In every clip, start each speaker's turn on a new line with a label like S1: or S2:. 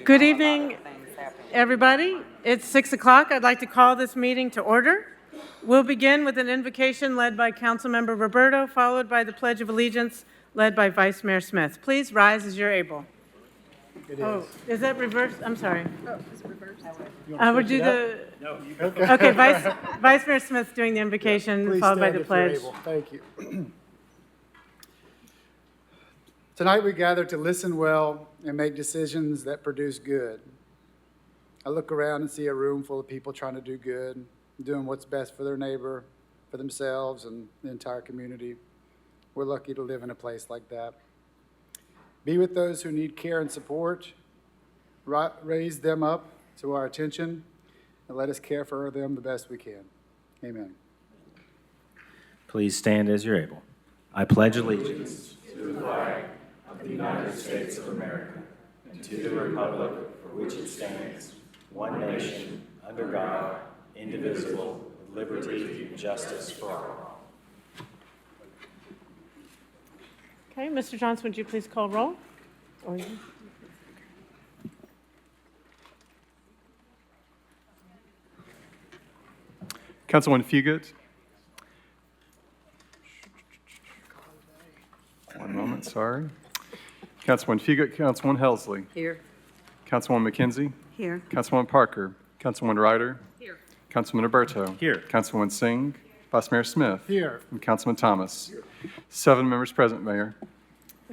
S1: Good evening, everybody. It's 6 o'clock. I'd like to call this meeting to order. We'll begin with an invocation led by Councilmember Roberto, followed by the Pledge of Allegiance led by Vice Mayor Smith. Please rise as you're able.
S2: It is.
S1: Oh, is that reversed? I'm sorry.
S3: Oh, is it reversed?
S1: We'll do the,
S2: No.
S1: okay, Vice Mayor Smith's doing the invocation,
S2: Please
S1: followed by
S2: stand
S1: the
S2: if you're
S1: pledge.
S2: able. Thank you. Tonight we gather to listen well and make decisions that produce good. I look around and see a room full of people trying to do good, doing what's best for their neighbor, for themselves, and the entire community. We're lucky to live in a place like that. Be with those who need care and support. Raise them up to our attention, and let us care for them the best we can. Amen.
S4: Please stand as you're able. I pledge allegiance to the flag of the United States of America and to the republic for which it stands, one nation, under God, indivisible, with liberty and justice for all.
S1: Okay, Mr. Johnson, would you please call roll? Or you?
S5: Councilwoman Fugit. One moment, sorry. Councilwoman Fugit, Councilwoman Helsley.
S3: Here.
S5: Councilwoman McKenzie.
S3: Here.
S5: Councilwoman Parker. Councilwoman Ryder.
S3: Here.
S5: Councilman Alberto.
S4: Here.
S5: Councilwoman Singh. Vice Mayor Smith.
S2: Here.
S5: And Councilman Thomas. 7 members present, Mayor.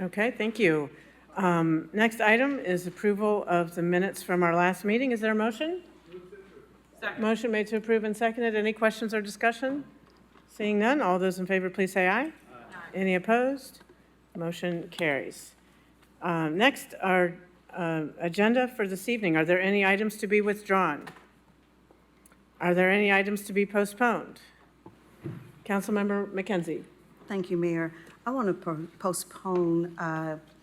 S1: Okay, thank you. Next item is approval of the minutes from our last meeting. Is there a motion? Second. Motion made to approve and seconded. Any questions or discussion? Seeing none, all those in favor, please say aye. Aye. Any opposed? Motion carries. Next, our agenda for this evening. Are there any items to be withdrawn? Are there any items to be postponed? Councilmember McKenzie.
S3: Thank you, Mayor. I want to postpone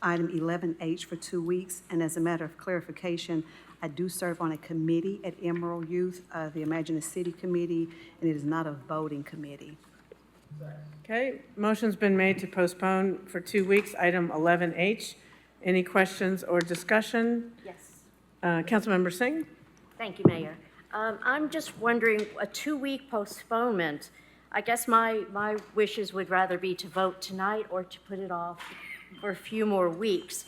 S3: item 11H for 2 weeks, and as a matter of clarification, I do serve on a committee at Emerald Youth, the Imagine a City Committee, and it is not a voting committee.
S1: Okay, motion's been made to postpone for 2 weeks, item 11H. Any questions or discussion?
S6: Yes.
S1: Councilmember Singh?
S6: Thank you, Mayor. I'm just wondering, a 2-week postponement, I guess my wishes would rather be to vote tonight or to put it off for a few more weeks.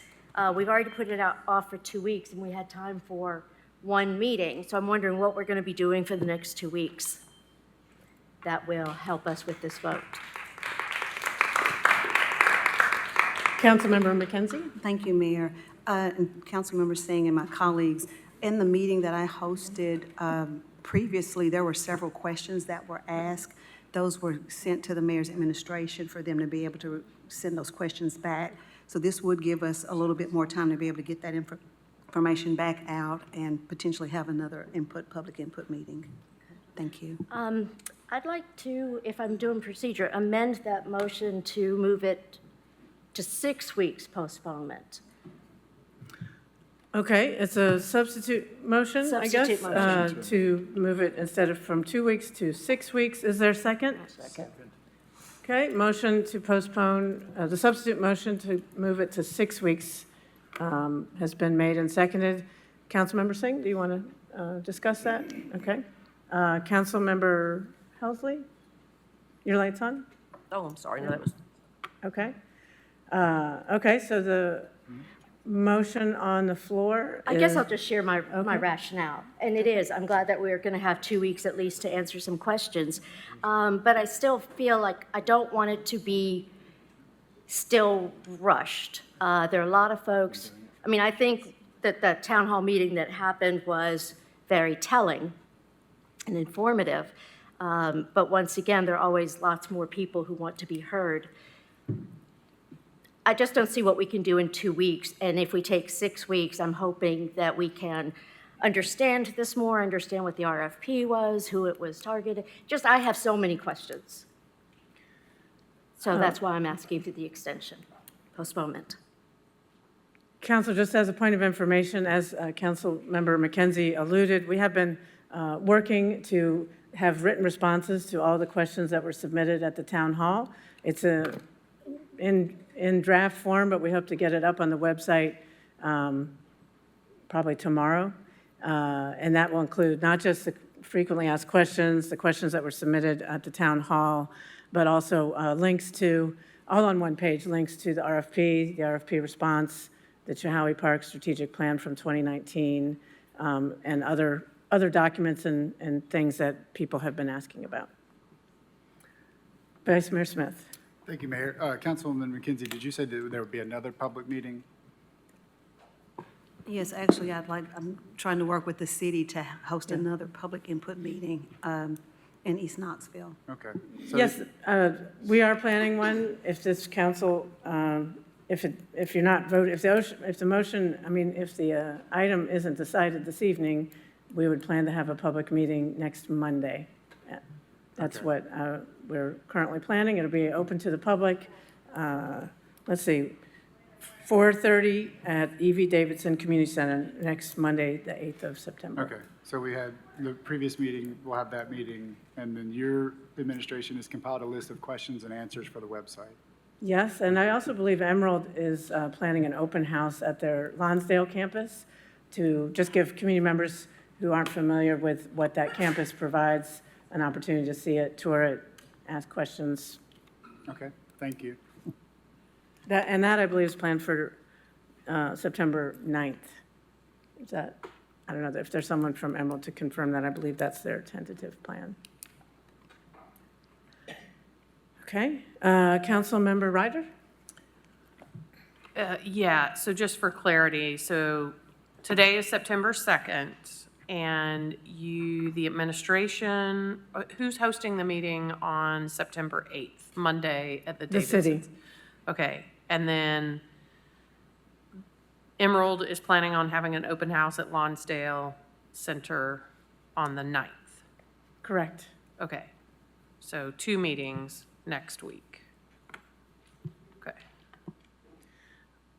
S6: We've already put it off for 2 weeks, and we had time for 1 meeting. So I'm wondering what we're going to be doing for the next 2 weeks that will help us with this vote.
S1: Councilmember McKenzie?
S3: Thank you, Mayor. And Councilmember Singh and my colleagues, in the meeting that I hosted previously, there were several questions that were asked. Those were sent to the mayor's administration for them to be able to send those questions back. So this would give us a little bit more time to be able to get that information back out and potentially have another public input meeting. Thank you.
S6: I'd like to, if I'm doing procedure, amend that motion to move it to 6 weeks postponement.
S1: Okay, it's a substitute motion, I guess,
S6: Substitute motion.
S1: to move it instead of from 2 weeks to 6 weeks. Is there a second?
S6: Second.
S1: Okay, motion to postpone, the substitute motion to move it to 6 weeks has been made and seconded. Councilmember Singh, do you want to discuss that? Okay. Councilmember Helsley, your light's on?
S7: Oh, I'm sorry. No, that was.
S1: Okay. Okay, so the motion on the floor
S6: I guess
S1: is-
S6: I'll just share my rationale. And it is, I'm glad that we're going to have 2 weeks at least to answer some questions. But I still feel like I don't want it to be still rushed. There are a lot of folks, I mean, I think that the town hall meeting that happened was very telling and informative. But once again, there are always lots more people who want to be heard. I just don't see what we can do in 2 weeks. And if we take 6 weeks, I'm hoping that we can understand this more, understand what the RFP was, who it was targeted. Just, I have so many questions. So that's why I'm asking for the extension, postponement.
S1: Council, just as a point of information, as Councilmember McKenzie alluded, we have been working to have written responses to all the questions that were submitted at the town hall. It's in draft form, but we hope to get it up on the website probably tomorrow. And that will include not just the frequently asked questions, the questions that were submitted at the town hall, but also links to, all on one page, links to the RFP response, the Chilhowie Park Strategic Plan from 2019, and other documents and things that people have been asking about. Vice Mayor Smith.
S2: Thank you, Mayor. Councilwoman McKenzie, did you say that there would be another public meeting?
S3: Yes, actually, I'm trying to work with the city to host another public input meeting in East Knoxville.
S2: Okay. So
S1: Yes, we are planning one. If this council, if you're not voting, if the motion, if the item isn't decided this evening, we would plan to have a public meeting next Monday. That's
S2: Okay.
S1: what we're currently planning. It'll be open to the public. Let's see, 4:30 at E.V. Davidson Community Center next Monday, the 8th of September.
S2: Okay, so we had the previous meeting, we'll have that meeting, and then your administration has compiled a list of questions and answers for the website.
S1: Yes, and I also believe Emerald is planning an open house at their Lonsdale campus to just give community members who aren't familiar with what that campus provides an opportunity to see it, tour it, ask questions.
S2: Okay, thank you.
S1: That, I believe, is planned for September 9th. Is that, I don't know if there's someone from Emerald to confirm that. I believe that's their tentative plan. Okay, Councilmember Ryder?
S7: Yeah, so just for clarity, so today is September 2nd, and the administration, who's hosting the meeting on September 8th, Monday at the
S1: The
S7: Davidsons?
S1: city.
S7: Okay, and then Emerald is planning on having an open house at Lonsdale Center on the 9th.
S1: Correct.
S7: Okay, so 2 meetings next week. Okay.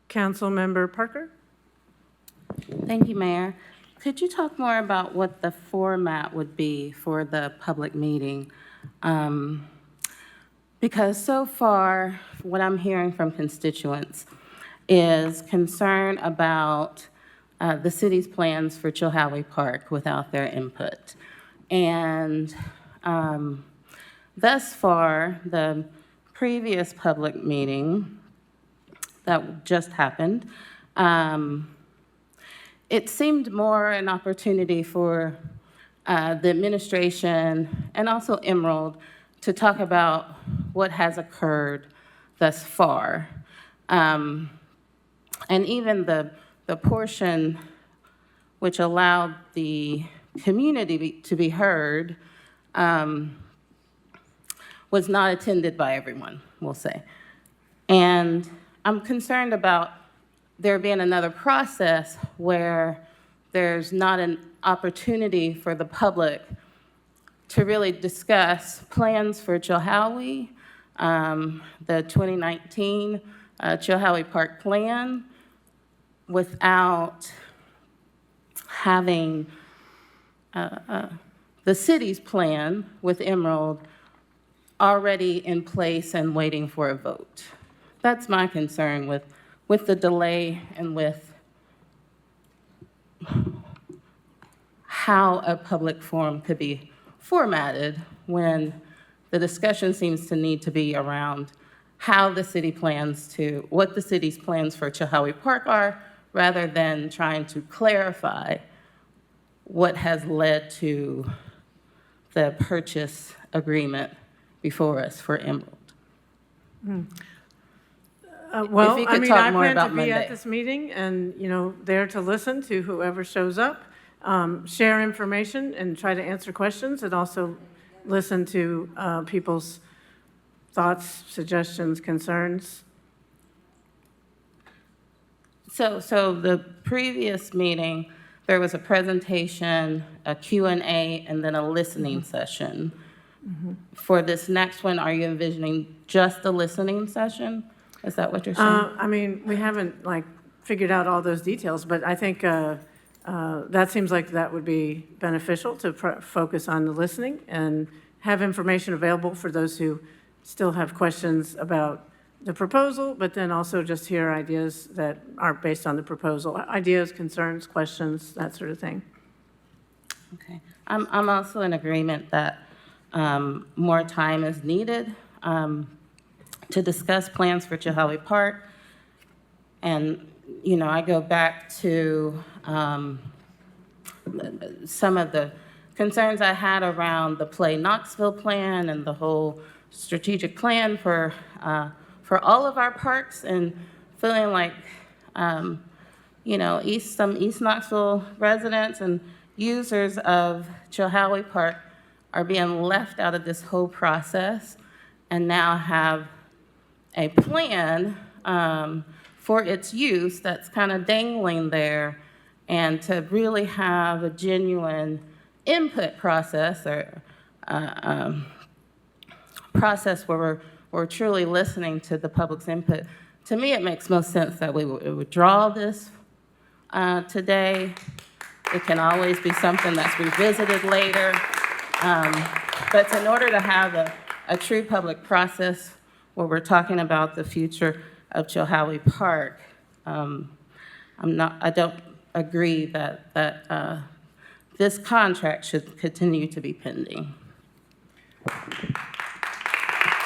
S1: Councilmember Parker?
S8: Thank you, Mayor. Could you talk more about what the format would be for the public meeting? Because so far, what I'm hearing from constituents is concern about the city's plans for Chilhowie Park without their input. And thus far, the previous public meeting that just happened, it seemed more an opportunity for the administration and also Emerald to talk about what has occurred thus far. And even the portion which allowed the community to be heard was not attended by everyone, we'll say. And I'm concerned about there being another process where there's not an opportunity for the public to really discuss plans for Chilhowie, the 2019 Chilhowie Park Plan, without having the city's plan with Emerald already in place and waiting for a vote. That's my concern with the delay and with how a public forum could be formatted when the discussion seems to need to be around how the city plans to, what the city's plans for Chilhowie Park are, rather than trying to clarify what has led to the purchase agreement before us for Emerald.
S1: Well,
S8: If you
S1: I
S8: could
S1: mean,
S8: talk
S1: I
S8: more
S1: plan to
S8: about
S1: be at
S8: Monday.
S1: this meeting and, there to listen to whoever shows up, share information and try to answer questions, and also listen to people's thoughts, suggestions, concerns.
S8: So the previous meeting, there was a presentation, a Q&A, and then a listening session. For this next one, are you envisioning just a listening session? Is that what you're saying?
S1: I mean, we haven't figured out all those details, but I think that seems like that would be beneficial to focus on the listening and have information available for those who still have questions about the proposal, but then also just hear ideas that aren't based on the proposal, ideas, concerns, questions, that sort of thing.
S8: Okay. I'm also in agreement that more time is needed to discuss plans for Chihuahua Park. And, you know, I go back to some of the concerns I had around the Play Knoxville plan and the whole strategic plan for all of our parks, and feeling like, you know, some East Knoxville residents and users of Chihuahua Park are being left out of this whole process, and now have a plan for its use that's kind of dangling there, and to really have a genuine input process, or process where we're truly listening to the public's input. To me, it makes most sense that we withdraw this today. It can always be something that's revisited later. But in order to have a true public process where we're talking about the future of Chihuahua Park, I don't agree that this contract should continue to be pending.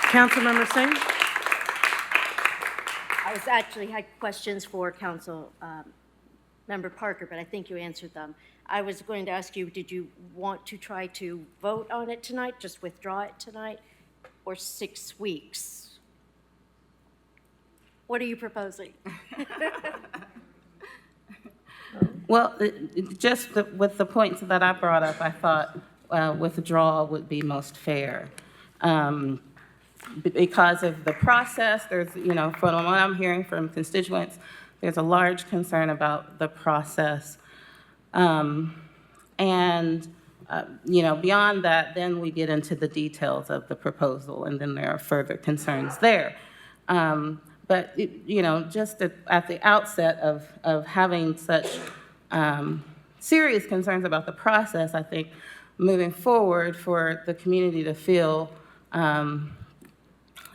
S1: Councilmember Singh?
S6: I was actually had questions for Council Member Parker, but I think you answered them. I was going to ask you, did you want to try to vote on it tonight, just withdraw it tonight, or 6 weeks? What are you proposing?
S8: Well, just with the points that I brought up, I thought withdrawal would be most fair. Because of the process, there's, you know, from what I'm hearing from constituents, there's a large concern about the process. You know, beyond that, then we get into the details of the proposal, and then there are further concerns there. But, you know, just at the outset of having such serious concerns about the process, I think moving forward for the community to feel,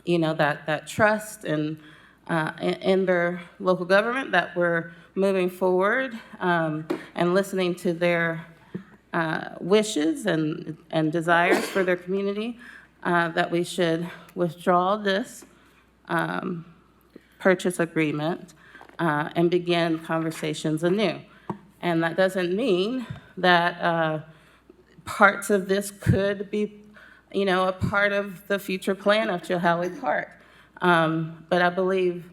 S8: you know, that trust and in their local government, that we're moving forward and listening to their wishes and desires for their community, that we should withdraw this purchase agreement and begin conversations anew. And that doesn't mean that parts of this could be, you know, a part of the future plan of Chihuahua Park. But I believe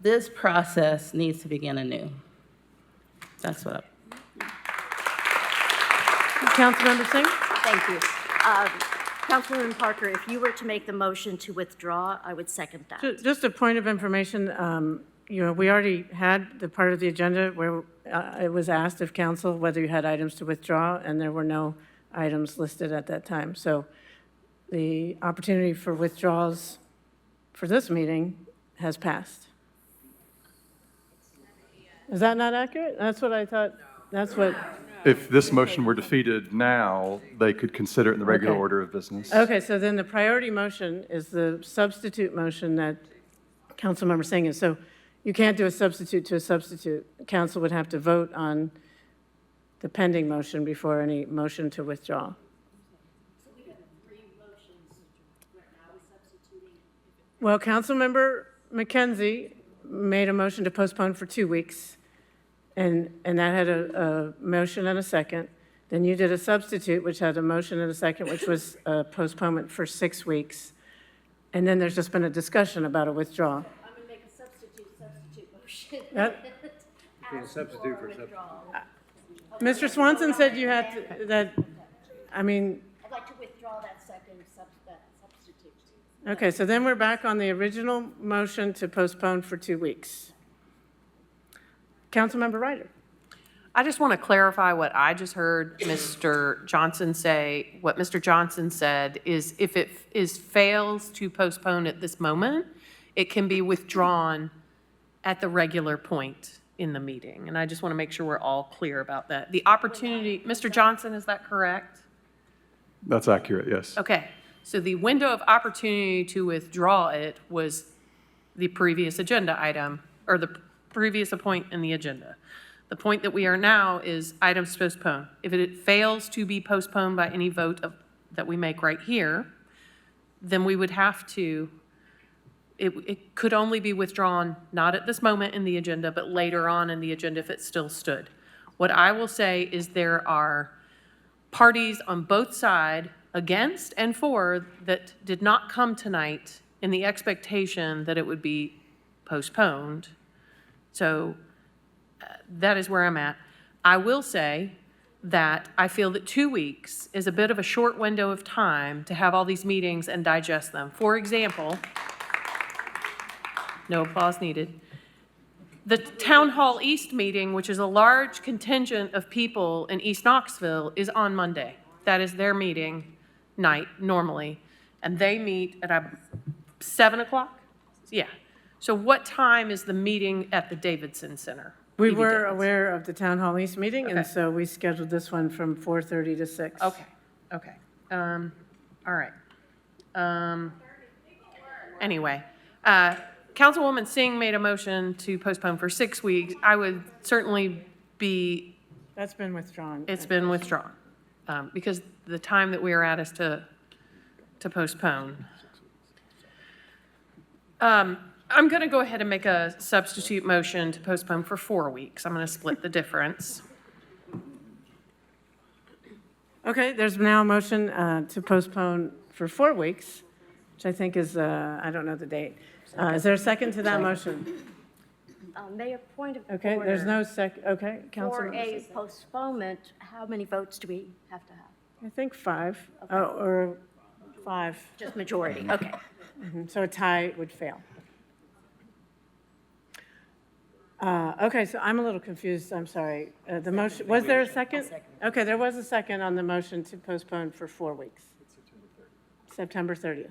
S8: this process needs to begin anew. That's what
S1: Councilmember Singh?
S6: Thank you. Councilwoman Parker, if you were to make the motion to withdraw, I would second that.
S1: Just a point of information, you know, we already had the part of the agenda where it was asked of council whether you had items to withdraw, and there were no items listed at that time. So the opportunity for withdrawals for this meeting has passed. Is that not accurate? That's what I thought, that's what,
S5: If this motion were defeated now, they could consider it in the regular
S1: Okay.
S5: order of business.
S1: okay, so then the priority motion is the substitute motion that Councilmember Singh is. So you can't do a substitute to a substitute. Council would have to vote on the pending motion before any motion to withdraw. Well, Councilmember McKenzie made a motion to postpone for 2 weeks, and that had a motion and a second. Then you did a substitute, which had a motion and a second, which was a postponement for 6 weeks. And then there's just been a discussion about a withdrawal.
S6: I'm going to make a substitute motion.
S2: Substitute for substitute.
S1: Mr. Swanson said you had to, that, I mean,
S6: I'd like to withdraw that second substitute.
S1: okay, so then we're back on the original motion to postpone for 2 weeks. Councilmember Ryder.
S7: I just want to clarify what I just heard Mr. Johnson say. What Mr. Johnson said is if it fails to postpone at this moment, it can be withdrawn at the regular point in the meeting. And I just want to make sure we're all clear about that. The opportunity, Mr. Johnson, is that correct?
S5: That's accurate, yes.
S7: Okay, so the window of opportunity to withdraw it was the previous agenda item, or the previous point in the agenda. The point that we are now is items postponed. If it fails to be postponed by any vote that we make right here, then we would have to, it could only be withdrawn, not at this moment in the agenda, but later on in the agenda if it still stood. What I will say is there are parties on both sides, against and for, that did not come tonight in the expectation that it would be postponed. So that is where I'm at. I will say that I feel that 2 weeks is a bit of a short window of time to have all these meetings and digest them. For example, no applause needed, the Town Hall East meeting, which is a large contingent of people in East Knoxville, is on Monday. That is their meeting night normally, and they meet at 7 o'clock? Yeah. So what time is the meeting at the Davidson Center?
S1: We
S7: EV
S1: were
S7: Davidson.
S1: aware of the Town Hall East meeting, and
S7: Okay.
S1: so we scheduled this one from 4:30 to 6.
S7: Okay, okay. All right. Anyway, Councilwoman Singh made a motion to postpone for 6 weeks. I would certainly be,
S1: That's been withdrawn.
S7: it's been withdrawn, because the time that we are at is to postpone. I'm going to go ahead and make a substitute motion to postpone for 4 weeks. I'm going to split the difference.
S1: Okay, there's now a motion to postpone for 4 weeks, which I think is, I don't know the date. Is there a second to that motion?
S6: Mayor, point of order.
S1: Okay, there's no okay,
S6: For
S1: Councilman.
S6: a postponement, how many votes do we have to have?
S1: I think 5, or 5.
S6: Just majority, okay.
S1: So a tie would fail. Okay, so I'm a little confused, I'm sorry. The motion, was there a second? Okay, there was a second on the motion to postpone for 4 weeks. September 30th.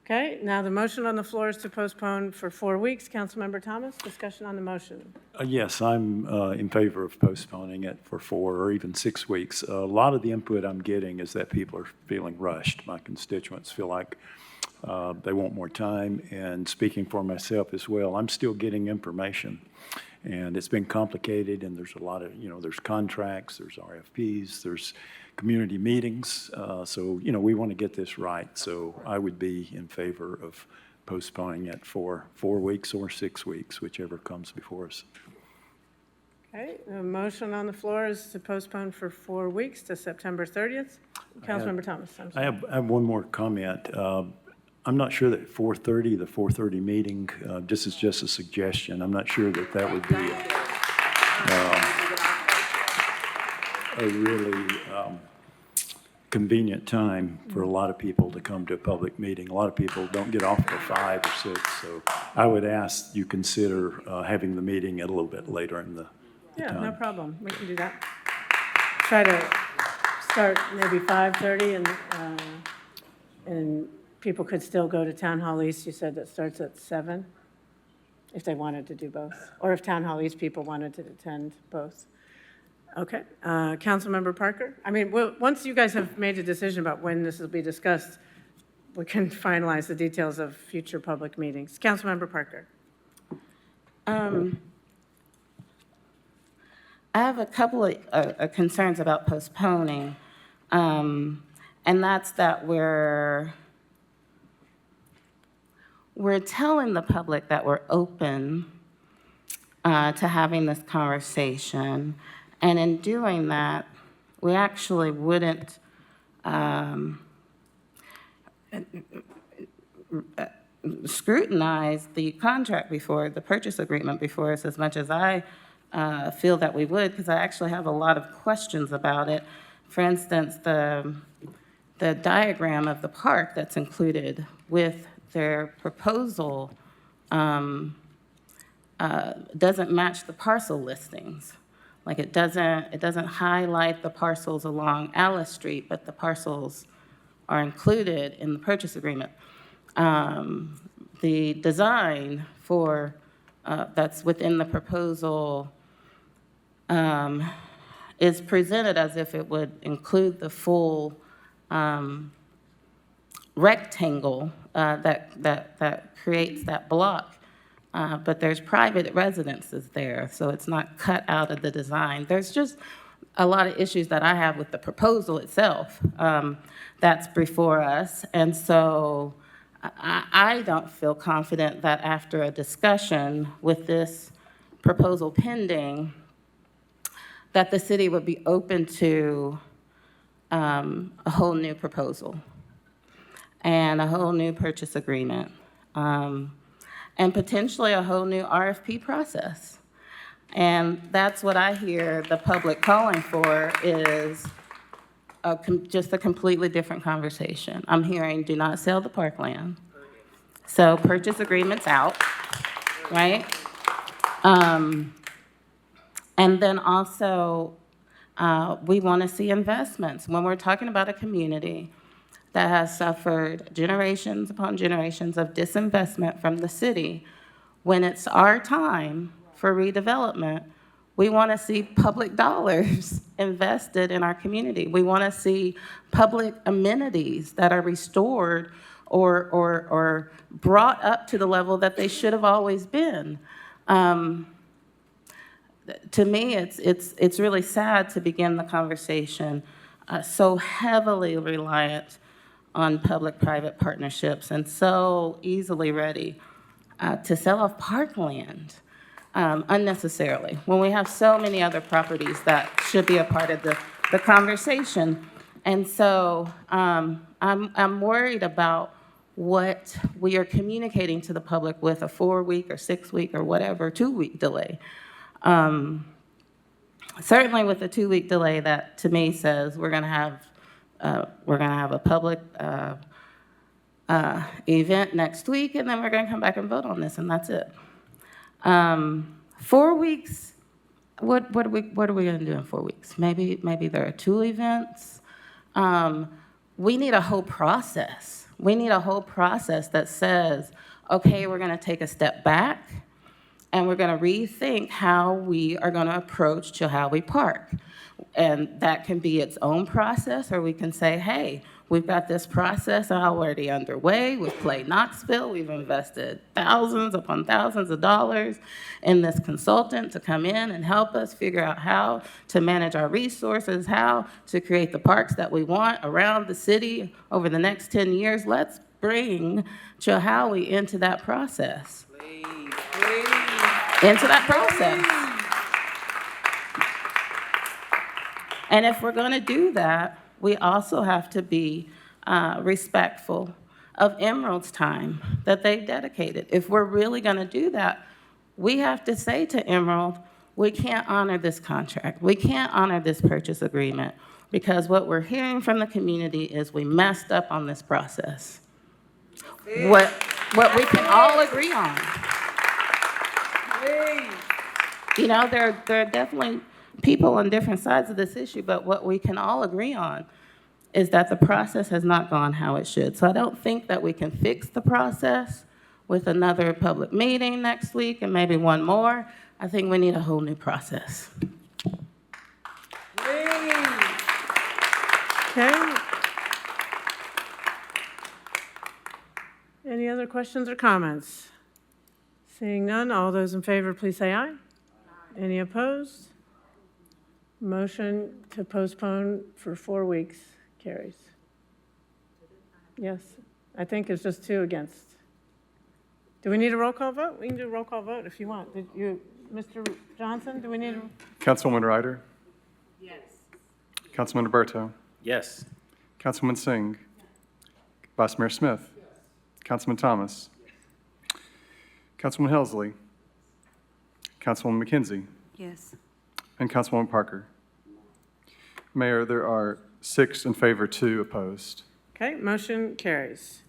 S1: Okay, now the motion on the floor is to postpone for 4 weeks. Councilmember Thomas, discussion on the motion.
S9: Yes, I'm in favor of postponing it for 4 or even 6 weeks. A lot of the input I'm getting is that people are feeling rushed. My constituents feel like they want more time, and speaking for myself as well, I'm still getting information. And it's been complicated, and there's a lot of, there's contracts, there's RFPs, there's community meetings. So, we want to get this right. So I would be in favor of postponing it for 4 weeks or 6 weeks, whichever comes before us.
S1: Okay, the motion on the floor is to postpone for 4 weeks to September 30th. Councilmember Thomas, I'm
S9: I
S1: sorry.
S9: have one more comment. I'm not sure that the 4:30 meeting, this is just a suggestion. I'm not sure that that would be a really convenient time for a lot of people to come to a public meeting. A lot of people don't get off till 5 or 6, so I would ask you consider having the meeting a little bit later in the
S1: Yeah,
S9: time.
S1: no problem. We can do that. Try to start maybe 5:30 and people could still go to Town Hall East. You said that starts at 7, if they wanted to do both, or if Town Hall East people wanted to attend both. Okay, Councilmember Parker? I mean, once you guys have made a decision about when this will be discussed, we can finalize the details of future public meetings. Councilmember Parker?
S8: I have a couple of concerns about postponing, and that's that we're telling the public that we're open to having this conversation, and in doing that, we actually wouldn't scrutinize the contract the purchase agreement before us as much as I feel that we would, because I actually have a lot of questions about it. For instance, the diagram of the park that's included with their proposal doesn't match the parcel listings. Like it doesn't highlight the parcels along Alice Street, but the parcels are included in the purchase agreement. The design for that's within the proposal is presented as if it would include the full rectangle that creates that block, but there's private residences there, so it's not cut out of the design. There's just a lot of issues that I have with the proposal itself that's before us, and so I don't feel confident that after a discussion with this proposal pending, that the city would be open to a whole new proposal and a whole new purchase agreement, and potentially a whole new RFP process. And that's what I hear the public calling for, is just a completely different conversation. I'm hearing do not sell the parkland. So purchase agreements out, right? And then also, we want to see investments. When we're talking about a community that has suffered generations upon generations of disinvestment from the city, when it's our time for redevelopment, we want to see public dollars invested in our community. We want to see public amenities that are restored or brought up to the level that they should have always been. To me, it's really sad to begin the conversation so heavily reliant on public-private partnerships and so easily ready to sell off parkland unnecessarily, when we have so many other properties that should be a part of the conversation. And so I'm worried about what we are communicating to the public with a 4-week or 6-week or whatever 2-week delay. Certainly with a 2-week delay, that to me says we're gonna have a public event next week, and then we're gonna come back and vote on this, and that's it. 4 weeks, what are we gonna do in 4 weeks? Maybe there are 2 events. We need a whole process. We need a whole process that says, okay, we're gonna take a step back, and we're going to rethink how we are going to approach Chilhowie Park. And that can be its own process, or we can say, hey, we've got this process already underway with Play Knoxville. We've invested thousands upon thousands of dollars in this consultant to come in and help us figure out how to manage our resources, how to create the parks that we want around the city over the next 10 years. Let's bring Chilhowie into that process. Into that process. And if we're going to do that, we also have to be respectful of Emerald's time that they've dedicated. If we're really going to do that, we have to say to Emerald, we can't honor this contract. We can't honor this purchase agreement, because what we're hearing from the community is we messed up on this process. What we can all agree on. You know, there are definitely people on different sides of this issue, but what we can all agree on is that the process has not gone how it should. So I don't think that we can fix the process with another public meeting next week and maybe one more. I think we need a whole new process.
S1: Okay. Any other questions or comments? Seeing none, all those in favor, please say aye. Any opposed? Motion to postpone for 4 weeks carries. Yes, I think it's just 2 against. Do we need a roll call vote? We can do a roll call vote if you want. Did you, Mr. Johnson, do we need a?
S5: Councilwoman Ryder?
S7: Yes.
S5: Councilman Roberto?
S4: Yes.
S5: Councilwoman Singh? Vice Mayor Smith? Councilman Thomas? Councilwoman Helsley? Councilwoman McKenzie?
S3: Yes.
S5: And Councilwoman Parker? Mayor, there are 6 in favor, 2 opposed.
S1: Okay, motion carries.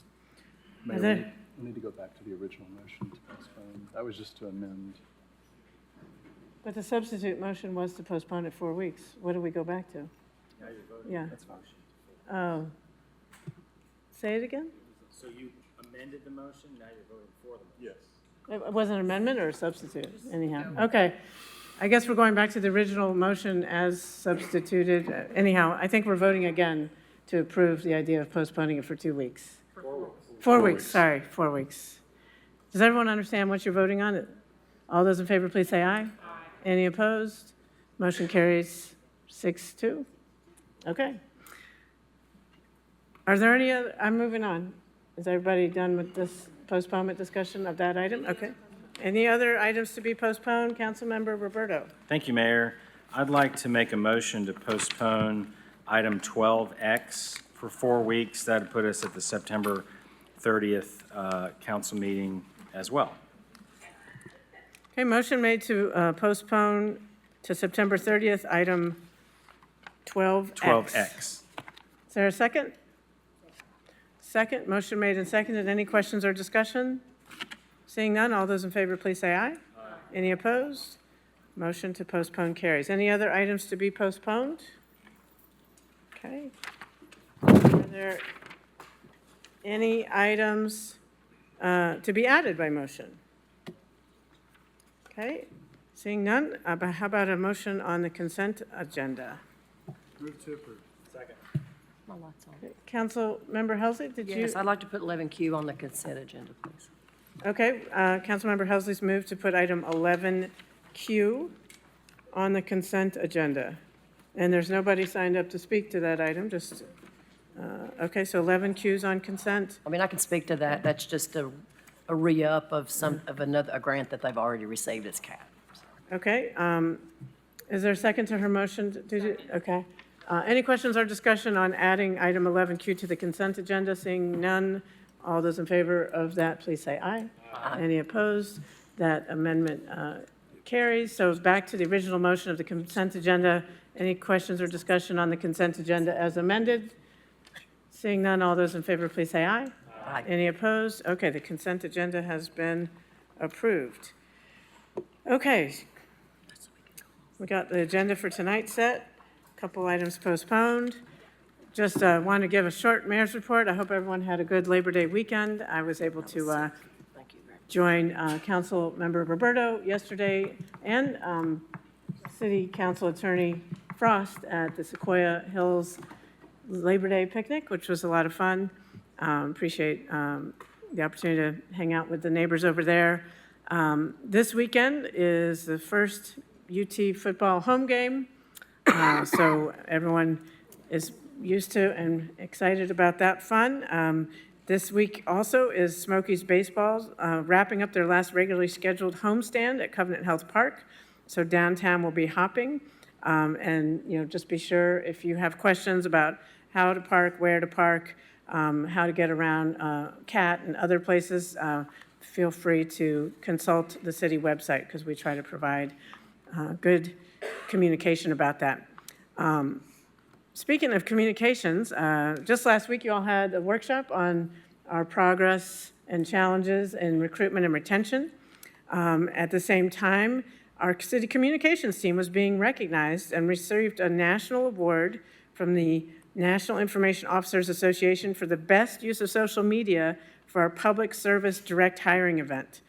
S1: Is there-
S5: We need to go back to the original motion to postpone. That was just to amend.
S1: But the substitute motion was to postpone it 4 weeks. What do we go back to?
S4: Now you're voting.
S1: Yeah.
S4: That's fine.
S1: Oh. Say it again?
S4: So you amended the motion, now you're voting for the motion?
S5: Yes.
S1: It was an amendment or a substitute, anyhow? Okay. I guess we're going back to the original motion as substituted. Anyhow, I think we're voting again to approve the idea of postponing it for 2 weeks. 4 weeks, sorry, 4 weeks. Does everyone understand what you're voting on? All those in favor, please say aye. Aye. Any opposed? Motion carries 6-2. Okay. Are there any other, I'm moving on. Is everybody done with this postponement discussion of that item? Okay. Any other items to be postponed? Councilmember Roberto.
S4: Thank you, Mayor. I'd like to make a motion to postpone item 12X for 4 weeks. That'd put us at the September 30th council meeting as well.
S1: Okay, motion made to postpone to September 30th, item 12X.
S4: 12X.
S1: Is there a second? Second, motion made and seconded. Any questions or discussion? Seeing none, all those in favor, please say aye. Aye. Any opposed? Motion to postpone carries. Any other items to be postponed? Okay. Are there any items to be added by motion? Okay, seeing none, how about a motion on the consent agenda?
S2: Move to approve.
S10: My light's on.
S1: Councilmember Helsley, did you?
S10: Yes, I'd like to put 11Q on the consent agenda, please.
S1: Okay, Councilmember Helsley's moved to put item 11Q on the consent agenda. And there's nobody signed up to speak to that item, just, okay, so 11Q's on consent.
S10: I mean, I can speak to that. That's just a re-up of a grant that they've already received as CAP.
S1: Okay, is there a second to her motion? Did you, okay. Any questions or discussion on adding item 11Q to the consent agenda? Seeing none, all those in favor of that, please say aye. Aye. Any opposed? That amendment carries. So back to the original motion of the consent agenda. Any questions or discussion on the consent agenda as amended? Seeing none, all those in favor, please say aye.
S10: Aye.
S1: Any opposed? Okay, the consent agenda has been approved. Okay. We got the agenda for tonight set. Couple items postponed. Just want to give a short mayor's report. I hope everyone had a good Labor Day weekend. I was able to
S10: Thank you very much.
S1: join Council Member Roberto yesterday and City Council Attorney Frost at the Sequoia Hills Labor Day picnic, which was a lot of fun. Appreciate the opportunity to hang out with the neighbors over there. This weekend is the first UT football home game. So everyone is used to and excited about that fun. This week also is Smokies Baseball wrapping up their last regularly scheduled homestand at Covenant Health Park. So downtown will be hopping. And, you know, just be sure if you have questions about how to park, where to park, how to get around CAT and other places, feel free to consult the city website because we try to provide good communication about that. Speaking of communications, just last week you all had a workshop on our progress and challenges in recruitment and retention. At the same time, our city communications team was being recognized and received a national award from the National Information Officers Association for the best use of social media for our public service direct hiring event.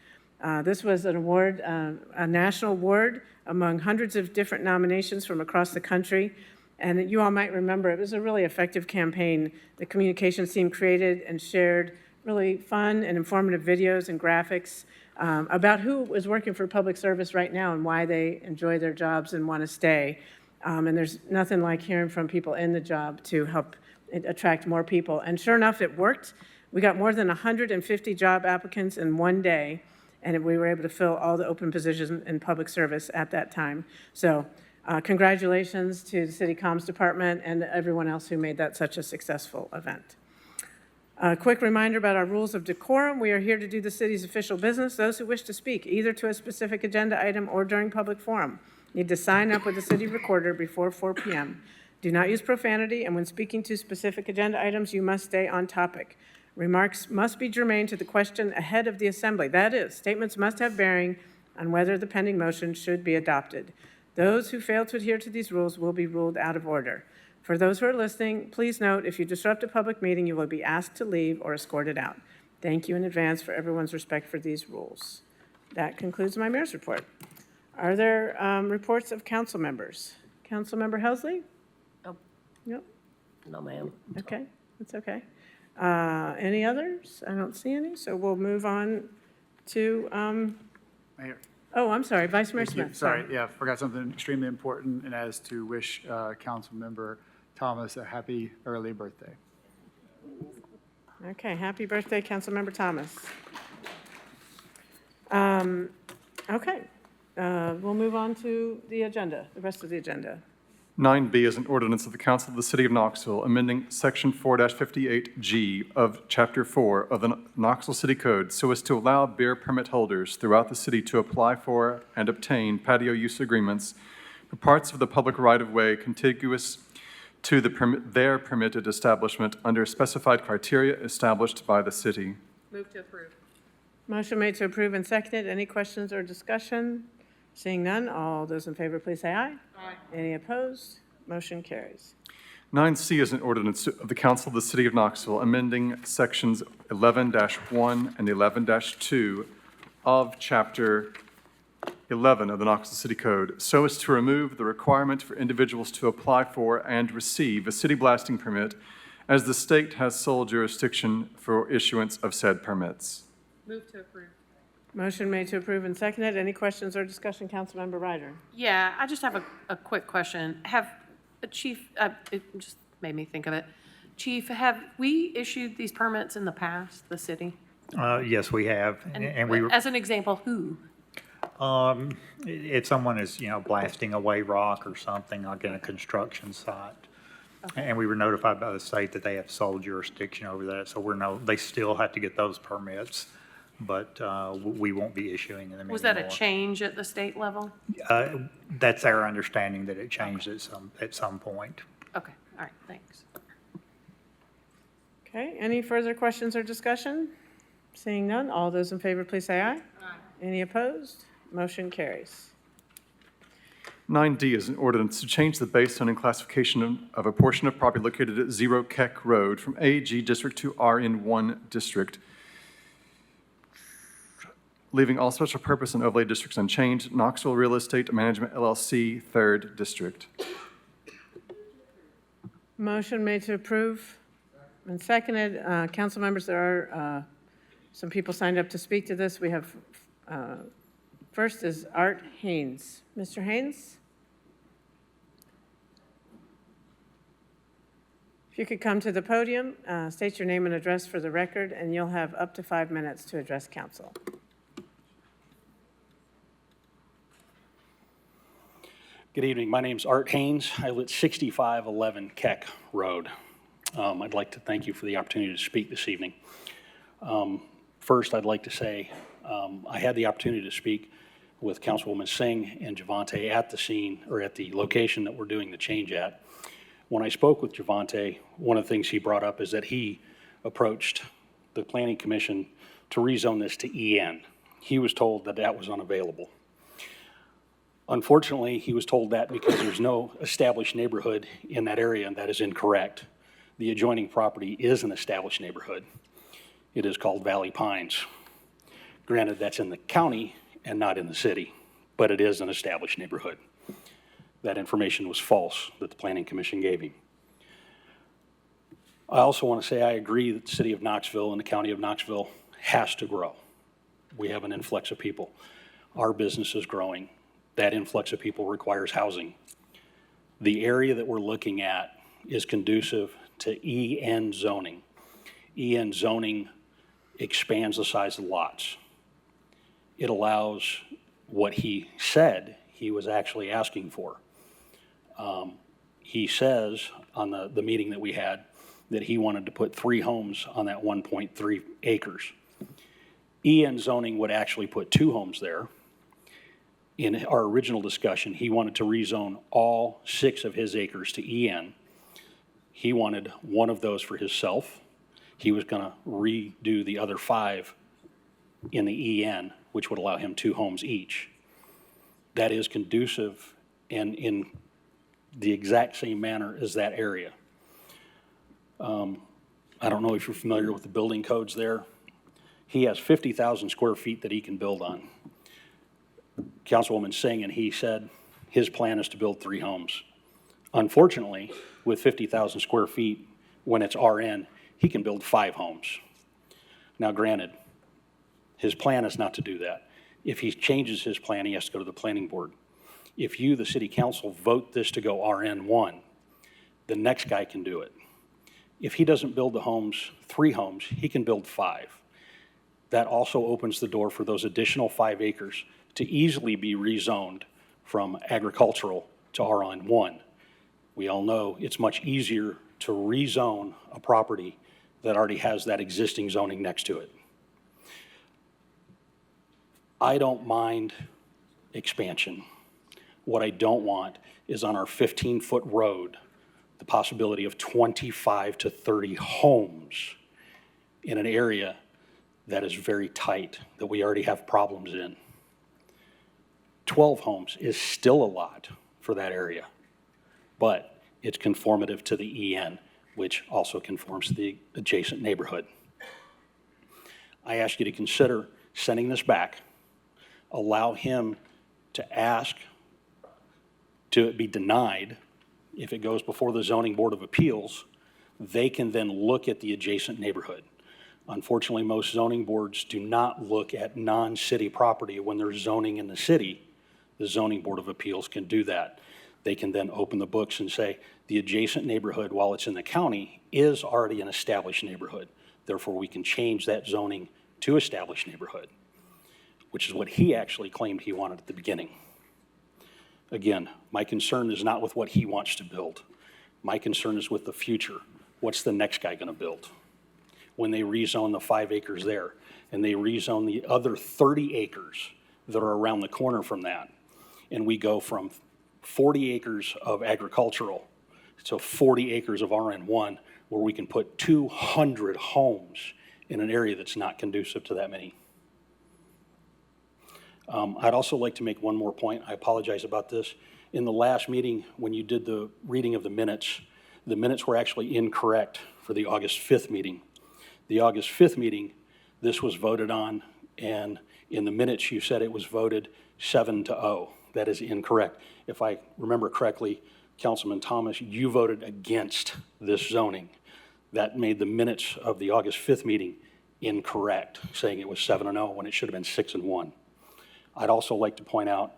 S1: This was an award, a national award among hundreds of different nominations from across the country. And you all might remember, it was a really effective campaign. The communications team created and shared really fun and informative videos and graphics about who is working for public service right now and why they enjoy their jobs and want to stay. And there's nothing like hearing from people in the job to help attract more people. And sure enough, it worked. We got more than 150 job applicants in one day, and we were able to fill all the open positions in public service at that time. So congratulations to the City Comms Department and everyone else who made that such a successful event. A quick reminder about our rules of decorum. We are here to do the city's official business. Those who wish to speak, either to a specific agenda item or during public forum, need to sign up with the city recorder before 4 p.m. Do not use profanity, and when speaking to specific agenda items, you must stay on topic. Remarks must be germane to the question ahead of the assembly. That is, statements must have bearing on whether the pending motion should be adopted. Those who fail to adhere to these rules will be ruled out of order. For those who are listening, please note if you disrupt a public meeting, you will be asked to leave or escorted out. Thank you in advance for everyone's respect for these rules. That concludes my mayor's report. Are there reports of council members? Councilmember Helsley?
S10: Oh.
S1: Yep.
S10: No, ma'am.
S1: Okay, that's okay. Any others? I don't see any, so we'll move on to,
S2: Mayor.
S1: oh, I'm sorry, Vice Mayor
S2: Thank you.
S1: Smith.
S2: Sorry, yeah, forgot something extremely important, and as to wish Councilmember Thomas a happy early birthday.
S1: Okay, happy birthday, Councilmember Thomas. Okay, we'll move on to the agenda, the rest of the agenda.
S5: 9B is an ordinance of the Council of the City of Knoxville amending Section 4-58G of Chapter 4 of the Knoxville City Code so as to allow beer permit holders throughout the city to apply for and obtain patio use agreements for parts of the public right-of-way contiguous to their permitted establishment under specified criteria established by the city.
S7: Move to approve.
S1: Motion made to approve and seconded. Any questions or discussion? Seeing none, all those in favor, please say aye.
S7: Aye.
S1: Any opposed? Motion carries.
S5: 9C is an ordinance of the Council of the City of Knoxville amending Sections 11-1 and 11-2 of Chapter 11 of the Knoxville City Code so as to remove the requirement for individuals to apply for and receive a city blasting permit as the state has sole jurisdiction for issuance of said permits.
S7: Move to approve.
S1: Motion made to approve and seconded. Any questions or discussion, Councilmember Ryder?
S7: Yeah, I just have a quick question. Chief, it just made me think of it. Chief, have we issued these permits in the past, the city?
S11: Yes, we have, and we were,
S7: As an example, who?
S11: if someone is, blasting away rock or something like in a construction site. And we were notified by the state that they have sole jurisdiction over that, so they still have to get those permits, but we won't be issuing them anymore.
S7: Was that a change at the state level?
S11: That's our understanding, that it changed at some point.
S7: Okay, all right, thanks.
S1: Okay, any further questions or discussion? Seeing none, all those in favor, please say aye. Aye. Any opposed? Motion carries.
S5: 9D is an ordinance to change the base zoning classification of a portion of property located at 0 Keck Road from AG District to RN1 District, leaving all special purpose and overlay districts unchanged. Knoxville Real Estate Management LLC, 3rd District.
S1: Motion made to approve and seconded. Council members, there are some people signed up to speak to this. We have, first is Art Haynes. Mr. Haynes? If you could come to the podium, state your name and address for the record, and you'll have up to 5 minutes to address council.
S12: Good evening. My name's Art Haynes. I live at 6511 Keck Road. I'd like to thank you for the opportunity to speak this evening. First, I'd like to say I had the opportunity to speak with Councilwoman Singh and Javante at the scene, or at the location that we're doing the change at. When I spoke with Javante, one of the things he brought up is that he approached the Planning Commission to rezone this to EN. He was told that that was unavailable. Unfortunately, he was told that because there's no established neighborhood in that area, and that is incorrect. The adjoining property is an established neighborhood. It is called Valley Pines. Granted, that's in the county and not in the city, but it is an established neighborhood. That information was false that the Planning Commission gave him. I also want to say I agree that the city of Knoxville and the county of Knoxville has to grow. We have an influx of people. Our business is growing. That influx of people requires housing. The area that we're looking at is conducive to EN zoning. EN zoning expands the size of lots. It allows what he said he was actually asking for. He says on the meeting that we had that he wanted to put 3 homes on that 1.3 acres. EN zoning would actually put 2 homes there. In our original discussion, he wanted to rezone all 6 of his acres to EN. He wanted 1 of those for himself. He was going to redo the other 5 in the EN, which would allow him 2 homes each. That is conducive and in the exact same manner as that area. I don't know if you're familiar with the building codes there. He has 50,000 square feet that he can build on. Councilwoman Singh and he said his plan is to build 3 homes. Unfortunately, with 50,000 square feet, when it's RN, he can build 5 homes. Now granted, his plan is not to do that. If he changes his plan, he has to go to the planning board. If you, the city council, vote this to go RN1, the next guy can do it. If he doesn't build the homes, 3 homes, he can build 5. That also opens the door for those additional 5 acres to easily be rezoned from agricultural to RN1. We all know it's much easier to rezone a property that already has that existing zoning next to it. I don't mind expansion. What I don't want is on our 15-foot road, the possibility of 25 to 30 homes in an area that is very tight, that we already have problems in. 12 homes is still a lot for that area, but it's conformative to the EN, which also conforms to the adjacent neighborhood. I ask you to consider sending this back, allow him to ask to it be denied. If it goes before the Zoning Board of Appeals, they can then look at the adjacent neighborhood. Unfortunately, most zoning boards do not look at non-city property when they're zoning in the city. The Zoning Board of Appeals can do that. They can then open the books and say, the adjacent neighborhood, while it's in the county, is already an established neighborhood. Therefore, we can change that zoning to established neighborhood, which is what he actually claimed he wanted at the beginning. Again, my concern is not with what he wants to build. My concern is with the future. What's the next guy gonna build? When they rezone the 5 acres there, and they rezone the other 30 acres that are around the corner from that, and we go from 40 acres of agricultural to 40 acres of RN1, where we can put 200 homes in an area that's not conducive to that many. I'd also like to make one more point. I apologize about this. In the last meeting, when you did the reading of the minutes were actually incorrect for the August 5th meeting. The August 5th meeting, this was voted on, and in the minutes, you said it was voted 7-0. That is incorrect. If I remember correctly, Councilman Thomas, you voted against this zoning. That made the minutes of the August 5th meeting incorrect, saying it was 7-0 when it should have been 6-1. I'd also like to point out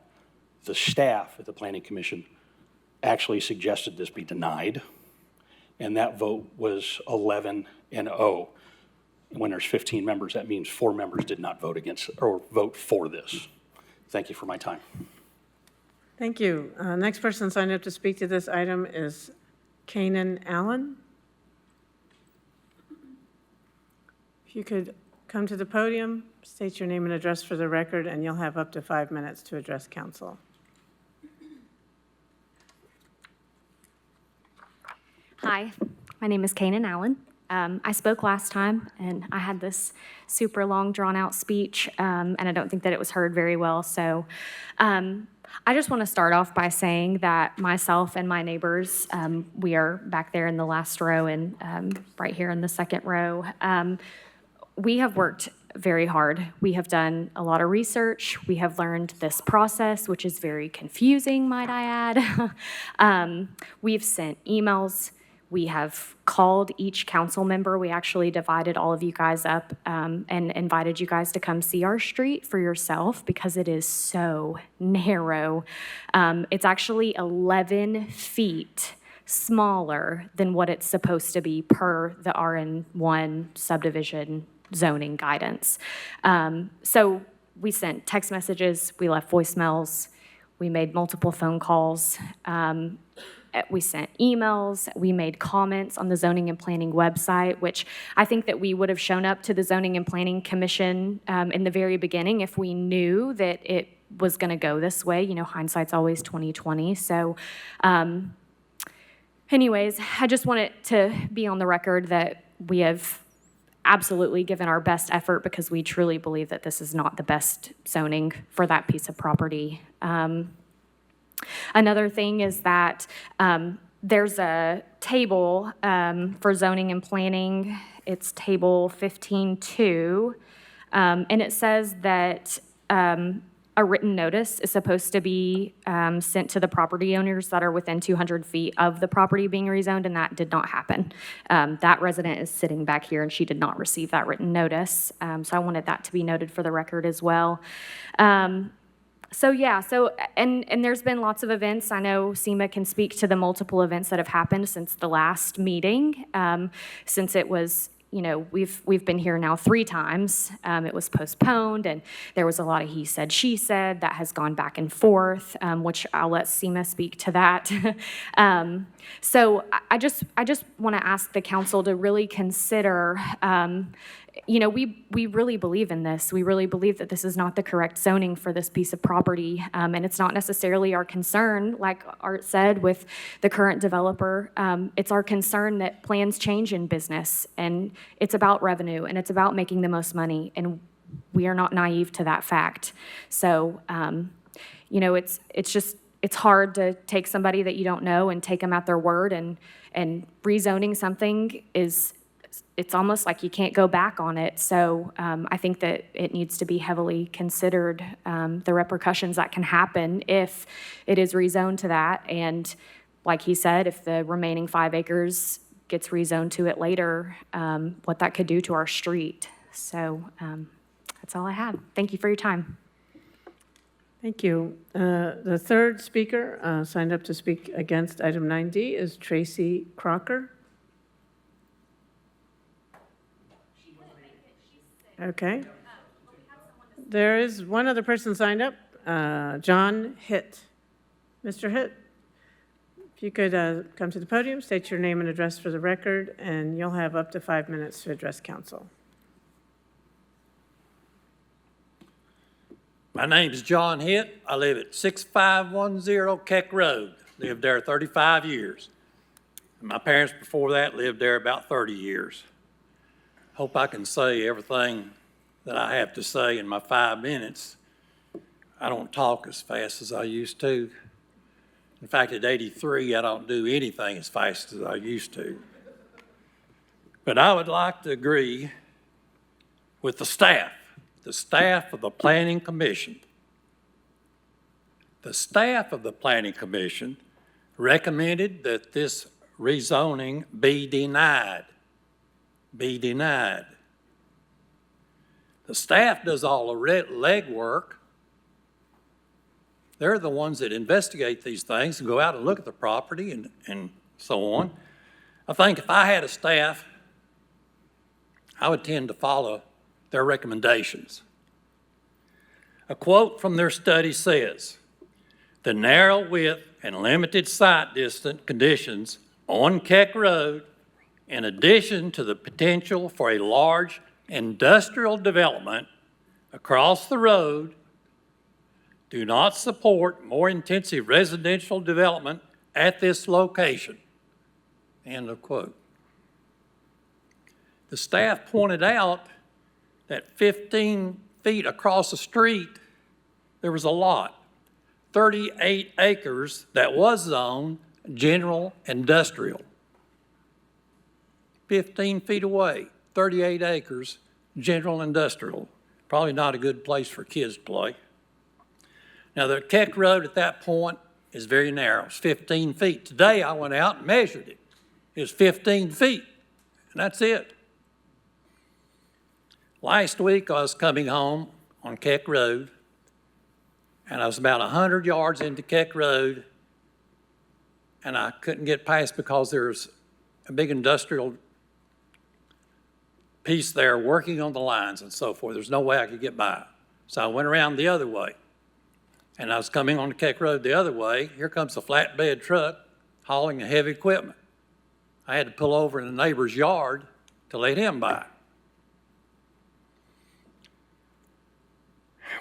S12: the staff at the Planning Commission actually suggested this be denied, and that vote was 11-0. When there's 15 members, that means 4 members did not vote against or vote for this. Thank you for my time.
S1: Thank you. Next person signed up to speak to this item is Kanan Allen. If you could come to the podium, state your name and address for the record, and you'll have up to 5 minutes to address council.
S13: Hi, my name is Kanan Allen. I spoke last time, and I had this super long, drawn-out speech, and I don't think that it was heard very well. So I just want to start off by saying that myself and my neighbors, we are back there in the last row and right here in the second row. We have worked very hard. We have done a lot of research. We have learned this process, which is very confusing, might I add. We've sent emails. We have called each council member. We actually divided all of you guys up and invited you guys to come see our street for yourself because it is so narrow. It's actually 11 feet smaller than what it's supposed to be per the RN1 subdivision zoning guidance. So we sent text messages, we left voicemails, we made multiple phone calls. We sent emails, we made comments on the Zoning and Planning website, which I think that we would have shown up to the Zoning and Planning Commission in the very beginning if we knew that it was gonna go this way. You know, hindsight's always 20/20. So anyways, I just want it to be on the record that we have absolutely given our best effort because we truly believe that this is not the best zoning for that piece of property. Another thing is that there's a table for zoning and planning. It's table 15-2, and it says that a written notice is supposed to be sent to the property owners that are within 200 feet of the property being rezoned, and that did not happen. That resident is sitting back here, and she did not receive that written notice. So I wanted that to be noted for the record as well. And there's been lots of events. I know SEMA can speak to the multiple events that have happened since the last meeting, since it was, we've been here now 3 times. It was postponed, and there was a lot of he said, she said that has gone back and forth, which I'll let SEMA speak to that. So I just want to ask the council to really consider, we really believe in this. We really believe that this is not the correct zoning for this piece of property, and it's not necessarily our concern, like Art said, with the current developer. It's our concern that plans change in business, and it's about revenue, and it's about making the most money, and we are not naive to that fact. So, it's hard to take somebody that you don't know and take them at their word, and rezoning something it's almost like you can't go back on it. So I think that it needs to be heavily considered, the repercussions that can happen if it is rezoned to that. And like he said, if the remaining 5 acres gets rezoned to it later, what that could do to our street. So that's all I have. Thank you for your time.
S1: Thank you. The third speaker signed up to speak against item 9D is Tracy Crocker. Okay. There is one other person signed up, John Hitt. Mr. Hitt, if you could come to the podium, state your name and address for the record, and you'll have up to 5 minutes to address council.
S14: My name is John Hitt. I live at 6510 Keck Road. Lived there 35 years. And my parents before that lived there about 30 years. Hope I can say everything that I have to say in my 5 minutes. I don't talk as fast as I used to. In fact, at 83, I don't do anything as fast as I used to. But I would like to agree with the staff of the Planning Commission. The staff of the Planning Commission recommended that this rezoning be denied. The staff does all the legwork. They're the ones that investigate these things and go out and look at the property and so on. I think if I had a staff, I would tend to follow their recommendations. A quote from their study says, "The narrow width and limited sight distance conditions on Keck Road, in addition to the potential for a large industrial development across the road, do not support more intensive residential development at this location." End of quote. The staff pointed out that 15 feet across the street, there was a lot, 38 acres that was zoned general industrial. 15 feet away, 38 acres, general industrial. Probably not a good place for kids to play. Now, the Keck Road at that point is very narrow. It's 15 feet. Today, I went out and measured it. It was 15 feet, and that's it. Last week, I was coming home on Keck Road, and I was about 100 yards into Keck Road, and I couldn't get past because there's a big industrial piece there working on the lines and so forth. There's no way I could get by. So I went around the other way. And I was coming on the Keck Road the other way. Here comes a flatbed truck hauling the heavy equipment. I had to pull over in a neighbor's yard to let him by.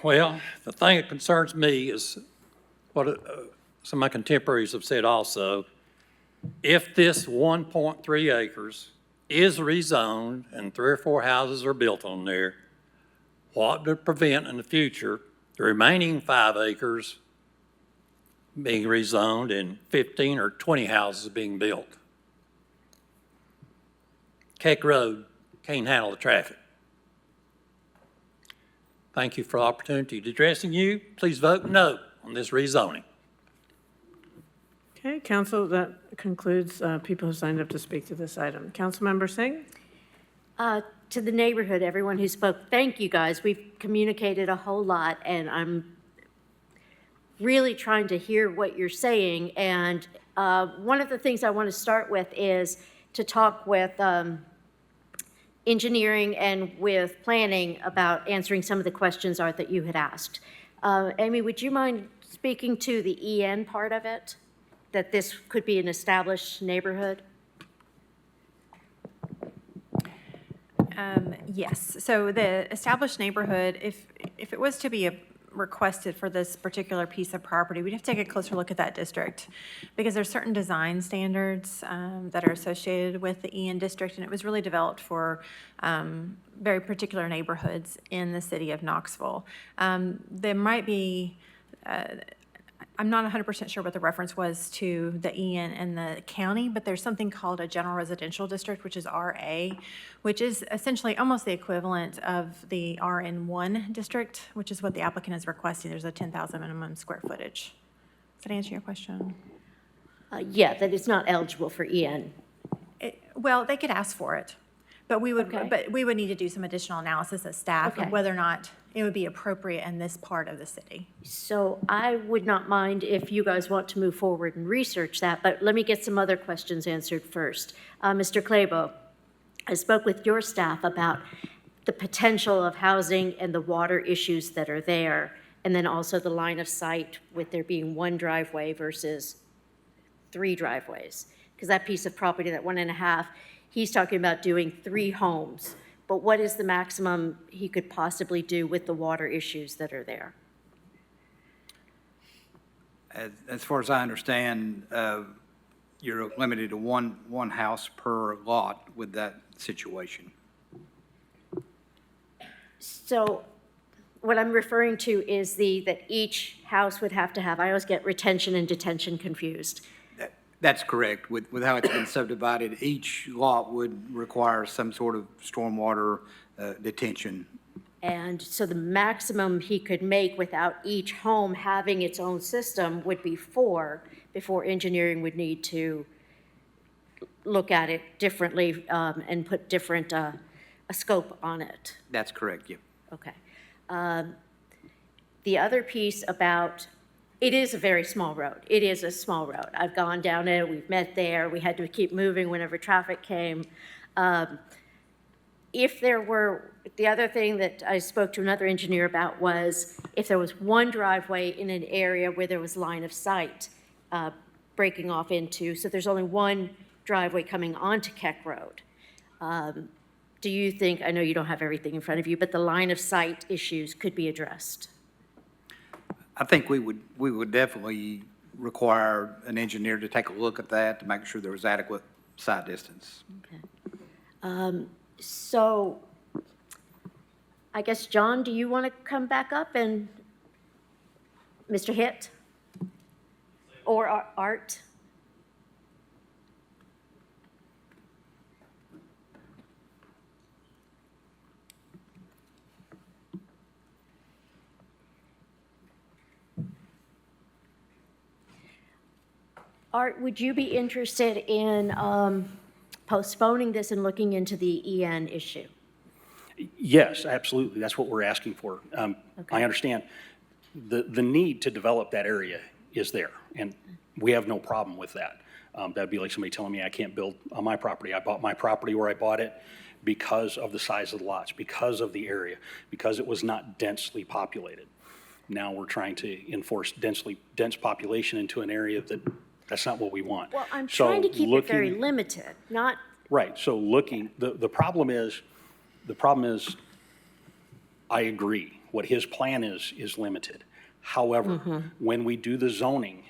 S14: Well, the thing that concerns me is what some of my contemporaries have said also. If this 1.3 acres is rezoned and 3 or 4 houses are built on there, what would prevent in the future the remaining 5 acres being rezoned and 15 or 20 houses being built? Keck Road can't handle the traffic. Thank you for the opportunity to addressing you. Please vote no on this rezoning.
S1: Okay, council, that concludes people who signed up to speak to this item. Councilmember Singh?
S6: To the neighborhood, everyone who spoke, thank you guys. We've communicated a whole lot, and I'm really trying to hear what you're saying. And one of the things I want to start with is to talk with engineering and with planning about answering some of the questions, Art, that you had asked. Amy, would you mind speaking to the EN part of it? That this could be an established neighborhood?
S15: Yes, so the established neighborhood, if it was to be requested for this particular piece of property, we'd have to take a closer look at that district, because there's certain design standards that are associated with the EN district, and it was really developed for very particular neighborhoods in the city of Knoxville. There might be, I'm not 100% sure what the reference was to the EN and the county, but there's something called a general residential district, which is RA, which is essentially almost the equivalent of the RN1 district, which is what the applicant is requesting. There's a 10,000 minimum square footage. Does that answer your question?
S6: Yeah, that it's not eligible for EN.
S15: Well, they could ask for it, but we would,
S6: Okay.
S15: but we would need to do some additional analysis as staff
S6: Okay.
S15: of whether or not it would be appropriate in this part of the city.
S6: So I would not mind if you guys want to move forward and research that, but let me get some other questions answered first. Mr. Clabo, I spoke with your staff about the potential of housing and the water issues that are there, and then also the line of sight with there being one driveway versus 3 driveways. Because that piece of property, that 1.5, he's talking about doing 3 homes. But what is the maximum he could possibly do with the water issues that are there?
S16: As far as I understand, you're limited to one house per lot with that situation.
S6: So what I'm referring to is that each house would have to have, I always get retention and detention confused.
S16: That's correct. With how it's been subdivided, each lot would require some sort of stormwater detention.
S6: And so the maximum he could make without each home having its own system would be 4 before engineering would need to look at it differently and put different, a scope on it.
S16: That's correct, yeah.
S6: Okay. The other piece about, it is a very small road. It is a small road. I've gone down it, we've met there, we had to keep moving whenever traffic came. If there were, the other thing that I spoke to another engineer about was if there was one driveway in an area where there was line of sight breaking off into, so there's only one driveway coming onto Keck Road. Do you think, I know you don't have everything in front of you, but the line of sight issues could be addressed?
S16: I think we would definitely require an engineer to take a look at that to make sure there was adequate sight distance.
S6: Okay. So I guess, John, do you want to come back up and, Mr. Hitt? Or Art? Art, would you be interested in postponing this and looking into the EN issue?
S12: Yes, absolutely. That's what we're asking for. I understand the need to develop that area is there, and we have no problem with that. That'd be like somebody telling me I can't build on my property. I bought my property where I bought it because of the size of the lots, because of the area, because it was not densely populated. Now we're trying to enforce dense population into an area that's not what we want.
S6: Well, I'm
S12: So
S6: trying to keep it very
S12: looking-
S6: limited, not,
S12: Right, so the problem is, I agree, what his plan is limited. However, when we do the zoning,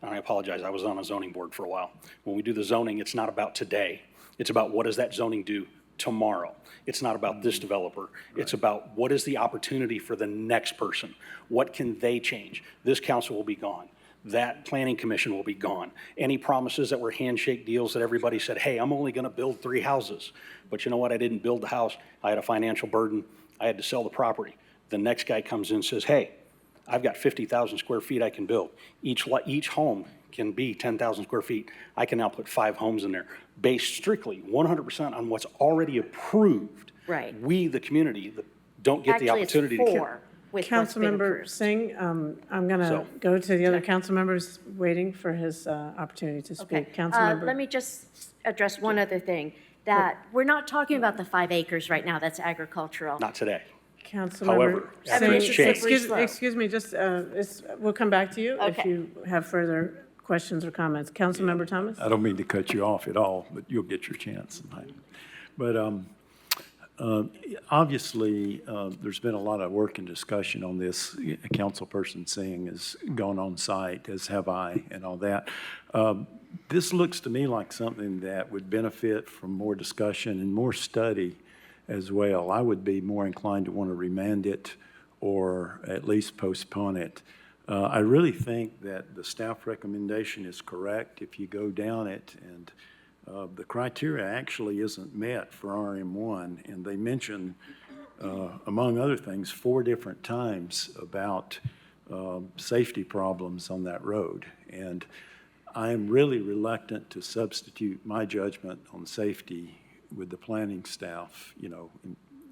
S12: and I apologize, I was on a zoning board for a while. When we do the zoning, it's not about today. It's about what does that zoning do tomorrow. It's not about this developer. It's about what is the opportunity for the next person? What can they change? This council will be gone. That planning commission will be gone. Any promises that were handshake deals that everybody said, hey, I'm only gonna build 3 houses. But you know what, I didn't build the house. I had a financial burden. I had to sell the property. The next guy comes in and says, hey, I've got 50,000 square feet I can build. Each home can be 10,000 square feet. I can now put 5 homes in there, based strictly 100% on what's already approved.
S6: Right.
S12: We, the community, don't get the opportunity to.
S6: Actually, it's 4 with what's been
S1: Councilmember
S6: approved.
S1: Singh, I'm going to
S12: So-
S1: go to the other council members waiting for his opportunity to speak.
S6: Okay,
S1: Councilmember.
S6: let me just address one other thing, that we're not talking about the 5 acres right now, that's agricultural.
S12: Not today.
S1: Councilmember
S12: However, after
S1: Singh,
S12: it's changed.
S1: excuse me, just, we'll come back to you if
S6: Okay.
S1: you have further questions or comments. Councilmember Thomas?
S9: I don't mean to cut you off at all, but you'll get your chance tonight. But obviously, there's been a lot of work and discussion on this. Councilperson Singh has gone on site, as have I, and all that. This looks to me like something that would benefit from more discussion and more study as well. I would be more inclined to want to remand it or at least postpone it. I really think that the staff recommendation is correct if you go down it, and the criteria actually isn't met for RM1, and they mention, among other things, 4 different times about safety problems on that road. And I am really reluctant to substitute my judgment on safety with the planning staff,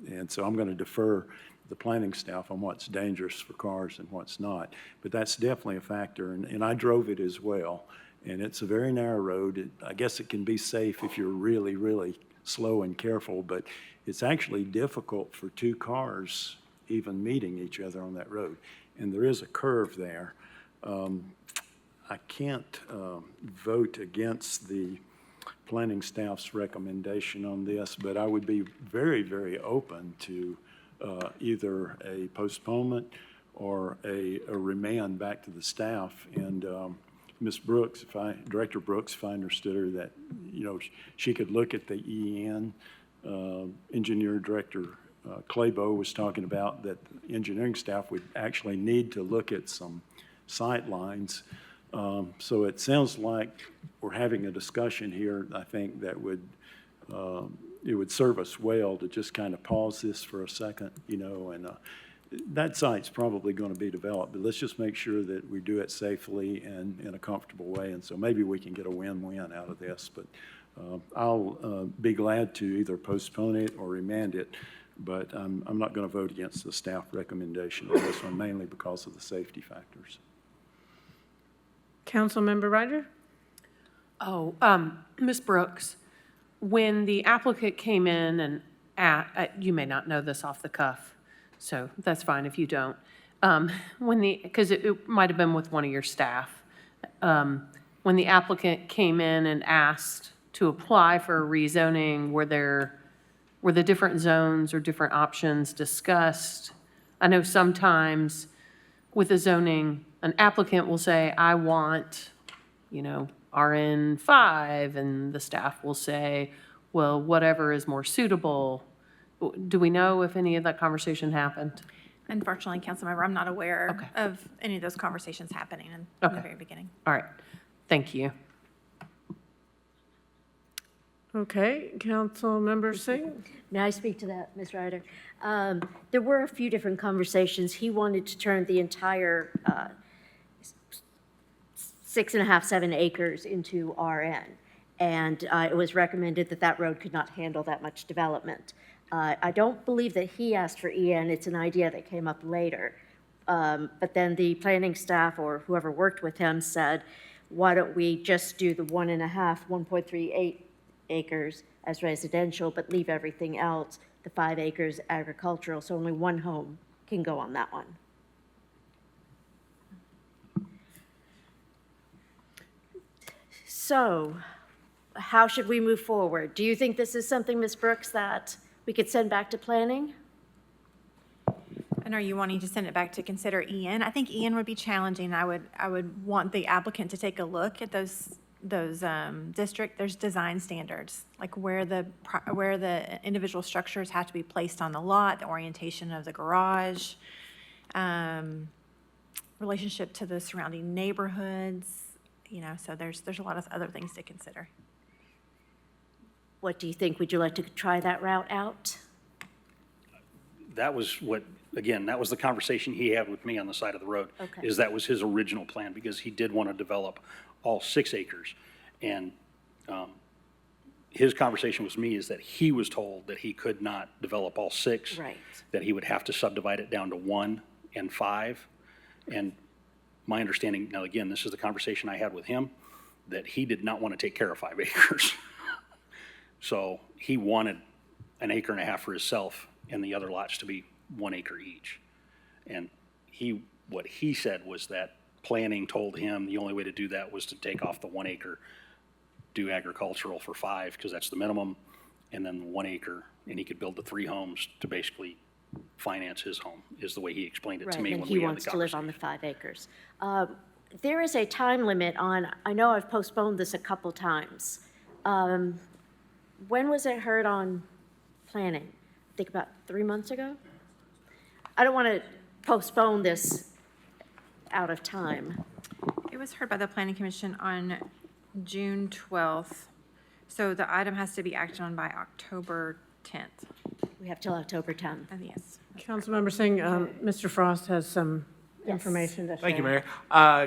S9: and so I'm going to defer the planning staff on what's dangerous for cars and what's not. But that's definitely a factor, and I drove it as well. And it's a very narrow road. I guess it can be safe if you're really, really slow and careful, but it's actually difficult for 2 cars even meeting each other on that road. And there is a curve there. I can't vote against the planning staff's recommendation on this, but I would be very, very open to either a postponement or a remand back to the staff. And Ms. Brooks, Director Brooks, if I understood her, that, she could look at the EN. Engineer Director Claybo was talking about that the engineering staff would actually need to look at some sight lines. So it sounds like we're having a discussion here, I think, that it would serve us well to just kind of pause this for a second, and that site's probably going to be developed, but let's just make sure that we do it safely and in a comfortable way. And so maybe we can get a win-win out of this, but I'll be glad to either postpone it or remand it, but I'm not going to vote against the staff recommendation on this one, mainly because of the safety factors.
S1: Councilmember Ryder?
S7: Oh, Ms. Brooks, when the applicant came in and, you may not know this off the cuff, so that's fine if you don't. Because it might have been with one of your staff. When the applicant came in and asked to apply for a rezoning, were the different zones or different options discussed? I know sometimes with the zoning, an applicant will say, I want, RN5, and the staff will say, well, whatever is more suitable. Do we know if any of that conversation happened?
S15: Unfortunately, Councilmember, I'm not aware
S7: Okay.
S15: of any of those conversations happening in
S7: Okay.
S15: the very beginning.
S7: All right, thank you.
S1: Okay, Councilmember Singh?
S6: May I speak to that, Ms. Ryder? There were a few different conversations. He wanted to turn the entire 6.5, 7 acres into RN. And it was recommended that that road could not handle that much development. I don't believe that he asked for EN. It's an idea that came up later. But then the planning staff or whoever worked with him said, why don't we just do the 1.38 acres as residential, but leave everything else, the 5 acres agricultural, so only 1 home can go on that one. So, how should we move forward? Do you think this is something, Ms. Brooks, that we could send back to planning?
S15: And are you wanting to send it back to consider EN? I think EN would be challenging. I would want the applicant to take a look at those there's design standards, like where the individual structures have to be placed on the lot, the orientation of the garage, relationship to the surrounding neighborhoods, so there's a lot of other things to consider.
S6: What do you think? Would you like to try that route out?
S12: That was what again, that was the conversation he had with me on the side of the road.
S6: Okay.
S12: Is that was his original plan, because he did want to develop all 6 acres. And his conversation with me is that he was told that he could not develop all 6.
S6: Right.
S12: That he would have to subdivide it down to 1 and 5. And my understanding, now again, this is the conversation I had with him, that he did not want to take care of 5 acres. So he wanted an acre and a half for himself and the other lots to be 1 acre each. And what he said was that planning told him the only way to do that was to take off the 1 acre, do agricultural for 5, because that's the minimum, and then 1 acre, and he could build the 3 homes to basically finance his home, is the way he explained it to me
S6: Right, and
S12: when
S6: he
S12: we had
S6: wants
S12: the
S6: to live
S12: conversation.
S6: on the 5 acres. There is a time limit on, I know I've postponed this a couple times. When was it heard on planning? I think about 3 months ago? I don't want to postpone this out of time.
S15: It was heard by the Planning Commission on June 12th. So the item has to be acted on by October 10th.
S6: We have till October 10th.
S15: Yes.
S1: Councilmember Singh, Mr. Frost has some information to share.
S17: Thank you, Mayor.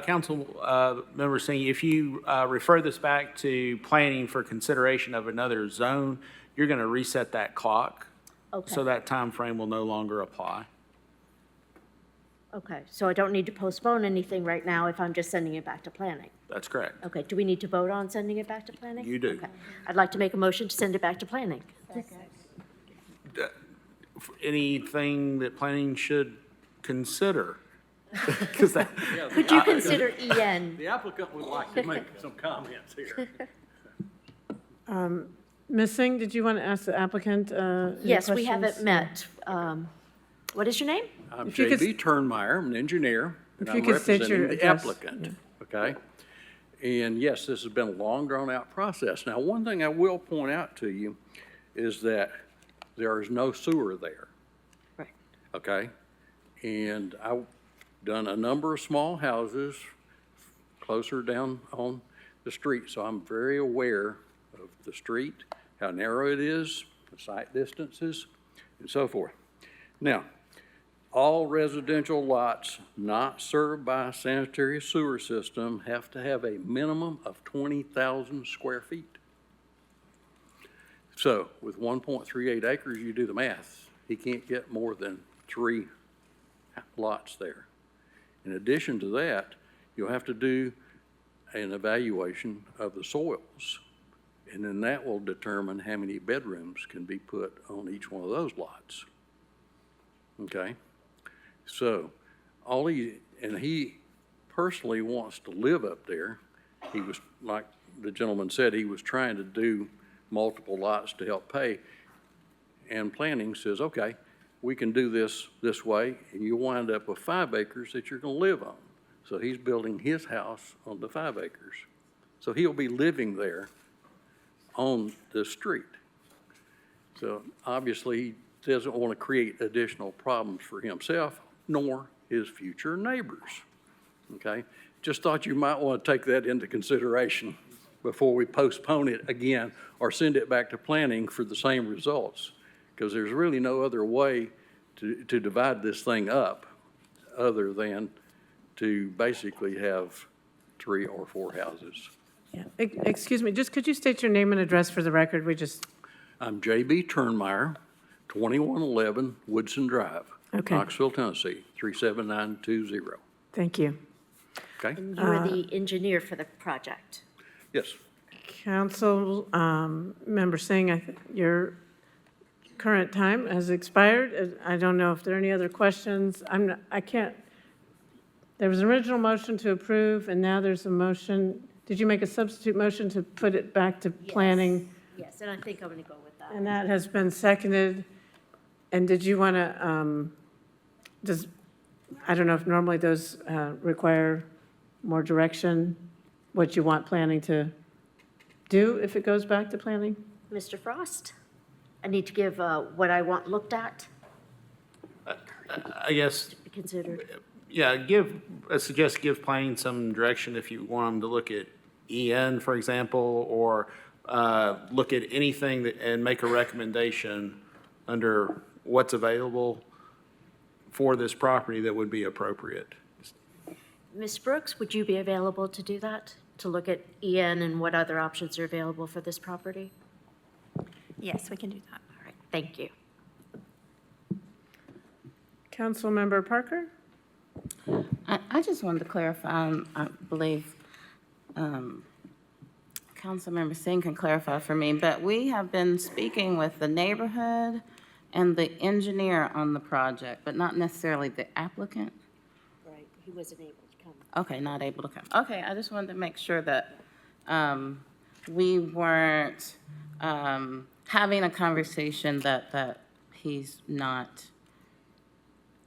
S17: Council Member Singh, if you refer this back to planning for consideration of another zone, you're going to reset that clock.
S6: Okay.
S17: So that time frame will no longer apply.
S6: Okay, so I don't need to postpone anything right now if I'm just sending it back to planning?
S17: That's correct.
S6: Okay, do we need to vote on sending it back to planning?
S17: You do.
S6: Okay. I'd like to make a motion to send it back to planning.
S17: Anything that planning should consider? 'Cause that-
S6: Could you consider EN?
S14: The applicant would like to make some comments here.
S1: Ms. Singh, did you want to ask the applicant any
S6: Yes, we haven't
S1: questions?
S6: met. What is your name?
S14: I'm
S1: If you could-
S14: J.B. Turnmeyer, I'm an engineer, and
S1: If you
S14: I'm
S1: could state your
S14: representing the
S1: address.
S14: applicant, okay? And yes, this has been a long, drawn-out process. Now, one thing I will point out to you is that there is no sewer there.
S6: Right.
S14: Okay? And I've done a number of small houses closer down on the street, so I'm very aware of the street, how narrow it is, the sight distances, and so forth. Now, all residential lots not served by a sanitary sewer system have to have a minimum of 20,000 square feet. So with 1.38 acres, you do the math. He can't get more than 3 lots there. In addition to that, you'll have to do an evaluation of the soils. And then that will determine how many bedrooms can be put on each one of those lots. Okay? So, he personally wants to live up there. He was, like the gentleman said, he was trying to do multiple lots to help pay. And planning says, okay, we can do this way, and you wind up with 5 acres that you're gonna live on. So he's building his house on the 5 acres. So he'll be living there on the street. So obviously, he doesn't want to create additional problems for himself nor his future neighbors. Okay? Just thought you might want to take that into consideration before we postpone it again or send it back to planning for the same results. Because there's really no other way to divide this thing up other than to basically have 3 or 4 houses.
S1: Yeah. Excuse me, just could you state your name and address for the record?
S14: I'm J.B. Turnmeyer, 2111 Woodson Drive,
S1: Okay.
S14: Knoxville, Tennessee, 37920.
S1: Thank you.
S14: Okay?
S6: And you're the engineer for the project.
S14: Yes.
S1: Council Member Singh, your current time has expired. I don't know if there are any other questions. There was an original motion to approve, and now there's a motion. Did you make a substitute motion to put it back to planning?
S6: Yes, and I think I'm going to go with that.
S1: And that has been seconded. And did you want to, I don't know if normally those require more direction, what you want planning to do if it goes back to planning?
S6: Mr. Frost, I need to give what I want looked at,
S17: I guess,
S6: to be considered.
S17: yeah, I suggest give planning some direction if you want them to look at EN, for example, or look at anything and make a recommendation under what's available for this property that would be appropriate.
S6: Ms. Brooks, would you be available to do that? To look at EN and what other options are available for this property?
S15: Yes, we can do that.
S6: All right, thank you.
S1: Councilmember Parker?
S8: I just wanted to clarify, I believe Councilmember Singh can clarify for me, but we have been speaking with the neighborhood and the engineer on the project, but not necessarily the applicant.
S6: Right, he wasn't able to come.
S8: Okay, not able to come. Okay, I just wanted to make sure that we weren't having a conversation that he's not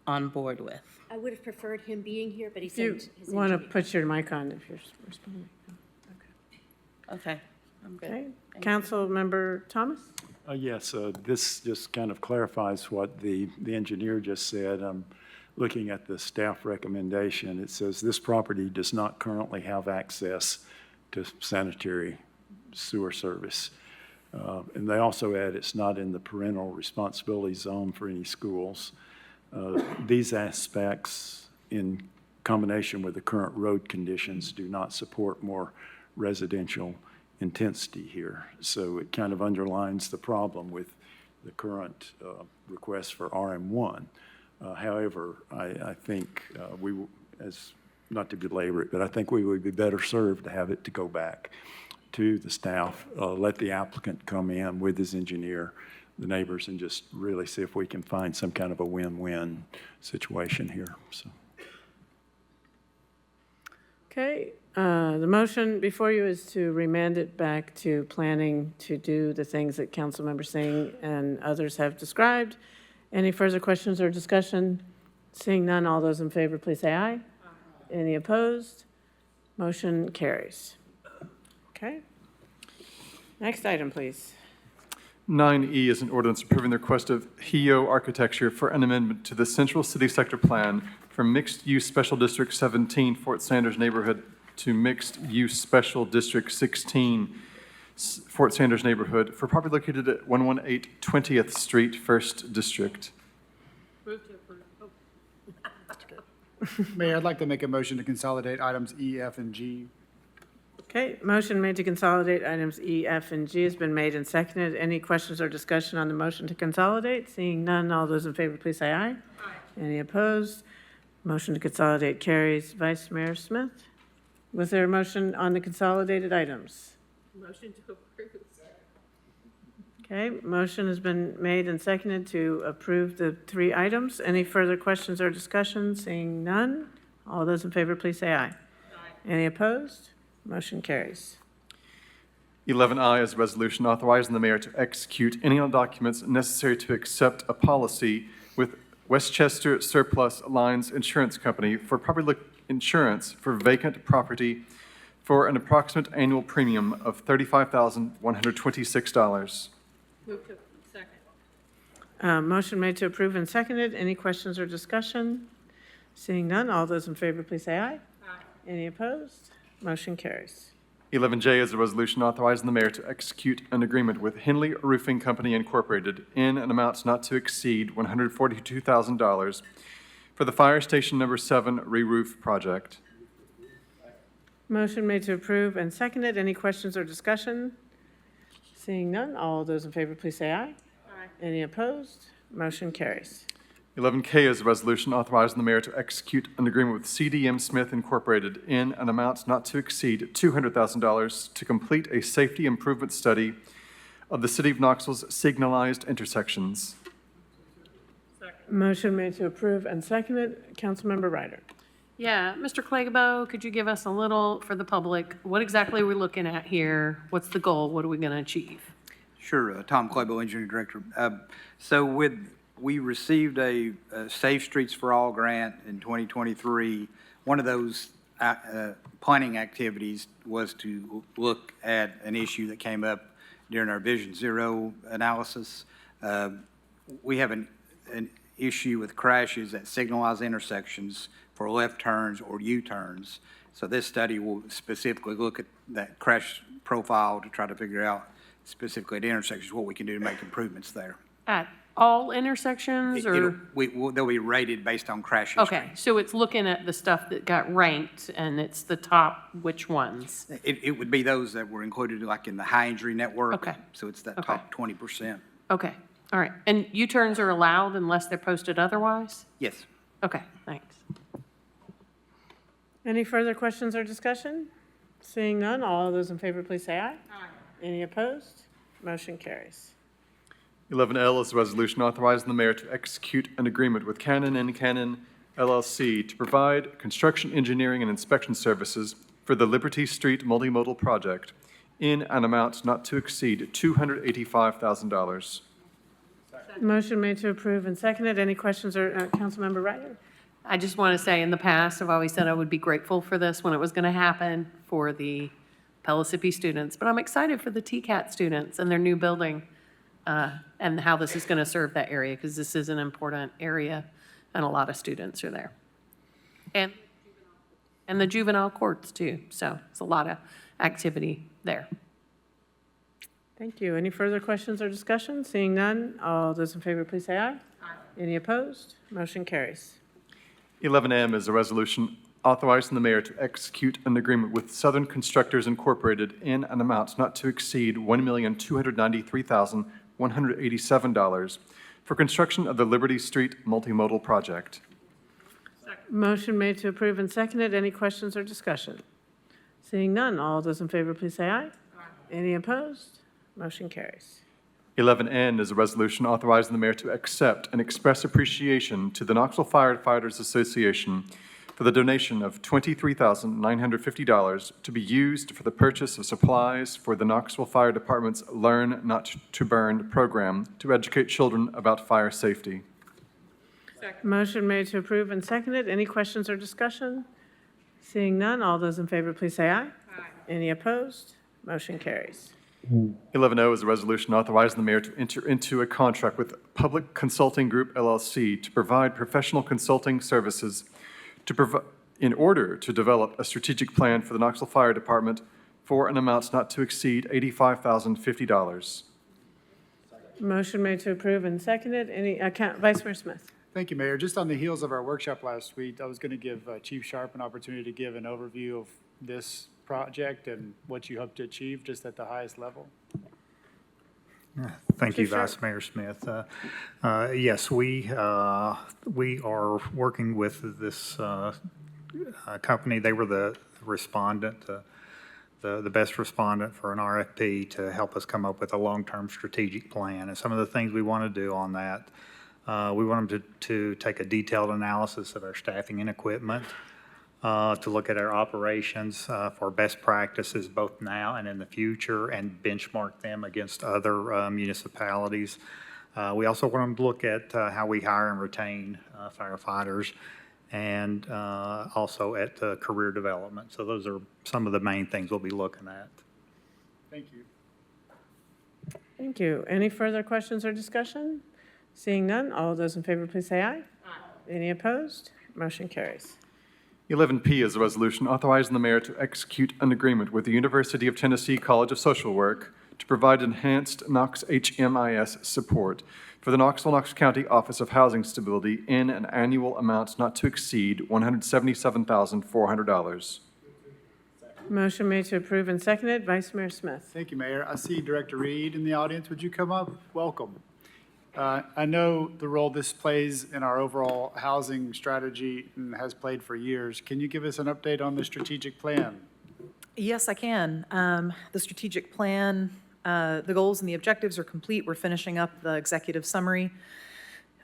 S8: on board with.
S6: I would have preferred him being here, but he
S1: If you
S6: sent his
S1: want to
S6: engineer.
S1: put your mic on if you're responding.
S8: Okay, I'm good.
S1: Okay.
S8: Thank you.
S1: Councilmember Thomas?
S9: Yes, this just kind of clarifies what the engineer just said. I'm looking at the staff recommendation. It says this property does not currently have access to sanitary sewer service. And they also add it's not in the parental responsibility zone for any schools. These aspects, in combination with the current road conditions, do not support more residential intensity here. So it kind of underlines the problem with the current request for RM1. However, I think not to belabor it, but I think we would be better served to have it to go back to the staff, let the applicant come in with his engineer, the neighbors, and just really see if we can find some kind of a win-win situation here, so.
S1: Okay, the motion before you is to remand it back to planning to do the things that Councilmember Singh and others have described. Any further questions or discussion? Seeing none, all those in favor, please say aye. Any opposed? Motion carries. Okay. Next item, please.
S5: 9E is an ordinance approving the request of HEO Architecture for an amendment to the Central City Sector Plan from Mixed-Use Special District 17, Fort Sanders Neighborhood, to Mixed-Use Special District 16, Fort Sanders Neighborhood, for property located at 118 20th Street, 1st District.
S7: Move to approve.
S2: Mayor, I'd like to make a motion to consolidate items E, F, and G.
S1: Okay, motion made to consolidate items E, F, and G has been made and seconded. Any questions or discussion on the motion to consolidate? Seeing none, all those in favor, please say aye. Aye. Any opposed? Motion to consolidate carries. Vice Mayor Smith, was there a motion on the consolidated items?
S7: Motion to approve.
S1: Okay, motion has been made and seconded to approve the three items. Any further questions or discussion? Seeing none, all those in favor, please say aye. Aye. Any opposed? Motion carries.
S5: 11I is a resolution authorizing the mayor to execute any documents necessary to accept a policy with Westchester Surplus Lines Insurance Company for property insurance for vacant property for an approximate annual premium of $35,126.
S7: Move to second.
S1: Motion made to approve and seconded. Any questions or discussion? Seeing none, all those in favor, please say aye.
S7: Aye.
S1: Any opposed? Motion carries.
S5: 11J is a resolution authorizing the mayor to execute an agreement with Henley Roofing Company Incorporated in an amount not to exceed $142,000 for the Fire Station Number 7 re-roof project.
S1: Motion made to approve and seconded. Any questions or discussion? Seeing none, all those in favor, please say aye.
S7: Aye.
S1: Any opposed? Motion carries.
S5: 11K is a resolution authorizing the mayor to execute an agreement with CDM Smith Incorporated in an amount not to exceed $200,000 to complete a safety improvement study of the City of Knoxville's signalized intersections.
S1: Motion made to approve and seconded. Councilmember Ryder.
S7: Yeah, Mr. Clegbo, could you give us a little, for the public, what exactly are we looking at here? What's the goal? What are we going to achieve?
S16: Sure, Tom Claybo, Engineering Director. We received a Safe Streets for All grant in 2023. One of those planning activities was to look at an issue that came up during our Vision Zero analysis. We have an issue with crashes at signalized intersections for left turns or U-turns. So this study will specifically look at that crash profile to try to figure out specifically at intersections what we can do to make improvements there.
S7: At all intersections, or?
S16: They'll be rated based on crash history.
S7: Okay, so it's looking at the stuff that got ranked, and it's the top which ones?
S16: It would be those that were included like in the high injury network.
S7: Okay.
S16: So it's that
S7: Okay.
S16: top 20%.
S7: Okay, all right. And U-turns are allowed unless they're posted otherwise?
S16: Yes.
S7: Okay, thanks.
S1: Any further questions or discussion? Seeing none, all those in favor, please say aye. Aye. Any opposed? Motion carries.
S5: 11L is a resolution authorizing the mayor to execute an agreement with Cannon and Cannon LLC to provide construction, engineering, and inspection services for the Liberty Street Multimodal Project in an amount not to exceed $285,000.
S1: Motion made to approve and seconded. Any questions or, Councilmember Ryder?
S7: I just want to say, in the past, I've always said I would be grateful for this when it was going to happen for the Pellissippi students, but I'm excited for the TCAT students and their new building, and how this is going to serve that area, because this is an important area, and a lot of students are there. And the juvenile courts, too, so it's a lot of activity there.
S1: Thank you. Any further questions or discussion? Seeing none, all those in favor, please say aye. Aye. Any opposed? Motion carries.
S5: 11M is a resolution authorizing the mayor to execute an agreement with Southern Constructors Incorporated in an amount not to exceed $1,293,187 for construction of the Liberty Street Multimodal Project.
S1: Motion made to approve and seconded. Any questions or discussion? Seeing none, all those in favor, please say aye. Aye. Any opposed? Motion carries.
S5: 11N is a resolution authorizing the mayor to accept and express appreciation to the Knoxville Firefighters Association for the donation of $23,950 to be used for the purchase of supplies for the Knoxville Fire Department's Learn Not to Burn program to educate children about fire safety.
S1: Motion made to approve and seconded. Any questions or discussion? Seeing none, all those in favor, please say aye. Aye. Any opposed? Motion carries.
S5: 11O is a resolution authorizing the mayor to enter into a contract with Public Consulting Group LLC to provide professional consulting services in order to develop a strategic plan for the Knoxville Fire Department for an amount not to exceed $85,050.
S1: Motion made to approve and seconded. Any, Vice Mayor Smith?
S2: Thank you, Mayor. Just on the heels of our workshop last week, I was going to give Chief Sharp an opportunity to give an overview of this project and what you hope to achieve just at the highest level.
S11: Thank you, Vice Mayor Smith. Yes, we are working with this company. They were the respondent, the best respondent for an RFP to help us come up with a long-term strategic plan. And some of the things we want to do on that, we want them to take a detailed analysis of our staffing and equipment, to look at our operations for best practices both now and in the future and benchmark them against other municipalities. We also want them to look at how we hire and retain firefighters, and also at career development. So those are some of the main things we'll be looking at.
S2: Thank you.
S1: Thank you. Any further questions or discussion? Seeing none, all those in favor, please say aye. Aye. Any opposed? Motion carries.
S5: 11P is a resolution authorizing the mayor to execute an agreement with the University of Tennessee College of Social Work to provide enhanced Knox HMIS support for the Knox County Office of Housing Stability in an annual amount not to exceed $177,400.
S1: Motion made to approve and seconded. Vice Mayor Smith.
S2: Thank you, Mayor. I see Director Reed in the audience. Would you come up? Welcome. I know the role this plays in our overall housing strategy and has played for years. Can you give us an update on the strategic plan?
S18: Yes, I can. The strategic plan, the goals and the objectives are complete. We're finishing up the executive summary.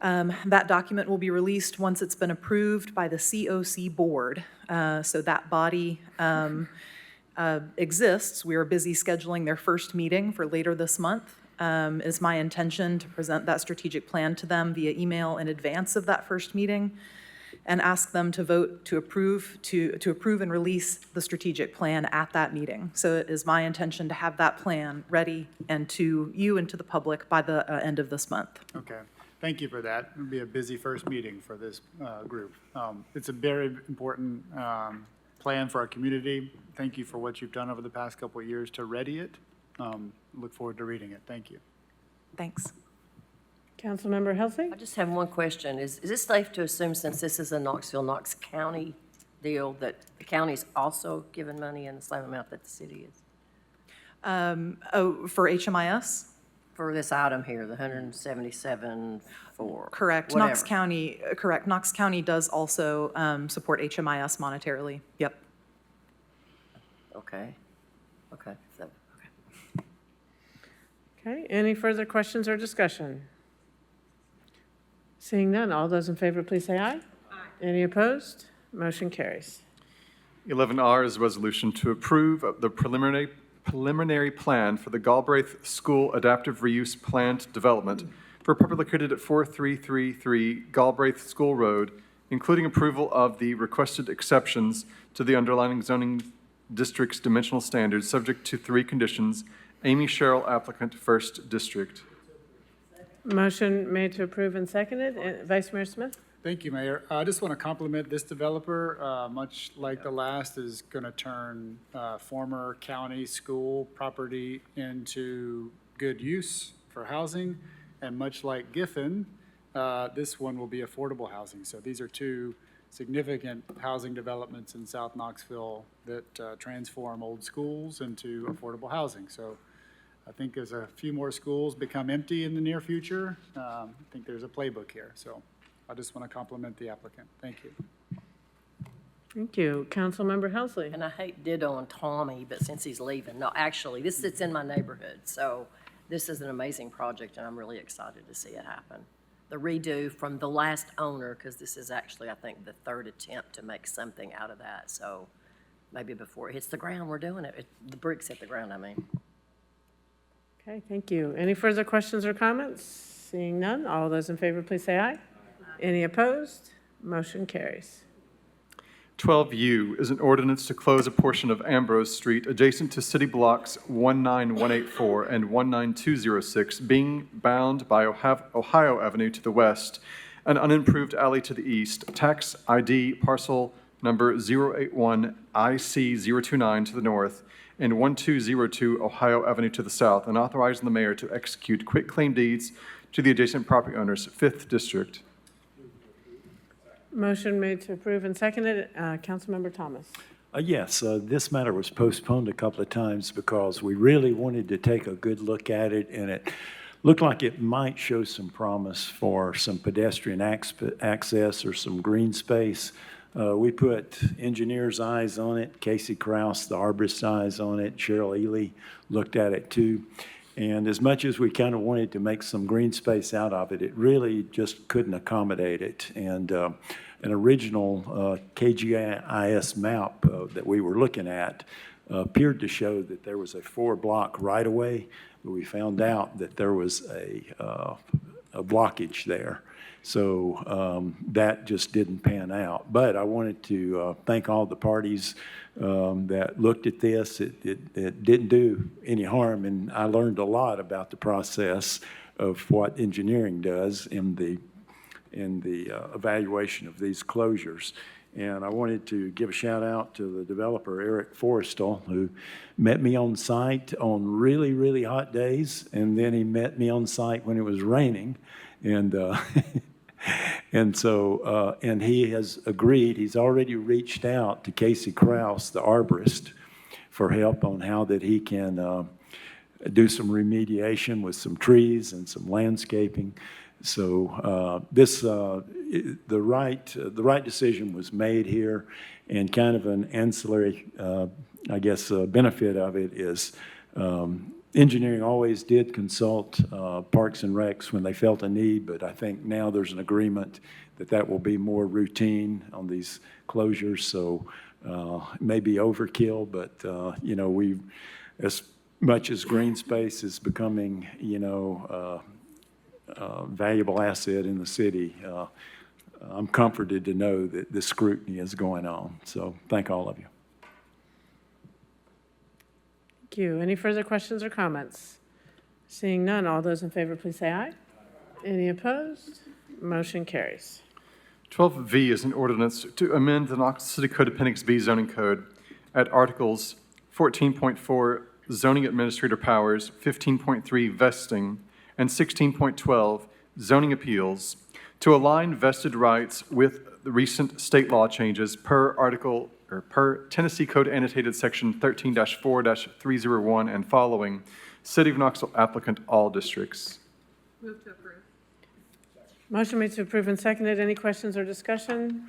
S18: That document will be released once it's been approved by the COC board. So that body exists. We are busy scheduling their first meeting for later this month. Is my intention to present that strategic plan to them via email in advance of that first meeting and ask them to vote to approve and release the strategic plan at that meeting. So it is my intention to have that plan ready and to you and to the public by the end of this month.
S2: Okay. Thank you for that. It'll be a busy first meeting for this group. It's a very important plan for our community. Thank you for what you've done over the past couple of years to ready it. Look forward to reading it. Thank you.
S18: Thanks.
S1: Councilmember Helsing?
S10: I just have one question. Is it safe to assume, since this is a Knoxville, Knox County deal, that the county's also given money in the same amount that the city is?
S18: For HMIS?
S10: For this item here, the 177 for
S18: Correct.
S10: whatever.
S18: Correct. Knox County does also support HMIS monetarily. Yep.
S10: Okay. Okay. So,
S1: Okay, any further questions or discussion? Seeing none, all those in favor, please say aye. Aye. Any opposed? Motion carries.
S5: 11R is a resolution to approve of the preliminary plan for the Galbraith School Adaptive Reuse Planned Development for a property located at 4333 Galbraith School Road, including approval of the requested exceptions to the underlying zoning district's dimensional standards, subject to 3 conditions. Amy Sherrill, applicant, First District.
S1: Motion made to approve and seconded. Vice Mayor Smith?
S2: Thank you, Mayor. I just want to compliment this developer, much like the last, is going to turn former county school property into good use for housing. And much like Giffen, this one will be affordable housing. So these are 2 significant housing developments in South Knoxville that transform old schools into affordable housing. So I think as a few more schools become empty in the near future, I think there's a playbook here. So I just want to compliment the applicant. Thank you.
S1: Thank you. Councilmember Helsley?
S10: and I hate ditto on Tommy, but since he's leaving, no, actually, this sits in my neighborhood. So this is an amazing project, and I'm really excited to see it happen. The redo from the last owner, because this is actually, I think, the 3rd attempt to make something out of that. So maybe before it hits the ground, we're doing it. The bricks hit the ground, I mean.
S1: Okay, thank you. Any further questions or comments? Seeing none, all those in favor, please say aye. Any opposed? Motion carries.
S5: 12U is an ordinance to close a portion of Ambrose Street adjacent to city blocks 19184 and 19206, being bound by Ohio Avenue to the west, an unimproved alley to the east, tax ID parcel number 081IC029 to the north, and 1202 Ohio Avenue to the south, and authorizing the mayor to execute quitclaim deeds to the adjacent property owners, 5th District.
S1: Motion made to approve and seconded. Councilmember Thomas?
S9: Yes, this matter was postponed a couple of times because we really wanted to take a good look at it, and it looked like it might show some promise for some pedestrian access or some green space. We put engineers' eyes on it, Casey Kraus, the arborist's eyes on it, Cheryl Ely looked at it too. And as much as we kind of wanted to make some green space out of it, it really just couldn't accommodate it. And an original KGIS map that we were looking at appeared to show that there was a 4-block right-of-way, but we found out that there was a blockage there. So that just didn't pan out. But I wanted to thank all the parties that looked at this. It didn't do any harm, and I learned a lot about the process of what engineering does in the evaluation of these closures. And I wanted to give a shout out to the developer, Eric Forrestal, who met me on site on really, really hot days, and then he met me on site when it was raining. And and so, and he has agreed, he's already reached out to Casey Kraus, the arborist, for help on how that he can do some remediation with some trees and some landscaping. So the right decision was made here, and kind of an ancillary, I guess, benefit of it is engineering always did consult Parks and Recs when they felt a need, but I think now there's an agreement that that will be more routine on these closures. So it may be overkill, but you know, we, as much as green space is becoming, you know, valuable asset in the city, I'm comforted to know that this scrutiny is going on. So thank all of you.
S1: Thank you. Any further questions or comments? Seeing none, all those in favor, please say aye. Any opposed? Motion carries.
S5: 12V is an ordinance to amend the Knoxville City Code Appendix B zoning code at Articles 14.4 Zoning Administrator Powers, 15.3 Vesting, and 16.12 zoning appeals to align vested rights with the recent state law changes per Tennessee Code Annotated Section 13-4-301 and following, City of Knoxville applicant, all districts.
S7: Move to approve.
S1: Motion made to approve and seconded. Any questions or discussion?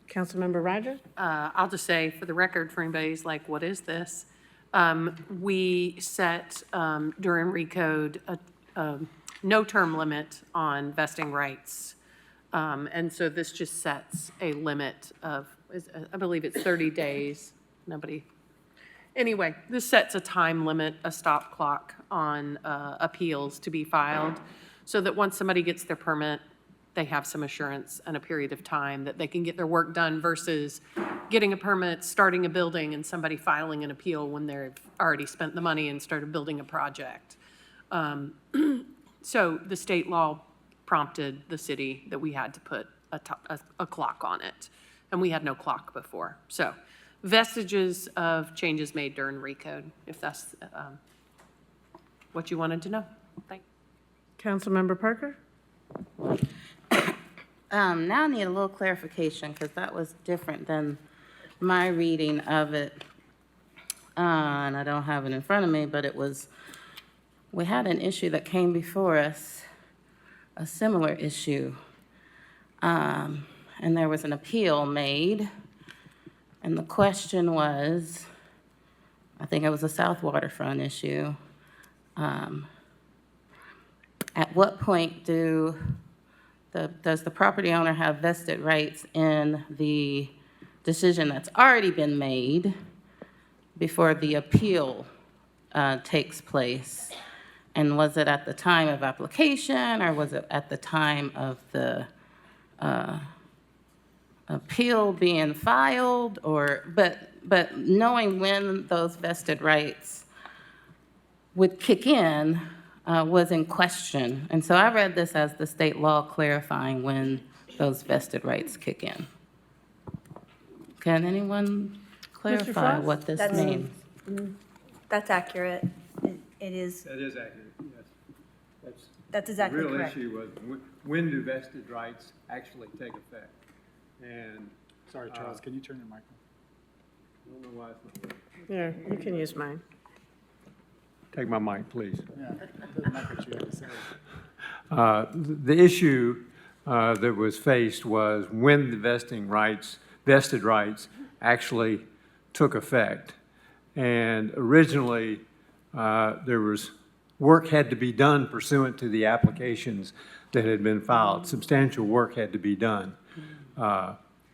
S1: Councilmember Ryder?
S7: I'll just say, for the record, for anybody who's like, what is this? We set, during recode, a no term limit on vesting rights. And so this just sets a limit of, I believe it's 30 days. Anyway, this sets a time limit, a stop clock on appeals to be filed, so that once somebody gets their permit, they have some assurance and a period of time that they can get their work done versus getting a permit, starting a building, and somebody filing an appeal when they've already spent the money and started building a project. So the state law prompted the city that we had to put a clock on it, and we had no clock before. So vestiges of changes made during recode, if that's what you wanted to know. Thanks.
S1: Councilmember Parker?
S8: Now I need a little clarification, because that was different than my reading of it. And I don't have it in front of me, but it was, we had an issue that came before us, a similar issue. And there was an appeal made, and the question was, I think it was a South Waterfront issue. At what point does the property owner have vested rights in the decision that's already been made before the appeal takes place? And was it at the time of application, or was it at the time of the appeal being filed? But knowing when those vested rights would kick in was in question. And so I read this as the state law clarifying when those vested rights kick in. Can anyone clarify
S1: Frost?
S8: what this
S19: That's-
S8: means?
S19: That's accurate. It is,
S20: That is accurate, yes.
S19: that's exactly
S20: The real
S19: correct.
S20: issue was when do vested rights actually take effect? And.
S2: Sorry, Charles, can you turn your mic on?
S20: I don't know why it's not working.
S1: Here, you can use mine.
S20: Take my mic, please.
S2: Yeah, it doesn't matter what you have to say.
S20: The issue that was faced was when the vested rights actually took effect. And originally, there was work had to be done pursuant to the applications that had been filed. Substantial work had to be done.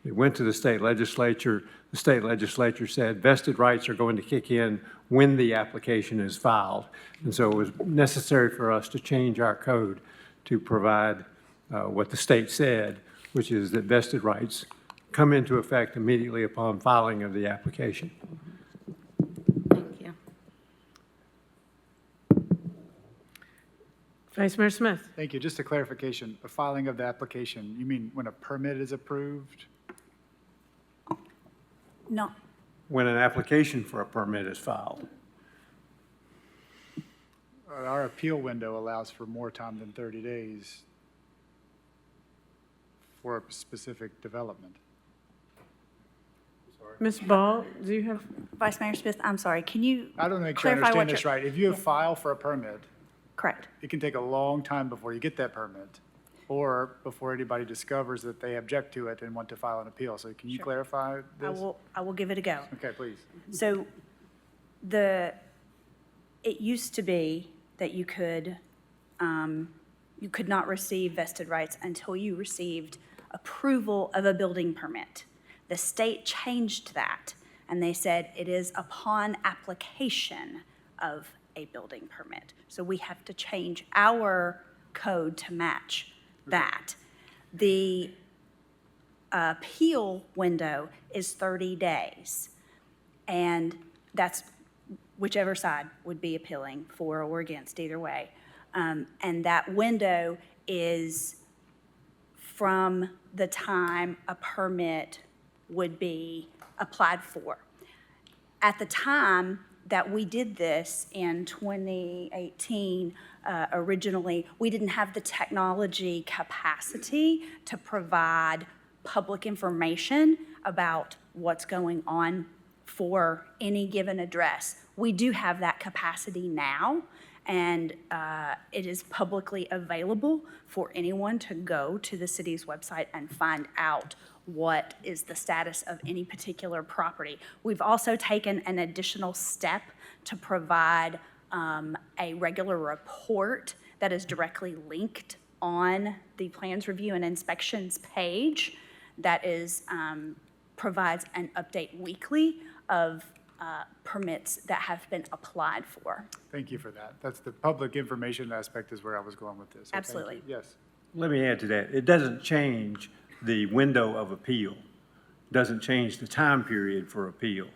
S20: It went to the state legislature. The state legislature said vested rights are going to kick in when the application is filed. And so it was necessary for us to change our code to provide what the state said, which is that vested rights come into effect immediately upon filing of the application.
S8: Thank you.
S1: Vice Mayor Smith?
S2: Thank you. Just a clarification, a filing of the application, you mean when a permit is approved?
S19: No,
S20: When an application for a permit is filed.
S2: Our appeal window allows for more time than 30 days for a specific development.
S1: Ms. Ball, do you have?
S19: Vice Mayor Smith, I'm sorry, can you
S2: I don't make sure I
S19: clarify what
S2: understand this
S19: you're?
S2: right. If you file for a permit,
S19: Correct.
S2: it can take a long time before you get that permit, or before anybody discovers that they object to it and want to file an appeal. So can you clarify this?
S19: I will give it a go.
S2: Okay, please.
S19: So it used to be that you could not receive vested rights until you received approval of a building permit. The state changed that, and they said it is upon application of a building permit. So we have to change our code to match that. The appeal window is 30 days, and that's whichever side would be appealing, for or against, either way. And that window is from the time a permit would be applied for. At the time that we did this in 2018 originally. We didn't have the technology capacity to provide public information about what's going on for any given address. We do have that capacity now, and it is publicly available for anyone to go to the city's website and find out what is the status of any particular property. We've also taken an additional step to provide a regular report that is directly linked on the plans review and inspections page that is provides an update weekly of permits that have been applied for.
S2: Thank you for that. That's the public information aspect is where I was going with this. So thank
S19: Absolutely.
S2: you. Yes.
S20: Let me add to that. It doesn't change the window of appeal. Doesn't change the time period for appeal.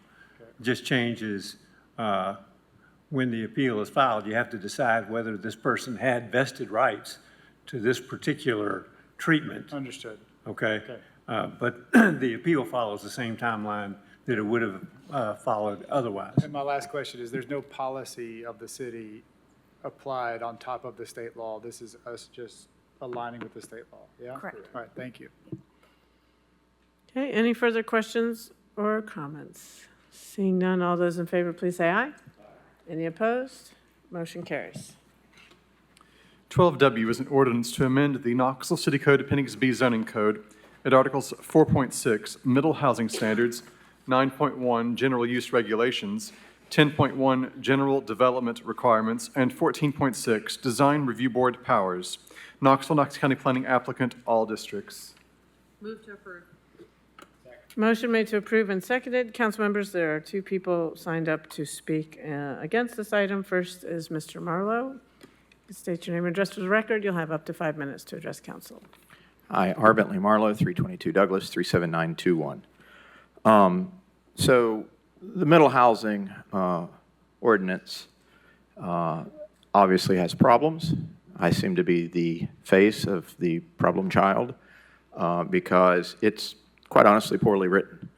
S20: Just changes when the appeal is filed. You have to decide whether this person had vested rights to this particular treatment.
S2: Understood.
S20: Okay? But the appeal follows the same timeline that it would have followed otherwise.
S2: And my last question is, there's no policy of the city applied on top of the state law. This is us just aligning with the state law, yeah?
S19: Correct.
S2: All right, thank you.
S1: Okay, any further questions or comments? Seeing none, all those in favor, please say aye. Any opposed? Motion carries.
S5: 12W is an ordinance to amend the Knoxville City Code Appendix B zoning code at Articles 4.6, Middle Housing Standards, 9.1, General Use Regulations, 10.1, General Development Requirements, and 14.6, Design Review Board Powers. Knoxville, Knox County Planning applicant, all districts.
S7: Move to approve.
S1: Motion made to approve and seconded. Council members, there are two people signed up to speak against this item. First is Mr. Marlowe. State your name and address for the record. You'll have up to 5 minutes to address council.
S21: Hi, R. Bentley Marlowe, 322 Douglas, 37921. So the middle housing ordinance obviously has problems. I seem to be the face of the problem child because it's quite honestly poorly written.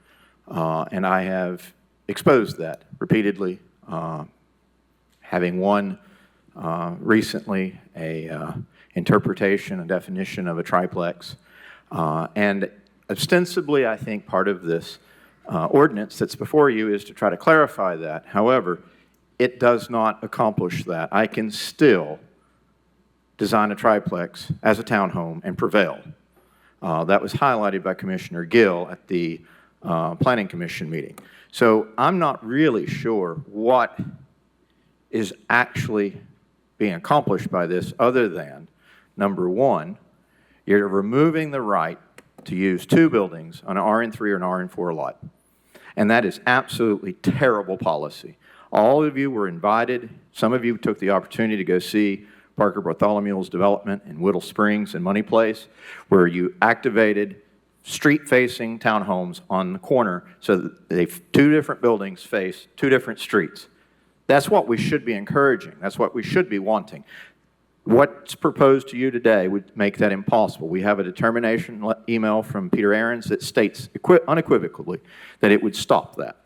S21: And I have exposed that repeatedly, having won recently a interpretation and definition of a triplex. And ostensibly, I think part of this ordinance that's before you is to try to clarify that. However, it does not accomplish that. I can still design a triplex as a townhome and prevail. That was highlighted by Commissioner Gill at the Planning Commission meeting. So I'm not really sure what is actually being accomplished by this other than, number one, you're removing the right to use two buildings on an RN3 or an RN4 lot. And that is absolutely terrible policy. All of you were invited. Some of you took the opportunity to go see Parker Bartholomew's development in Whittle Springs and Money Place, where you activated street-facing townhomes on the corner so that two different buildings face two different streets. That's what we should be encouraging. That's what we should be wanting. What's proposed to you today would make that impossible. We have a determination email from Peter Ahrens that states unequivocally that it would stop that.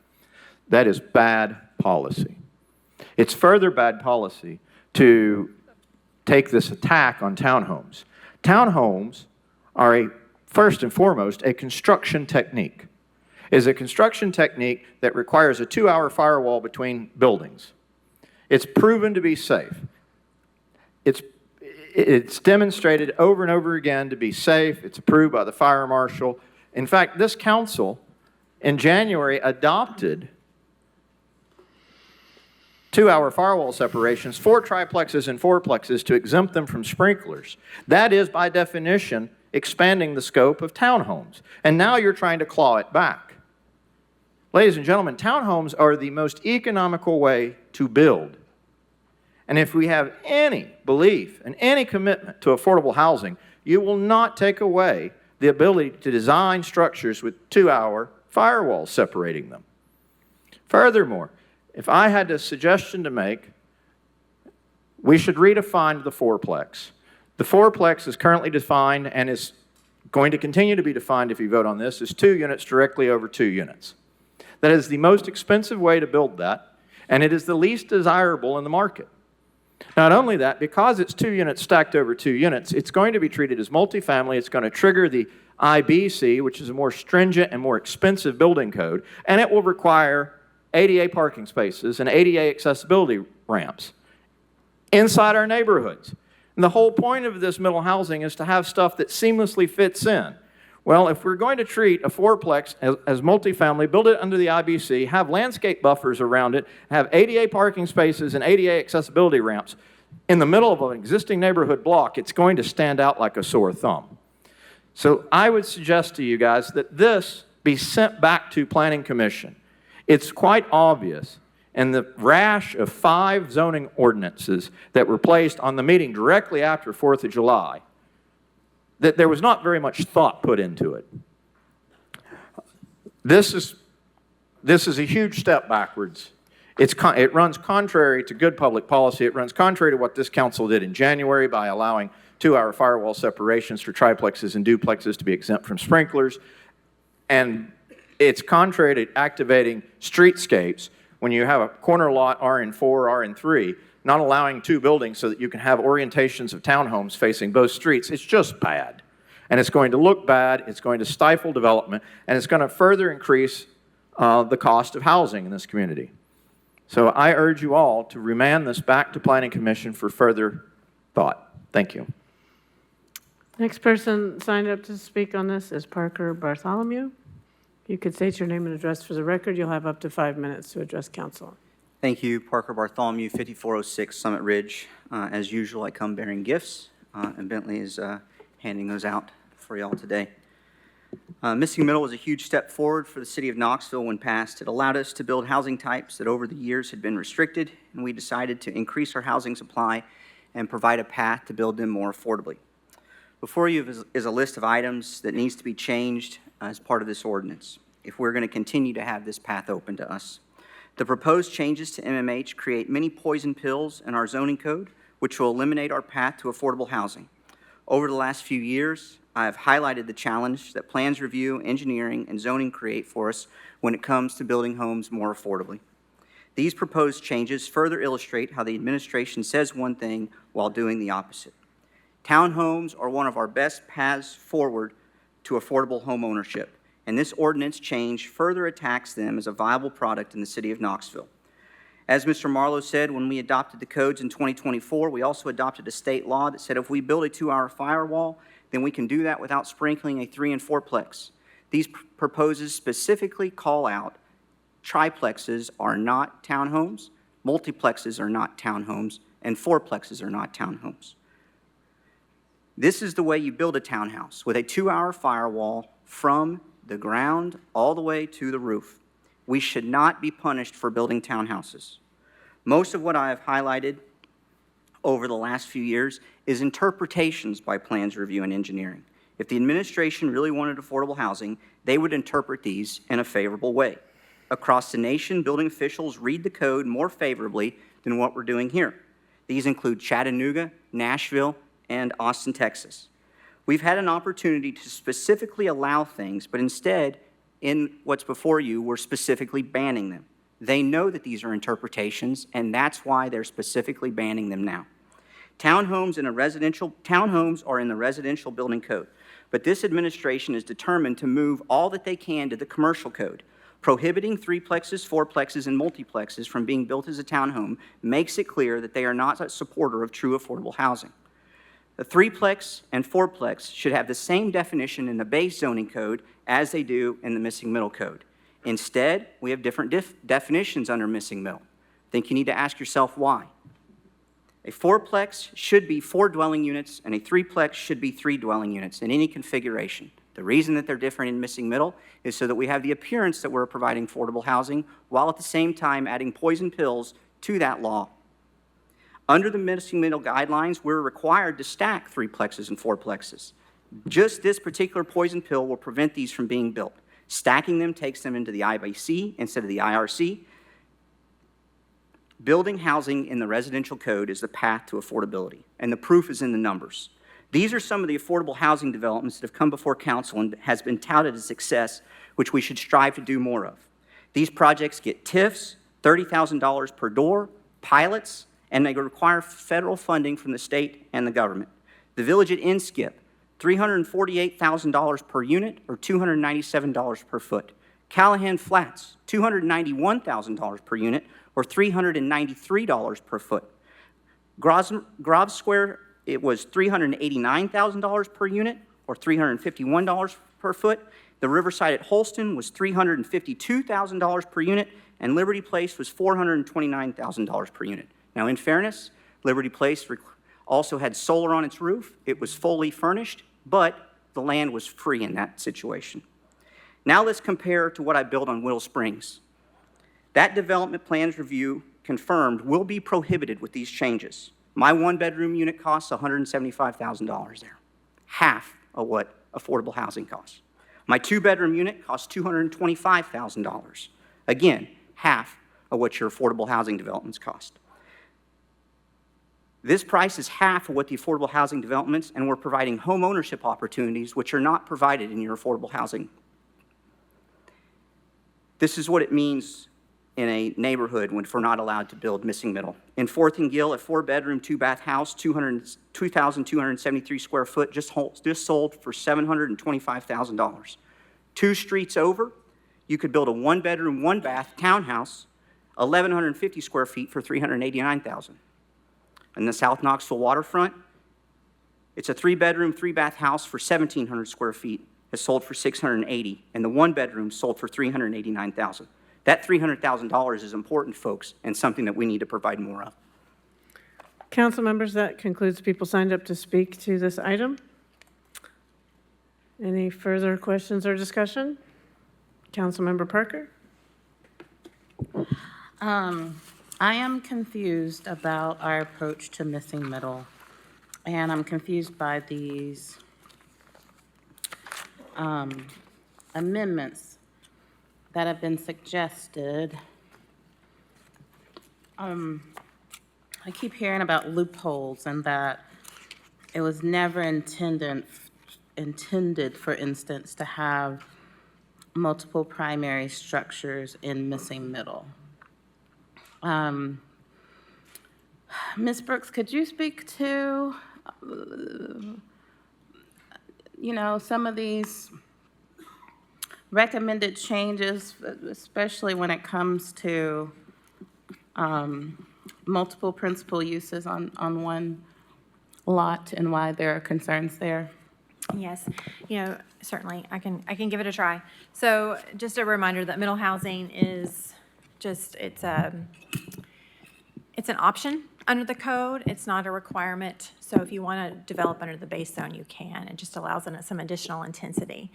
S21: That is bad policy. It's further bad policy to take this attack on townhomes. Townhomes are, first and foremost, a construction technique. It is a construction technique that requires a 2-hour firewall between buildings. It's proven to be safe. It's demonstrated over and over again to be safe. It's approved by the fire marshal. In fact, this council in January adopted 2-hour firewall separations for triplexes and fourplexes to exempt them from sprinklers. That is, by definition, expanding the scope of townhomes. And now you're trying to claw it back. Ladies and gentlemen, townhomes are the most economical way to build. And if we have any belief and any commitment to affordable housing, you will not take away the ability to design structures with 2-hour firewalls separating them. Furthermore, if I had a suggestion to make, we should redefine the fourplex. The fourplex is currently defined and is going to continue to be defined if you vote on this as 2 units directly over 2 units. That is the most expensive way to build that. and it is the least desirable in the market. Not only that, because it's 2 units stacked over 2 units, it's going to be treated as multifamily. It's going to trigger the IBC, which is a more stringent and more expensive building code, and it will require ADA parking spaces and ADA accessibility ramps inside our neighborhoods. And the whole point of this middle housing is to have stuff that seamlessly fits in. Well, if we're going to treat a fourplex as multifamily, build it under the IBC, have landscape buffers around it, have ADA parking spaces and ADA accessibility ramps in the middle of an existing neighborhood block, it's going to stand out like a sore thumb. So I would suggest to you guys that this be sent back to Planning Commission. It's quite obvious in the rash of 5 zoning ordinances that were placed on the meeting directly after 4th of July that there was not very much thought put into it. This is a huge step backwards. It runs contrary to good public policy. It runs contrary to what this council did in January by allowing 2-hour firewall separations for triplexes and duplexes to be exempt from sprinklers. And it's contrary to activating streetscapes when you have a corner lot RN4, RN3, not allowing 2 buildings so that you can have orientations of townhomes facing both streets. It's just bad. And it's going to look bad, it's going to stifle development, and it's going to further increase the cost of housing in this community. So I urge you all to remand this back to Planning Commission for further thought. Thank you.
S1: Next person signed up to speak on this is Parker Bartholomew. If you could state your name and address for the record, you'll have up to 5 minutes to address council.
S3: Thank you, Parker Bartholomew, 5406 Summit Ridge. As usual, I come bearing gifts, and Bentley is handing those out for y'all today. Missing Middle was a huge step forward for the city of Knoxville when passed. It allowed us to build housing types that over the years had been restricted, and we decided to increase our housing supply and provide a path to build them more affordably. Before you is a list of items that needs to be changed as part of this ordinance if we're going to continue to have this path open to us. The proposed changes to MMH create many poison pills in our zoning code, which will eliminate our path to affordable housing. Over the last few years, I have highlighted the challenge that plans review, engineering, and zoning create for us when it comes to building homes more affordably. These proposed changes further illustrate how the administration says one thing while doing the opposite. Townhomes are one of our best paths forward to affordable home ownership, and this ordinance change further attacks them as a viable product in the city of Knoxville. As Mr. Marlowe said, when we adopted the codes in 2024, we also adopted a state law that said if we build a 2-hour firewall, then we can do that without sprinkling a 3- and 4-plex. These proposals specifically call out triplexes are not townhomes, multiplexes are not townhomes, and 4-plexes are not townhomes. This is the way you build a townhouse, with a 2-hour firewall from the ground all the way to the roof. We should not be punished for building townhouses. Most of what I have highlighted over the last few years is interpretations by plans review and engineering. If the administration really wanted affordable housing, they would interpret these in a favorable way. Across the nation, building officials read the code more favorably than what we're doing here. These include Chattanooga, Nashville, and Austin, Texas. We've had an opportunity to specifically allow things, but instead, in what's before you, we're specifically banning them. They know that these are interpretations, and that's why they're specifically banning them now. Townhomes are in the residential building code, but this administration is determined to move all that they can to the commercial code. Prohibiting 3-plexes, 4-plexes, and multiplexes from being built as a townhome makes it clear that they are not a supporter of true affordable housing. The 3-plex and 4-plex should have the same definition in the base zoning code as they do in the missing middle code. Instead, we have different definitions under missing middle. I think you need to ask yourself why. A 4-plex should be 4 dwelling units, and a 3-plex should be 3 dwelling units in any configuration. The reason that they're different in missing middle is so that we have the appearance that we're providing affordable housing while at the same time adding poison pills to that law. Under the missing middle guidelines, we're required to stack 3-plexes and 4-plexes. Just this particular poison pill will prevent these from being built. Stacking them takes them into the IBC instead of the IRC. Building housing in the residential code is the path to affordability, and the proof is in the numbers. These are some of the affordable housing developments that have come before council and has been touted as success, which we should strive to do more of. These projects get TIFs, $30,000 per door, pilots, and they require federal funding from the state and the government. The Village at Inskip, $348,000 per unit or $297 per foot. Callahan Flats, $291,000 per unit or $393 per foot. Grove Square, it was $389,000 per unit or $351 per foot. The Riverside at Holston was $352,000 per unit, and Liberty Place was $429,000 per unit. Now, in fairness, Liberty Place also had solar on its roof. It was fully furnished, but the land was free in that situation. Now let's compare to what I built on Willow Springs. That development plans review confirmed will be prohibited with these changes. My one-bedroom unit costs $175,000 there, half of what affordable housing costs. My two-bedroom unit costs $225,000. Again, half of what your affordable housing developments cost. This price is half of what the affordable housing developments, and we're providing home ownership opportunities which are not provided in your affordable housing. This is what it means in a neighborhood when we're not allowed to build missing middle. In Fourth and Gill, a 4-bedroom, 2-bath house, 2,273 square foot, just sold for $725,000. 2 streets over, you could build a 1-bedroom, 1-bath townhouse, 1,150 square feet for $389,000. In the South Knoxville waterfront, it's a 3-bedroom, 3-bath house for 1,700 square feet, has sold for $680,000, and the 1-bedroom sold for $389,000. That $300,000 is important, folks, and something that we need to provide more of.
S1: Council members, that concludes people signed up to speak to this item. Any further questions or discussion? Councilmember Parker?
S8: I am confused about our approach to missing middle, and I'm confused by these amendments that have been suggested. I keep hearing about loopholes and that it was never intended, for instance, to have multiple primary structures in missing middle. Ms. Brooks, could you speak to, some of these recommended changes, especially when it comes to multiple principal uses on one lot and why there are concerns there?
S15: Yes, certainly, I can give it a try. So just a reminder that middle housing is just, it's an option under the code. It's not a requirement. So if you want to develop under the base zone, you can. It just allows some additional intensity.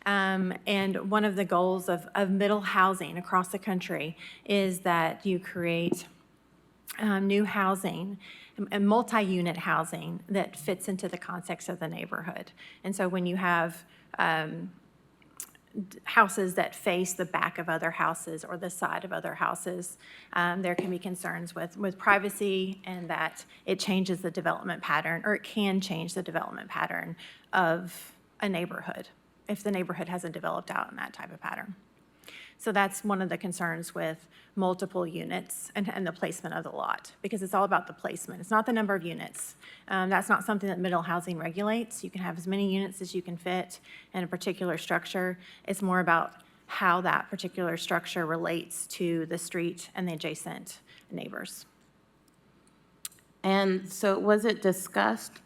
S15: And one of the goals of middle housing across the country is that you create new housing and multi-unit housing that fits into the context of the neighborhood. And so when you have houses that face the back of other houses or the side of other houses, there can be concerns with privacy and that it changes the development pattern, or it can change the development pattern of a neighborhood if the neighborhood hasn't developed out in that type of pattern. So that's one of the concerns with multiple units and the placement of the lot, because it's all about the placement. It's not the number of units. That's not something that middle housing regulates. You can have as many units as you can fit in a particular structure. It's more about how that particular structure relates to the street and the adjacent neighbors.
S8: And so was it discussed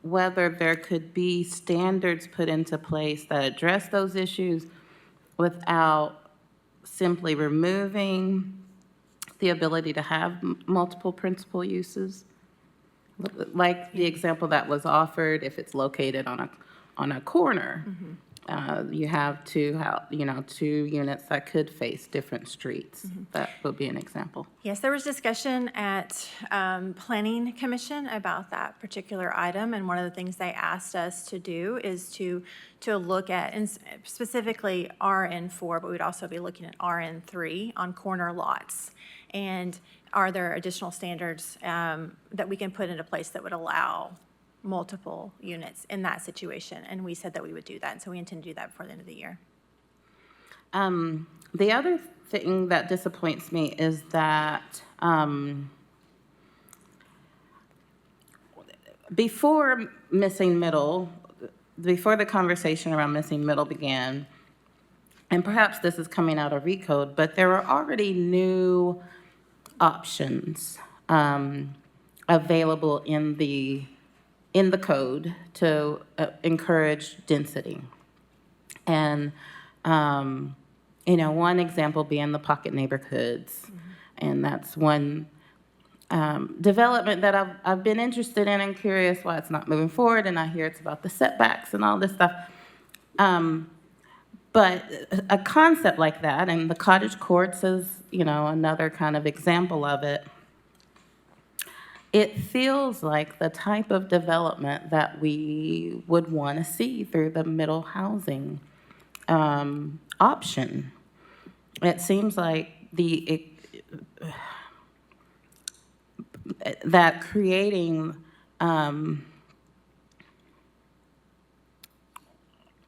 S8: whether there could be standards put into place that address those issues without simply removing the ability to have multiple principal uses? Like the example that was offered, if it's located on a corner, you have two units that could face different streets. That would be an example.
S15: Yes, there was discussion at Planning Commission about that particular item, and one of the things they asked us to do is to look at, and specifically RN4, but we'd also be looking at RN3 on corner lots. And are there additional standards that we can put into place that would allow multiple units in that situation? And we said that we would do that, and so we intend to do that before the end of the year.
S8: The other thing that disappoints me is that before the conversation around missing middle began, and perhaps this is coming out of recode, but there were already new options available in the code to encourage density. And, one example being the pocket neighborhoods. And that's one development that I've been interested in and curious why it's not moving forward. And I hear it's about the setbacks and all this stuff. But a concept like that, and the cottage courts is, another kind of example of it. It feels like the type of development that we would want to see through the middle housing option. It seems like that creating,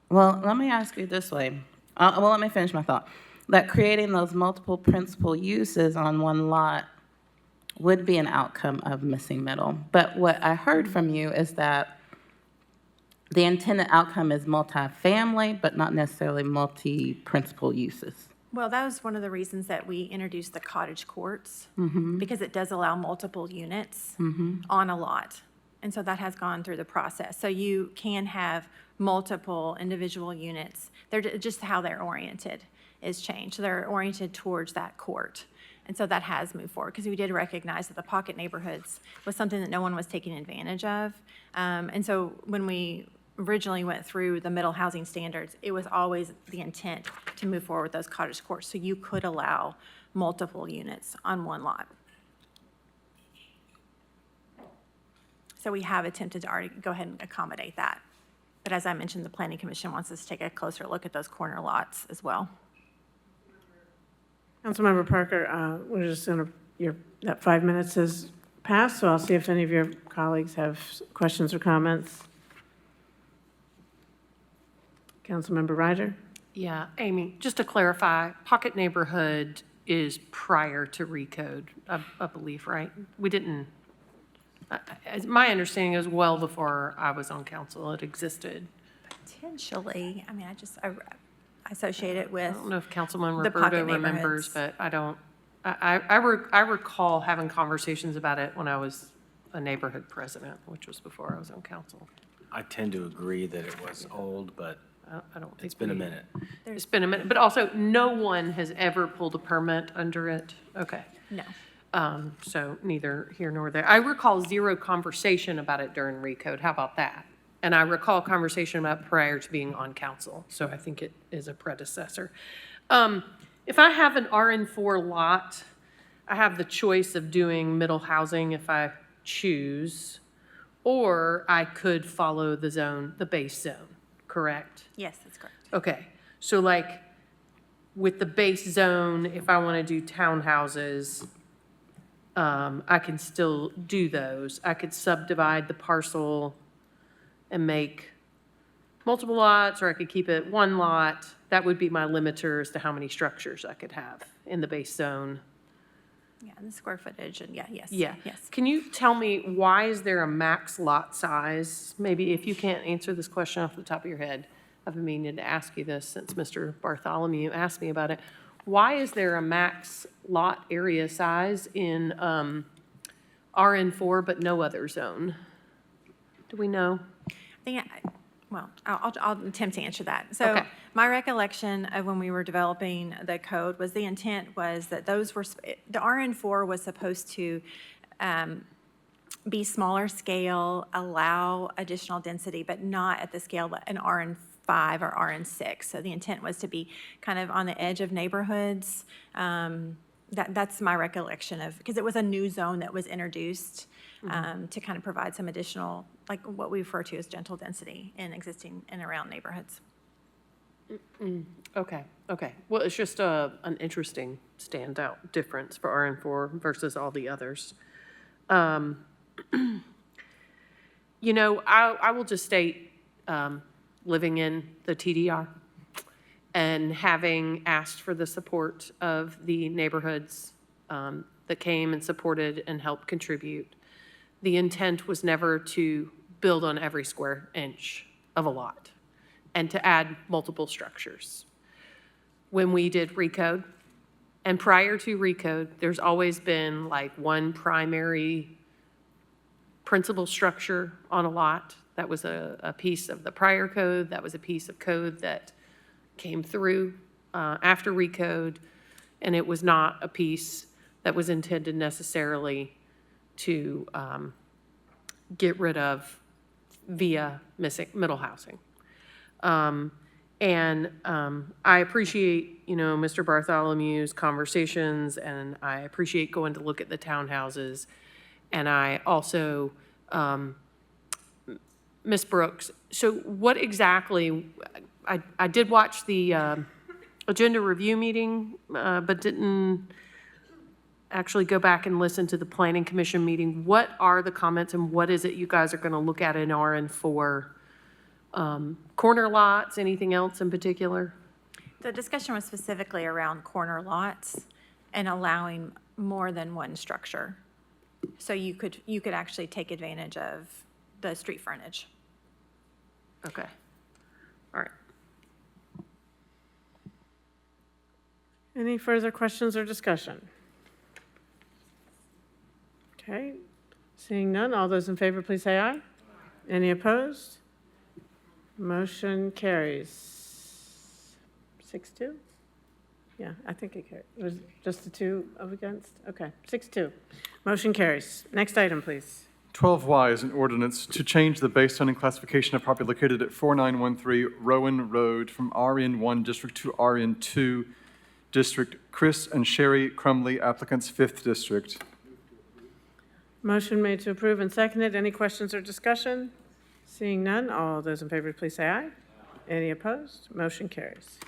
S8: well, let me ask you this way. Let me finish my thought. That creating those multiple principal uses on one lot would be an outcome of missing middle. But what I heard from you is that the intended outcome is multifamily, but not necessarily multi-principal uses.
S15: Well, that was one of the reasons that we introduced the cottage courts,
S8: Mm-hmm.
S15: because it does allow multiple units
S8: Mm-hmm.
S15: on a lot. And so that has gone through the process. So you can have multiple individual units. They're just how they're oriented is changed. So they're oriented towards that court. And so that has moved forward because we did recognize that the pocket neighborhoods was something that no one was taking advantage of. And so when we originally went through the middle housing standards, it was always the intent to move forward with those cottage courts. So you could allow multiple units on one lot. So we have attempted to already go ahead and accommodate that. But as I mentioned, the Planning Commission wants us to take a closer look at those corner lots as well.
S1: Councilmember Parker, we're just going to, that 5 minutes has passed, so I'll see if any of your colleagues have questions or comments. Councilmember Ryder?
S7: Yeah, Amy, just to clarify, pocket neighborhood is prior to recode, I believe, right? We didn't, as my understanding is well before I was on council, it existed.
S15: Potentially, I mean, I associate it with
S7: I don't know if Councilman
S15: the pocket
S7: Roberto remembers,
S15: neighborhoods.
S7: but I don't, I recall having conversations about it when I was a neighborhood president, which was before I was on council.
S4: I tend to agree that it was old, but
S7: I don't think
S4: it's been a minute.
S7: It's been a minute, but also no one has ever pulled a permit under it. Okay.
S15: No.
S7: So neither here nor there. I recall zero conversation about it during recode. How about that? And I recall conversation about prior to being on council. So I think it is a predecessor. If I have an RN4 lot, I have the choice of doing middle housing if I choose, or I could follow the zone, the base zone, correct?
S15: Yes, that's correct.
S7: Okay, so like with the base zone, if I want to do townhouses, I can still do those. I could subdivide the parcel and make multiple lots, or I could keep it one lot. That would be my limiter as to how many structures I could have in the base zone.
S15: Yeah, and the square footage and yes.
S7: Yeah.
S15: Yes.
S7: Can you tell me why is there a max lot size? Maybe if you can't answer this question off the top of your head, I've been meaning to ask you this since Mr. Bartholomew asked me about it. Why is there a max lot area size in RN4 but no other zone? Do we know?
S15: I'll attempt to answer that. So
S7: Okay.
S15: my recollection of when we were developing the code was the intent was that those were, the RN4 was supposed to be smaller scale, allow additional density, but not at the scale that an RN5 or RN6. So the intent was to be kind of on the edge of neighborhoods. That's my recollection of, because it was a new zone that was introduced to kind of provide some additional, like what we refer to as gentle density in existing and around neighborhoods.
S7: Okay. Well, it's just an interesting standout difference for RN4 versus all the others. I will just state, living in the TDR, and having asked for the support of the neighborhoods that came and supported and helped contribute, the intent was never to build on every square inch of a lot and to add multiple structures. When we did recode, and prior to recode, there's always been like one primary principal structure on a lot. That was a piece of the prior code. That was a piece of code that came through after recode, and it was not a piece that was intended necessarily to get rid of via middle housing. I appreciate, Mr. Bartholomew's conversations, and I appreciate going to look at the townhouses. And I also, Ms. Brooks, so what exactly, I did watch the agenda review meeting, but didn't actually go back and listen to the planning commission meeting. What are the comments and what is it you guys are going to look at in RN4? Corner lots, anything else in particular?
S15: The discussion was specifically around corner lots and allowing more than one structure. So you could actually take advantage of the street frontage.
S7: Okay. All right.
S1: Any further questions or discussion? Okay, seeing none, all those in favor, please say aye. Any opposed? Motion carries. 6-2? Yeah, I think it carried. It was just the 2 of against? Okay, 6-2. Motion carries. Next item, please.
S5: 12Y is an ordinance to change the base zoning classification of property located at 4913 Rowan Road from RN1 District to RN2 District. Chris and Sherry Crumley, applicants, 5th District.
S1: Motion made to approve and seconded. Any questions or discussion? Seeing none, all those in favor, please say aye. Any opposed? Motion carries.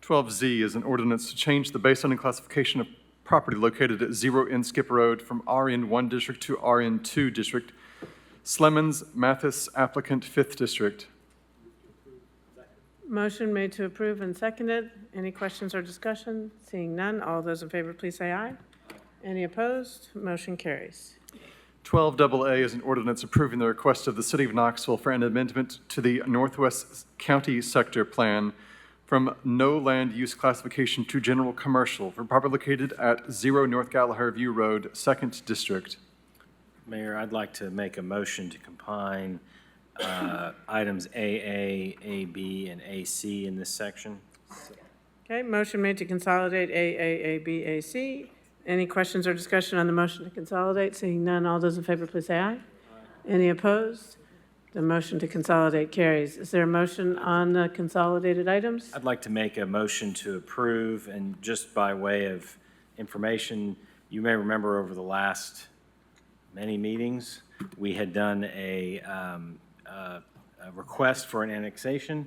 S5: 12Z is an ordinance to change the base zoning classification of property located at 0 Inskip Road from RN1 District to RN2 District. Slemons, Mathis, applicant, 5th District.
S1: Motion made to approve and seconded. Any questions or discussion? Seeing none, all those in favor, please say aye. Any opposed? Motion carries.
S5: 12AA is an ordinance approving the request of the City of Knoxville for an amendment to the Northwest County Sector Plan from no land use classification to general commercial for property located at 0 North Gallaher View Road, 2nd District.
S4: Mayor, I'd like to make a motion to combine items AA, AB, and AC in this section.
S1: Okay, motion made to consolidate A, B, A, C. Any questions or discussion on the motion to consolidate? Seeing none, all those in favor, please say aye. Any opposed? The motion to consolidate carries. Is there a motion on the consolidated items?
S4: I'd like to make a motion to approve, and just by way of information, you may remember over the last many meetings, we had done a request for an annexation,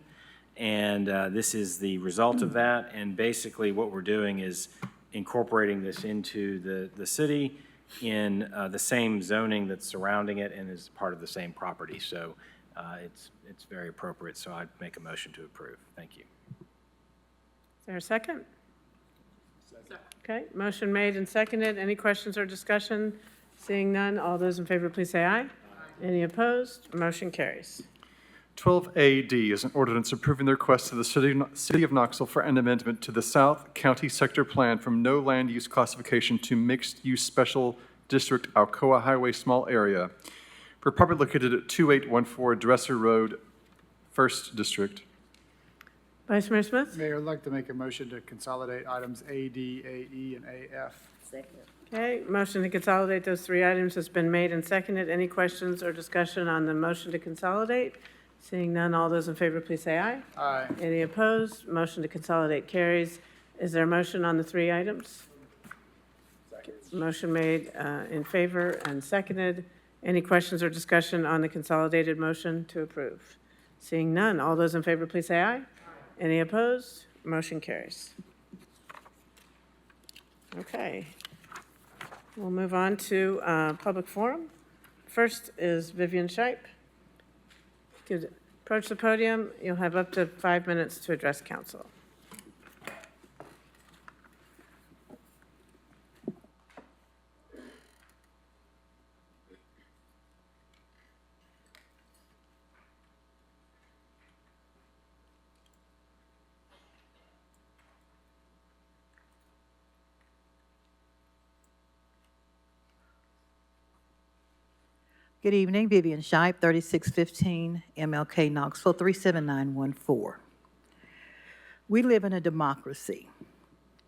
S4: and this is the result of that. And basically what we're doing is incorporating this into the city in the same zoning that's surrounding it and is part of the same property. So it's very appropriate, so I'd make a motion to approve. Thank you.
S1: Is there a second? Okay, motion made and seconded. Any questions or discussion? Seeing none, all those in favor, please say aye. Any opposed? Motion carries.
S5: 12AD is an ordinance approving the request of the City of Knoxville for an amendment to the South County Sector Plan from no land use classification to mixed-use special district Alcoa Highway Small Area for property located at 2814 Dresser Road, 1st District.
S1: Vice Mayor Smith?
S2: Mayor, I'd like to make a motion to consolidate items AD, AE, and AF.
S6: Second.
S1: Okay, motion to consolidate those 3 items has been made and seconded. Any questions or discussion on the motion to consolidate? Seeing none, all those in favor, please say aye.
S2: Aye.
S1: Any opposed? Motion to consolidate carries. Is there a motion on the 3 items? Motion made in favor and seconded. Any questions or discussion on the consolidated motion to approve? Seeing none, all those in favor, please say aye. Any opposed? Motion carries. Okay. We'll move on to public forum. First is Vivian Shipe. Approach the podium. You'll have up to 5 minutes to address council.
S13: Good evening, Vivian Shipe, 3615 MLK Knoxville, 37914. We live in a democracy.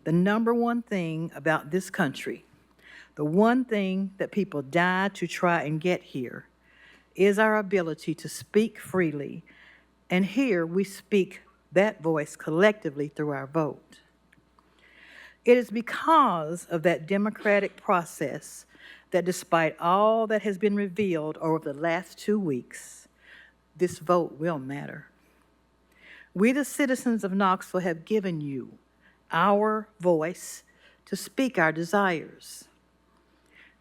S13: The number one thing about this country, the one thing that people die to try and get here, is our ability to speak freely, and here we speak that voice collectively through our vote. It is because of that democratic process that despite all that has been revealed over the last 2 weeks, this vote will matter. We, the citizens of Knoxville, have given you our voice to speak our desires.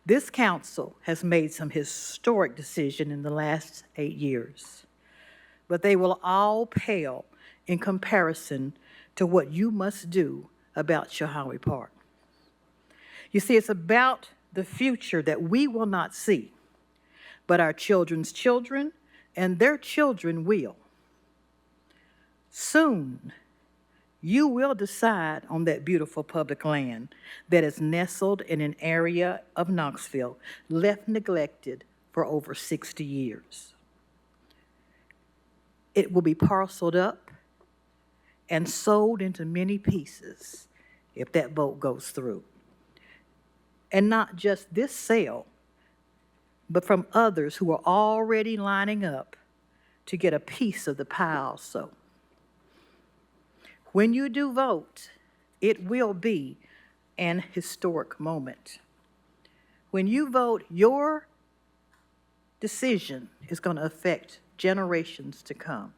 S13: This council has made some historic decisions in the last 8 years, but they will all pale in comparison to what you must do about Chilhowie Park. You see, it's about the future that we will not see, but our children's children and their children will. Soon, you will decide on that beautiful public land that is nestled in an area of Knoxville left neglected for over 60 years. It will be parceled up and sold into many pieces if that vote goes through. And not just this sale, but from others who are already lining up to get a piece of the pie also. When you do vote, it will be an historic moment. When you vote, your decision is going to affect generations to come.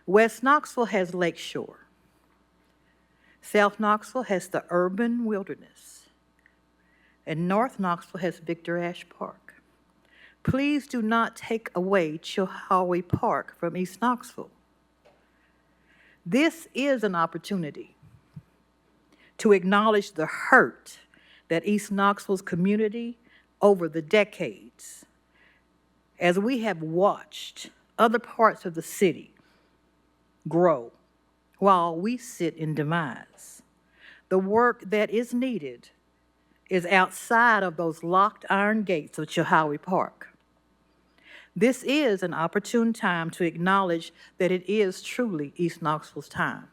S13: West Knoxville has Lake Shore. South Knoxville has the urban wilderness. And North Knoxville has Victor Ashe Park. Please do not take away Chilhowie Park from East Knoxville. This is an opportunity to acknowledge the hurt that East Knoxville's community over the decades, as we have watched other parts of the city grow while we sit in demise. The work that is needed is outside of those locked iron gates of Chilhowie Park. This is an opportune time to acknowledge that it is truly East Knoxville's time.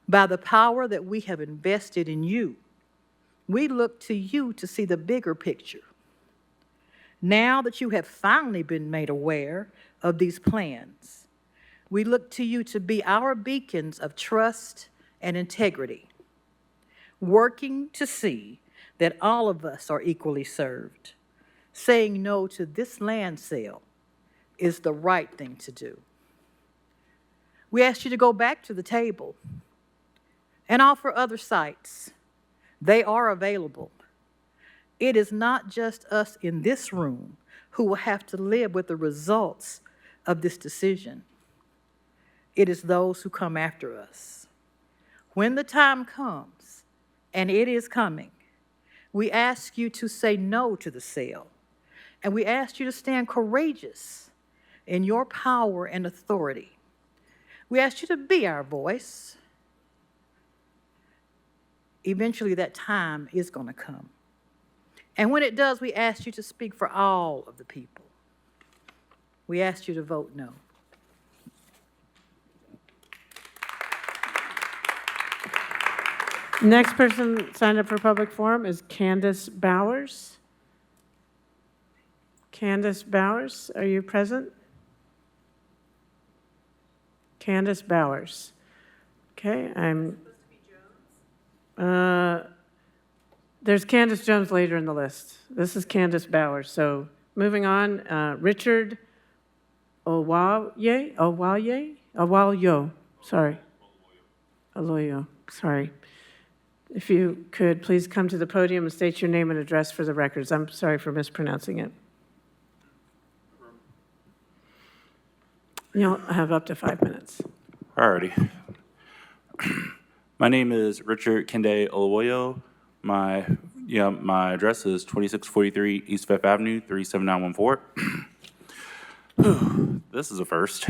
S13: By the power that we have invested in you, we look to you to see the bigger picture. Now that you have finally been made aware of these plans, we look to you to be our beacons of trust and integrity, working to see that all of us are equally served. Saying no to this land sale is the right thing to do. We ask you to go back to the table and offer other sites. They are available. It is not just us in this room who will have to live with the results of this decision. It is those who come after us. When the time comes, and it is coming, we ask you to say no to the sale. And we ask you to stand courageous in your power and authority. We ask you to be our voice. Eventually that time is going to come. And when it does, we ask you to speak for all of the people. We ask you to vote no.
S1: Next person signed up for public forum is Candace Bowers. Candace Bowers, are you present? Candace Bowers. Okay, there's Candace Jones later in the list. This is Candace Bowers. So moving on, Richard Owalyo, sorry. Aloyo, sorry. If you could please come to the podium and state your name and address for the records. I'm sorry for mispronouncing it. You'll have up to 5 minutes.
S22: Alrighty. My name is Richard Kende Olowoyo. My address is 2643 East Fifth Avenue, 37914. This is a first.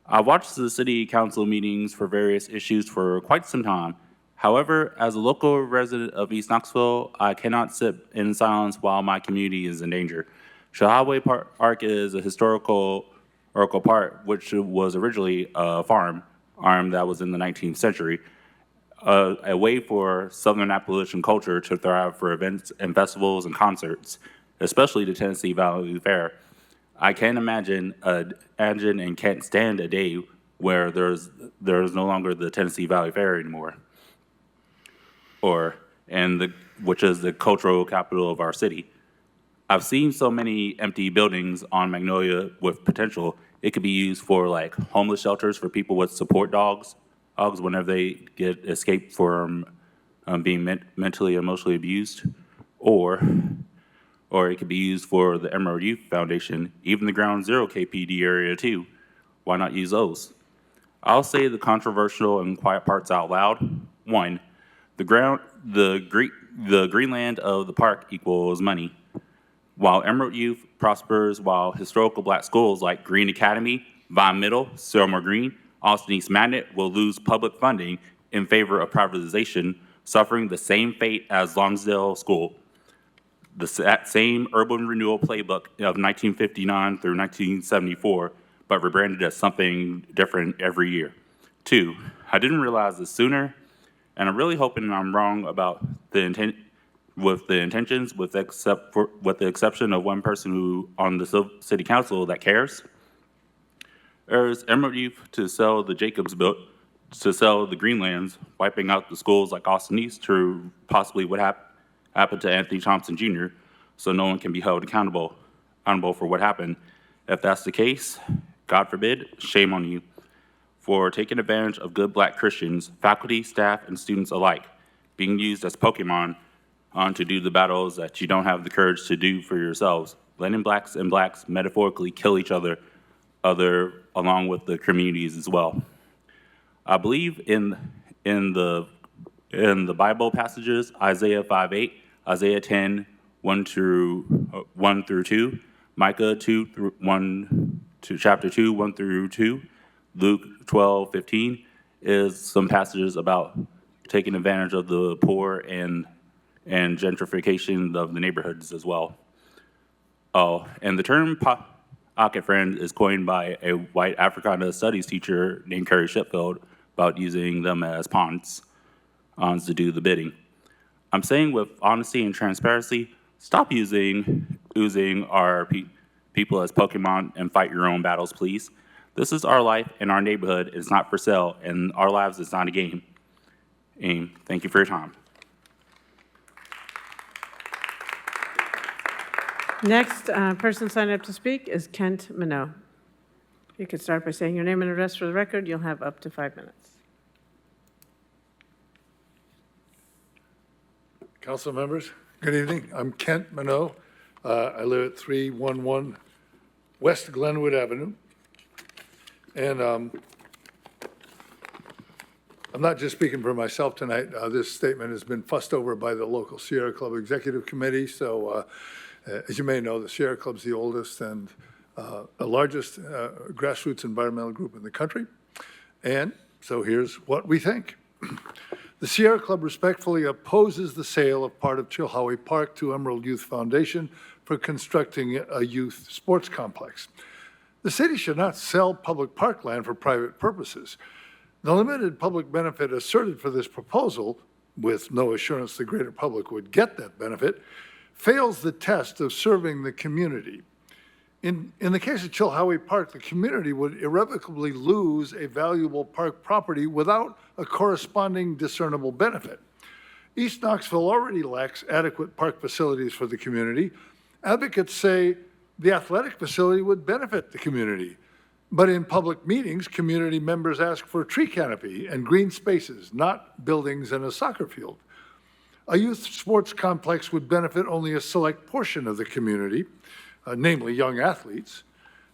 S22: I watched the city council meetings for various issues for quite some time, However, as a local resident of East Knoxville, I cannot sit in silence while my community is in danger. Chilhowee Park is a historical park, which was originally a farm that was in the 19th century, a way for Southern Appalachian culture to thrive for events and festivals and concerts, especially the Tennessee Valley Fair. I can't imagine and can't stand a day where there's no longer the Tennessee Valley Fair anymore, which is the cultural capital of our city. I've seen so many empty buildings on Magnolia with potential. It could be used for like homeless shelters for people with support dogs whenever they get escaped from being mentally, emotionally abused, or it could be used for the Emerald Youth Foundation, even the Ground Zero KPD area too. Why not use those? I'll say the controversial and quiet parts out loud. 1, the greenland of the park equals money. While Emerald Youth prospers, while historical black schools like Green Academy, Vine Middle, Selmore Green, Austin East Magnet will lose public funding in favor of privatization, suffering the same fate as Lonsdale School. That same urban renewal playbook of 1959 through 1974, but rebranded as something different every year. 2, I didn't realize this sooner, and I'm really hoping I'm wrong about the intentions, with the exception of one person who on the city council that cares. Urges Emerald Youth to sell the Jacobs built, to sell the Greenlands, wiping out the schools like Austin East to possibly what happened to Anthony Thompson Jr., so no one can be held accountable for what happened. If that's the case, God forbid, shame on you for taking advantage of good black Christians, faculty, staff, and students alike, being used as Pokemon to do the battles that you don't have the courage to do for yourselves, letting blacks and blacks metaphorically kill each other along with the communities as well. I believe in the Bible passages, Isaiah 5:8, Isaiah 10, 1 through 2, Micah 1 to chapter 2, 1 through 2, Luke 12:15 is some passages about taking advantage of the poor and gentrification of the neighborhoods as well. Oh, and the term pocket friend is coined by a white Africana studies teacher named Carrie Sheffield about using them as pawns to do the bidding. I'm saying with honesty and transparency, stop using our people as Pokemon and fight your own battles, please. This is our life and our neighborhood is not for sale, and our lives is not a game. And thank you for your time.
S1: Next person signed up to speak is Kent Minot. You could start by saying your name and address for the record. You'll have up to 5 minutes.
S12: Council members, good evening. I'm Kent Minot. I live at 311 West Glenwood Avenue. And I'm not just speaking for myself tonight. This statement has been fussed over by the local Sierra Club Executive Committee. So as you may know, the Sierra Club's the oldest and the largest grassroots environmental group in the country. And so here's what we think. The Sierra Club respectfully opposes the sale of part of Chilhowee Park to Emerald Youth Foundation for constructing a youth sports complex. The city should not sell public parkland for private purposes. The limited public benefit asserted for this proposal, with no assurance the greater public would get that benefit, fails the test of serving the community. In the case of Chilhowee Park, the community would irrevocably lose a valuable park property without a corresponding discernible benefit. East Knoxville already lacks adequate park facilities for the community. Advocates say the athletic facility would benefit the community. But in public meetings, community members ask for tree canopy and green spaces, not buildings and a soccer field. A youth sports complex would benefit only a select portion of the community, namely young athletes.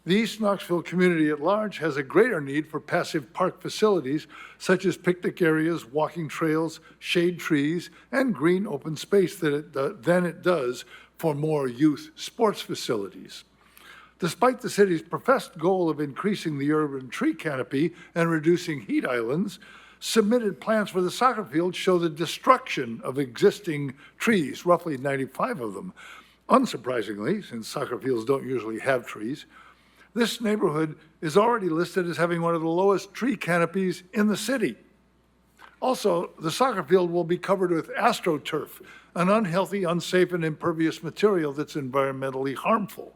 S12: The East Knoxville community at large has a greater need for passive park facilities such as picnic areas, walking trails, shade trees, and green open space than it does for more youth sports facilities. Despite the city's professed goal of increasing the urban tree canopy and reducing heat islands, submitted plans for the soccer field show the destruction of existing trees, roughly 95 of them. Unsurprisingly, since soccer fields don't usually have trees, this neighborhood is already listed as having one of the lowest tree canopies in the city. Also, the soccer field will be covered with astroturf, an unhealthy, unsafe, and impervious material that's environmentally harmful.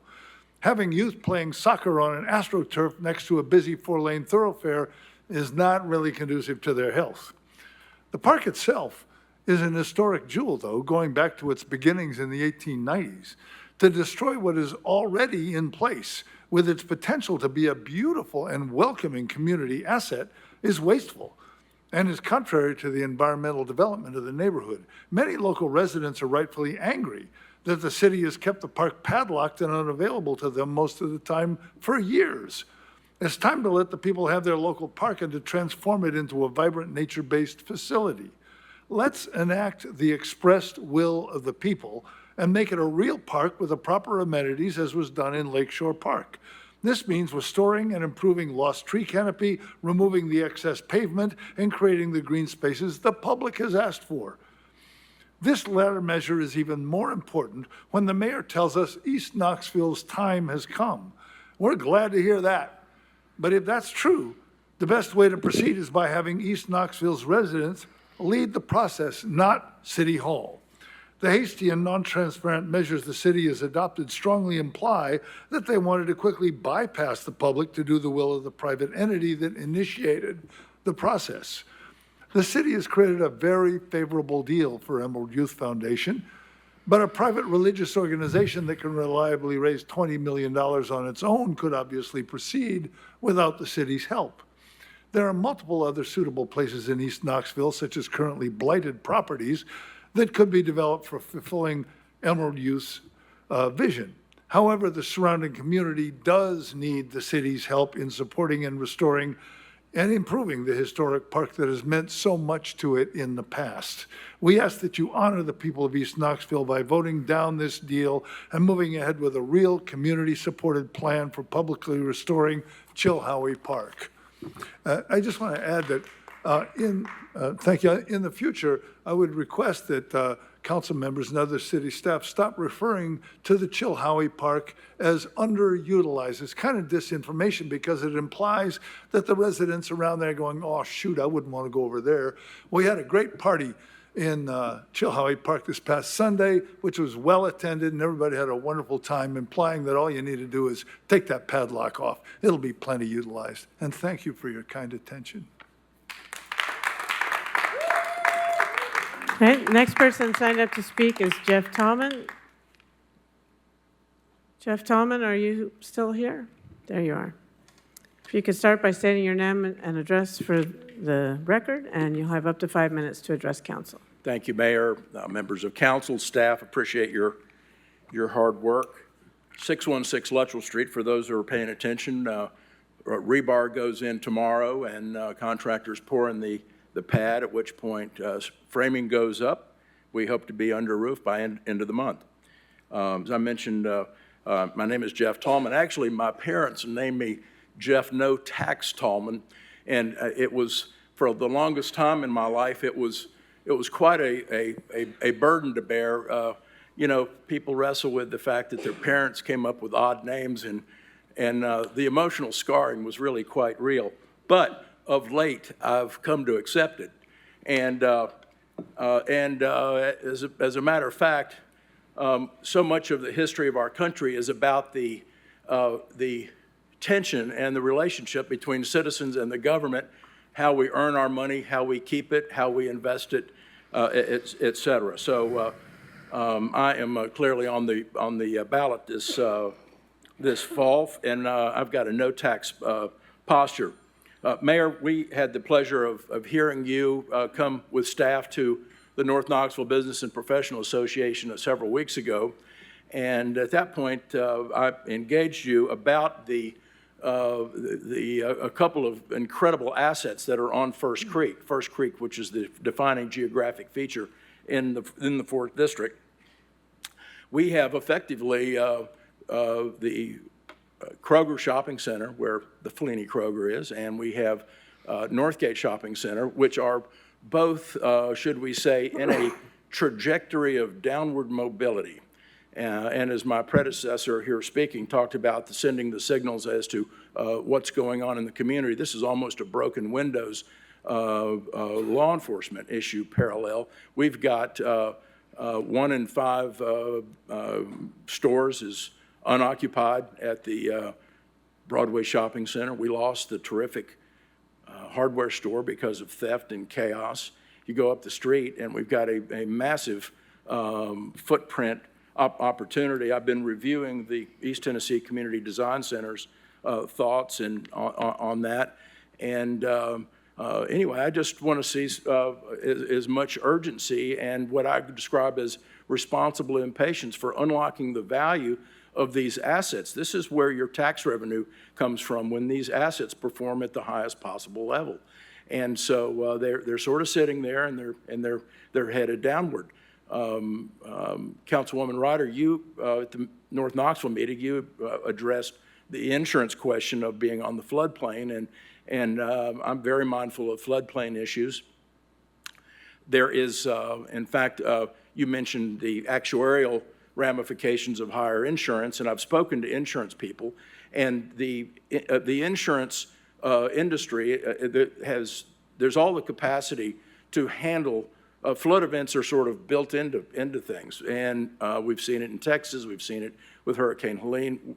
S12: Having youth playing soccer on an astroturf next to a busy 4-lane thoroughfare is not really conducive to their health. The park itself is an historic jewel, though, going back to its beginnings in the 1890s. To destroy what is already in place, with its potential to be a beautiful and welcoming community asset, is wasteful and is contrary to the environmental development of the neighborhood. Many local residents are rightfully angry that the city has kept the park padlocked and unavailable to them most of the time for years. It's time to let the people have their local park and to transform it into a vibrant nature-based facility. Let's enact the expressed will of the people and make it a real park with the proper amenities as was done in Lakeshore Park. This means restoring and improving lost tree canopy, removing the excess pavement, and creating the green spaces the public has asked for. This latter measure is even more important when the mayor tells us East Knoxville's time has come. We're glad to hear that. But if that's true, the best way to proceed is by having East Knoxville's residents lead the process, not City Hall. The hasty and non-transparent measures the city has adopted strongly imply that they wanted to quickly bypass the public to do the will of the private entity that initiated the process. The city has created a very favorable deal for Emerald Youth Foundation, but a private religious organization that can reliably raise $20 million on its own could obviously proceed without the city's help. There are multiple other suitable places in East Knoxville, such as currently blighted properties, that could be developed for fulfilling Emerald Youth's vision. However, the surrounding community does need the city's help in supporting and restoring and improving the historic park that has meant so much to it in the past. We ask that you honor the people of East Knoxville by voting down this deal and moving ahead with a real community-supported plan for publicly restoring Chilhowie Park. I just want to add that thank you. In the future, I would request that council members and other city staff stop referring to the Chilhowie Park as underutilized. It's kind of disinformation because it implies that the residents around there are going, oh, shoot, I wouldn't want to go over there. We had a great party in Chilhowie Park this past Sunday, which was well attended, and everybody had a wonderful time, implying that all you need to do is take that padlock off. It'll be plenty utilized. And thank you for your kind attention.
S1: Okay, next person signed up to speak is Jeff Tallman. Jeff Tallman, are you still here? There you are. If you could start by stating your name and address for the record, and you'll have up to 5 minutes to address council.
S14: Thank you, Mayor, members of council, staff. Appreciate your hard work. 616 Luttrell Street, for those who are paying attention, rebar goes in tomorrow, and contractors pour in the pad, at which point framing goes up. We hope to be under roof by end of the month. As I mentioned, my name is Jeff Tallman. Actually, my parents named me Jeff No Tax Tallman, and it was, for the longest time in my life, it was quite a burden to bear. You know, people wrestle with the fact that their parents came up with odd names, and the emotional scarring was really quite real. But of late, I've come to accept it. And as a matter of fact, so much of the history of our country is about the tension and the relationship between citizens and the government, how we earn our money, how we keep it, how we invest it, et cetera. So I am clearly on the ballot this fall, and I've got a no tax posture. Mayor, we had the pleasure of hearing you come with staff to the North Knoxville Business and Professional Association several weeks ago, and at that point, I engaged you about a couple of incredible assets that are on First Creek. First Creek, which is the defining geographic feature in the 4th District. We have effectively the Kroger Shopping Center, where the Fellini Kroger is, and we have Northgate Shopping Center, which are both, should we say, in a trajectory of downward mobility. And as my predecessor here speaking talked about sending the signals as to what's going on in the community, this is almost a broken windows law enforcement issue parallel. We've got 1 in 5 stores is unoccupied at the Broadway Shopping Center. We lost the terrific hardware store because of theft and chaos. You go up the street and we've got a massive footprint opportunity. I've been reviewing the East Tennessee Community Design Center's thoughts and on that. And anyway, I just want to see as much urgency and what I describe as responsible impatience for unlocking the value of these assets. This is where your tax revenue comes from when these assets perform at the highest possible level. And so they're sort of sitting there and they're headed downward. Councilwoman Ryder, you at the North Knoxville meeting, you addressed the insurance question of being on the floodplain, and I'm very mindful of floodplain issues. There is, in fact, you mentioned the actuarial ramifications of higher insurance, and I've spoken to insurance people, and the insurance industry there's all the capacity to handle flood events are sort of built into things, and we've seen it in Texas. We've seen it with Hurricane Helene.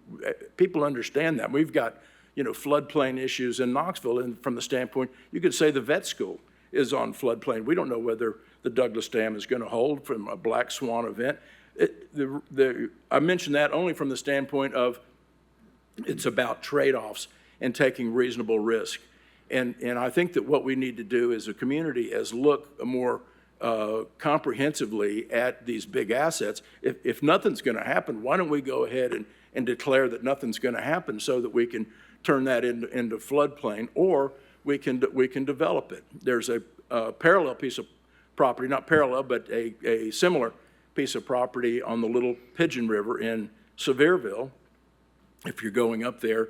S14: People understand that. We've got floodplain issues in Knoxville, and from the standpoint, you could say the vet school is on floodplain. We don't know whether the Douglas Dam is going to hold from a black swan event. I mention that only from the standpoint of it's about trade-offs and taking reasonable risk. And I think that what we need to do as a community is look more comprehensively at these big assets. If nothing's going to happen, why don't we go ahead and declare that nothing's going to happen so that we can turn that into floodplain, or we can develop it. There's a parallel piece of property, not parallel, but a similar piece of property on the Little Pigeon River in Sevierville. If you're going up there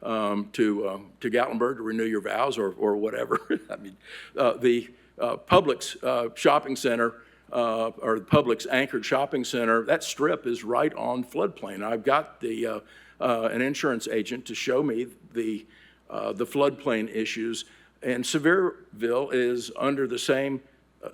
S14: to Gatlinburg to renew your vows or whatever, I mean, the Publix shopping center or the Publix anchored shopping center, that strip is right on floodplain. I've got an insurance agent to show me the floodplain issues, and Sevierville is under the same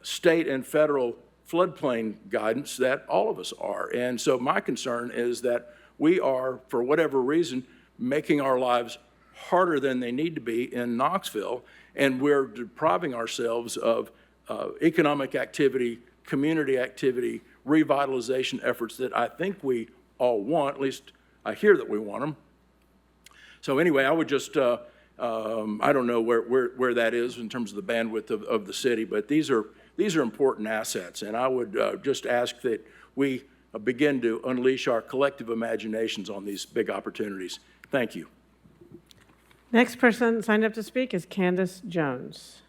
S14: state and federal floodplain guidance that all of us are. And so my concern is that we are, for whatever reason, making our lives harder than they need to be in Knoxville, and we're depriving ourselves of economic activity, community activity, revitalization efforts that I think we all want. At least I hear that we want them. So anyway, I would just, I don't know where that is in terms of the bandwidth of the city, but these are important assets, and I would just ask that we begin to unleash our collective imaginations on these big opportunities. Thank you.
S1: Next person signed up to speak is Candace Jones.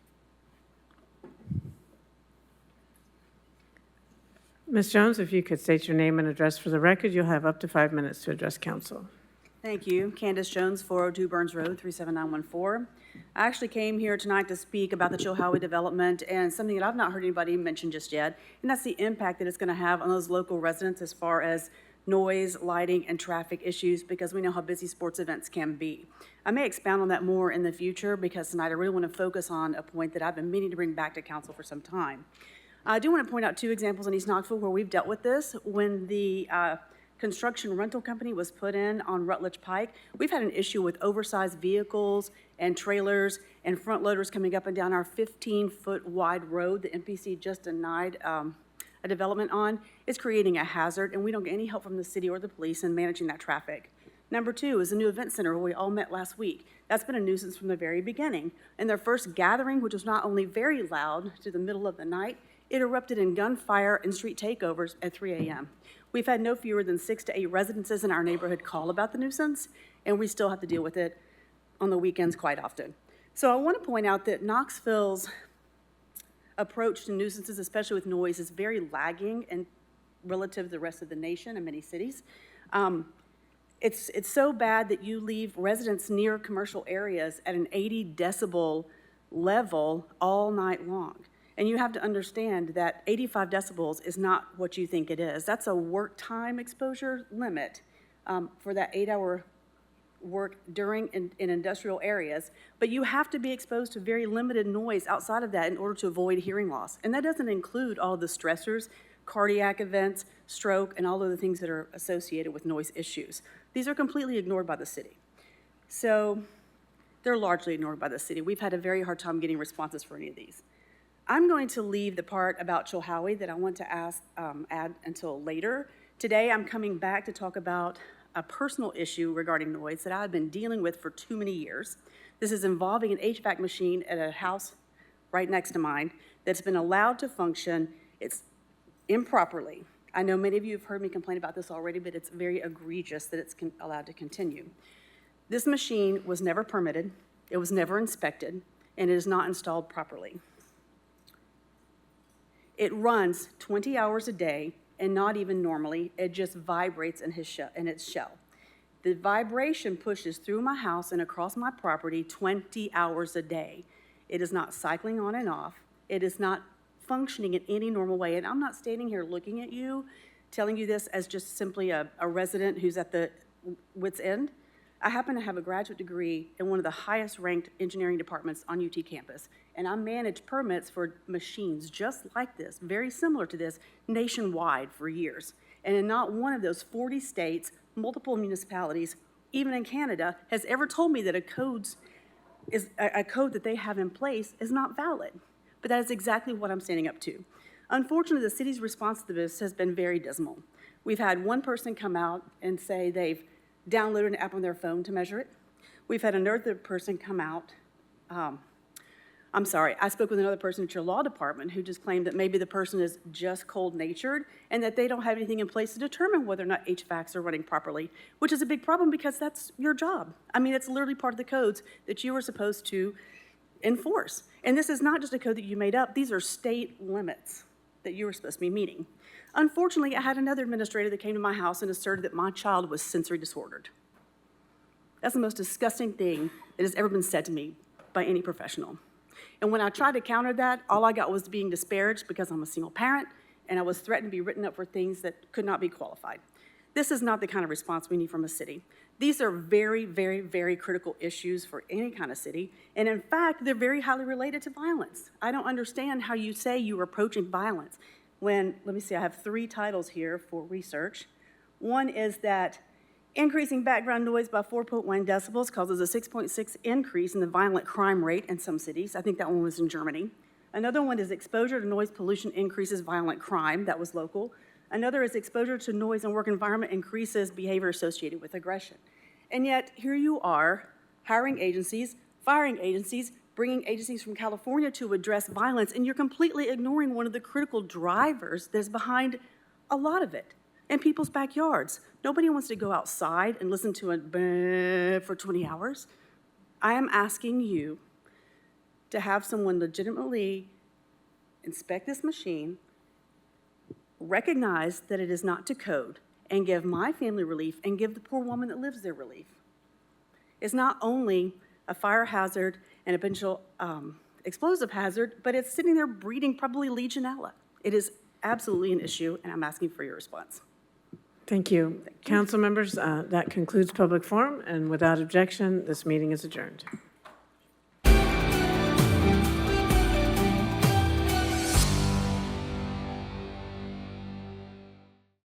S1: Ms. Jones, if you could state your name and address for the record, you'll have up to 5 minutes to address council.
S16: Thank you. Candace Jones, 402 Burns Road, 37914. I actually came here tonight to speak about the Chilhowie development and something that I've not heard anybody mention just yet, and that's the impact that it's going to have on those local residents as far as noise, lighting, and traffic issues, because we know how busy sports events can be. I may expound on that more in the future, because tonight I really want to focus on a point that I've been meaning to bring back to council for some time. I do want to point out 2 examples in East Knoxville where we've dealt with this. When the construction rental company was put in on Rutledge Pike, we've had an issue with oversized vehicles and trailers and front loaders coming up and down our 15-foot wide road the MPC just denied a development on. Is creating a hazard, and we don't get any help from the city or the police in managing that traffic. Number 2 is the new event center where we all met last week. That's been a nuisance from the very beginning. In their first gathering, which was not only very loud to the middle of the night, it erupted in gunfire and street takeovers at 3 a.m. We've had no fewer than 6 to 8 residences in our neighborhood call about the nuisance, and we still have to deal with it on the weekends quite often. So I want to point out that Knoxville's approach to nuisances, especially with noise, is very lagging and relative to the rest of the nation and many cities. It's so bad that you leave residents near commercial areas at an 80 decibel level all night long. And you have to understand that 85 decibels is not what you think it is. That's a work time exposure limit for that 8-hour work during in industrial areas, but you have to be exposed to very limited noise outside of that in order to avoid hearing loss. And that doesn't include all the stressors, cardiac events, stroke, and all of the things that are associated with noise issues. These are completely ignored by the city. So they're largely ignored by the city. We've had a very hard time getting responses for any of these. I'm going to leave the part about Chilhowie that I want to add until later. Today, I'm coming back to talk about a personal issue regarding noise that I've been dealing with for too many years. This is involving an HVAC machine at a house right next to mine that's been allowed to function. It's improperly. I know many of you have heard me complain about this already, but it's very egregious that it's allowed to continue. This machine was never permitted, it was never inspected, and it is not installed properly. It runs 20 hours a day, and not even normally, it just vibrates in its shell. The vibration pushes through my house and across my property 20 hours a day. It is not cycling on and off. It is not functioning in any normal way. And I'm not standing here looking at you, telling you this as just simply a resident who's at the wit's end. I happen to have a graduate degree in one of the highest ranked engineering departments on UT campus, and I managed permits for machines just like this, very similar to this, nationwide for years. And in not one of those 40 states, multiple municipalities, even in Canada, has ever told me that a code that they have in place is not valid. But that is exactly what I'm standing up to. Unfortunately, the city's response to this has been very dismal. We've had one person come out and say they've downloaded an app on their phone to measure it. We've had another person come out. I spoke with another person at your law department who just claimed that maybe the person is just cold-natured and that they don't have anything in place to determine whether or not HVACs are running properly, which is a big problem because that's your job. I mean, it's literally part of the codes that you are supposed to enforce. And this is not just a code that you made up. These are state limits that you were supposed to be meeting. Unfortunately, I had another administrator that came to my house and asserted that my child was sensory disordered. That's the most disgusting thing that has ever been said to me by any professional. And when I tried to counter that, all I got was being disparaged because I'm a single parent, and I was threatened to be written up for things that could not be qualified. This is not the kind of response we need from a city. These are very, very, very critical issues for any kind of city, and in fact, they're very highly related to violence. I don't understand how you say you are approaching violence when, let me see, I have 3 titles here for research. One is that increasing background noise by 4.1 decibels causes a 6.6 increase in the violent crime rate in some cities. I think that one was in Germany. Another one is exposure to noise pollution increases violent crime. That was local. Another is exposure to noise in work environment increases behavior associated with aggression. And yet, here you are, hiring agencies, firing agencies, bringing agencies from California to address violence, and you're completely ignoring one of the critical drivers that's behind a lot of it in people's backyards. Nobody wants to go outside and listen to a bang for 20 hours. I am asking you to have someone legitimately inspect this machine, recognize that it is not to code, and give my family relief and give the poor woman that lives there relief. It's not only a fire hazard and a potential explosive hazard, but it's sitting there breeding probably Legionella. It is absolutely an issue, and I'm asking for your response.
S1: Thank you. Council members, that concludes public forum, and without objection, this meeting is adjourned.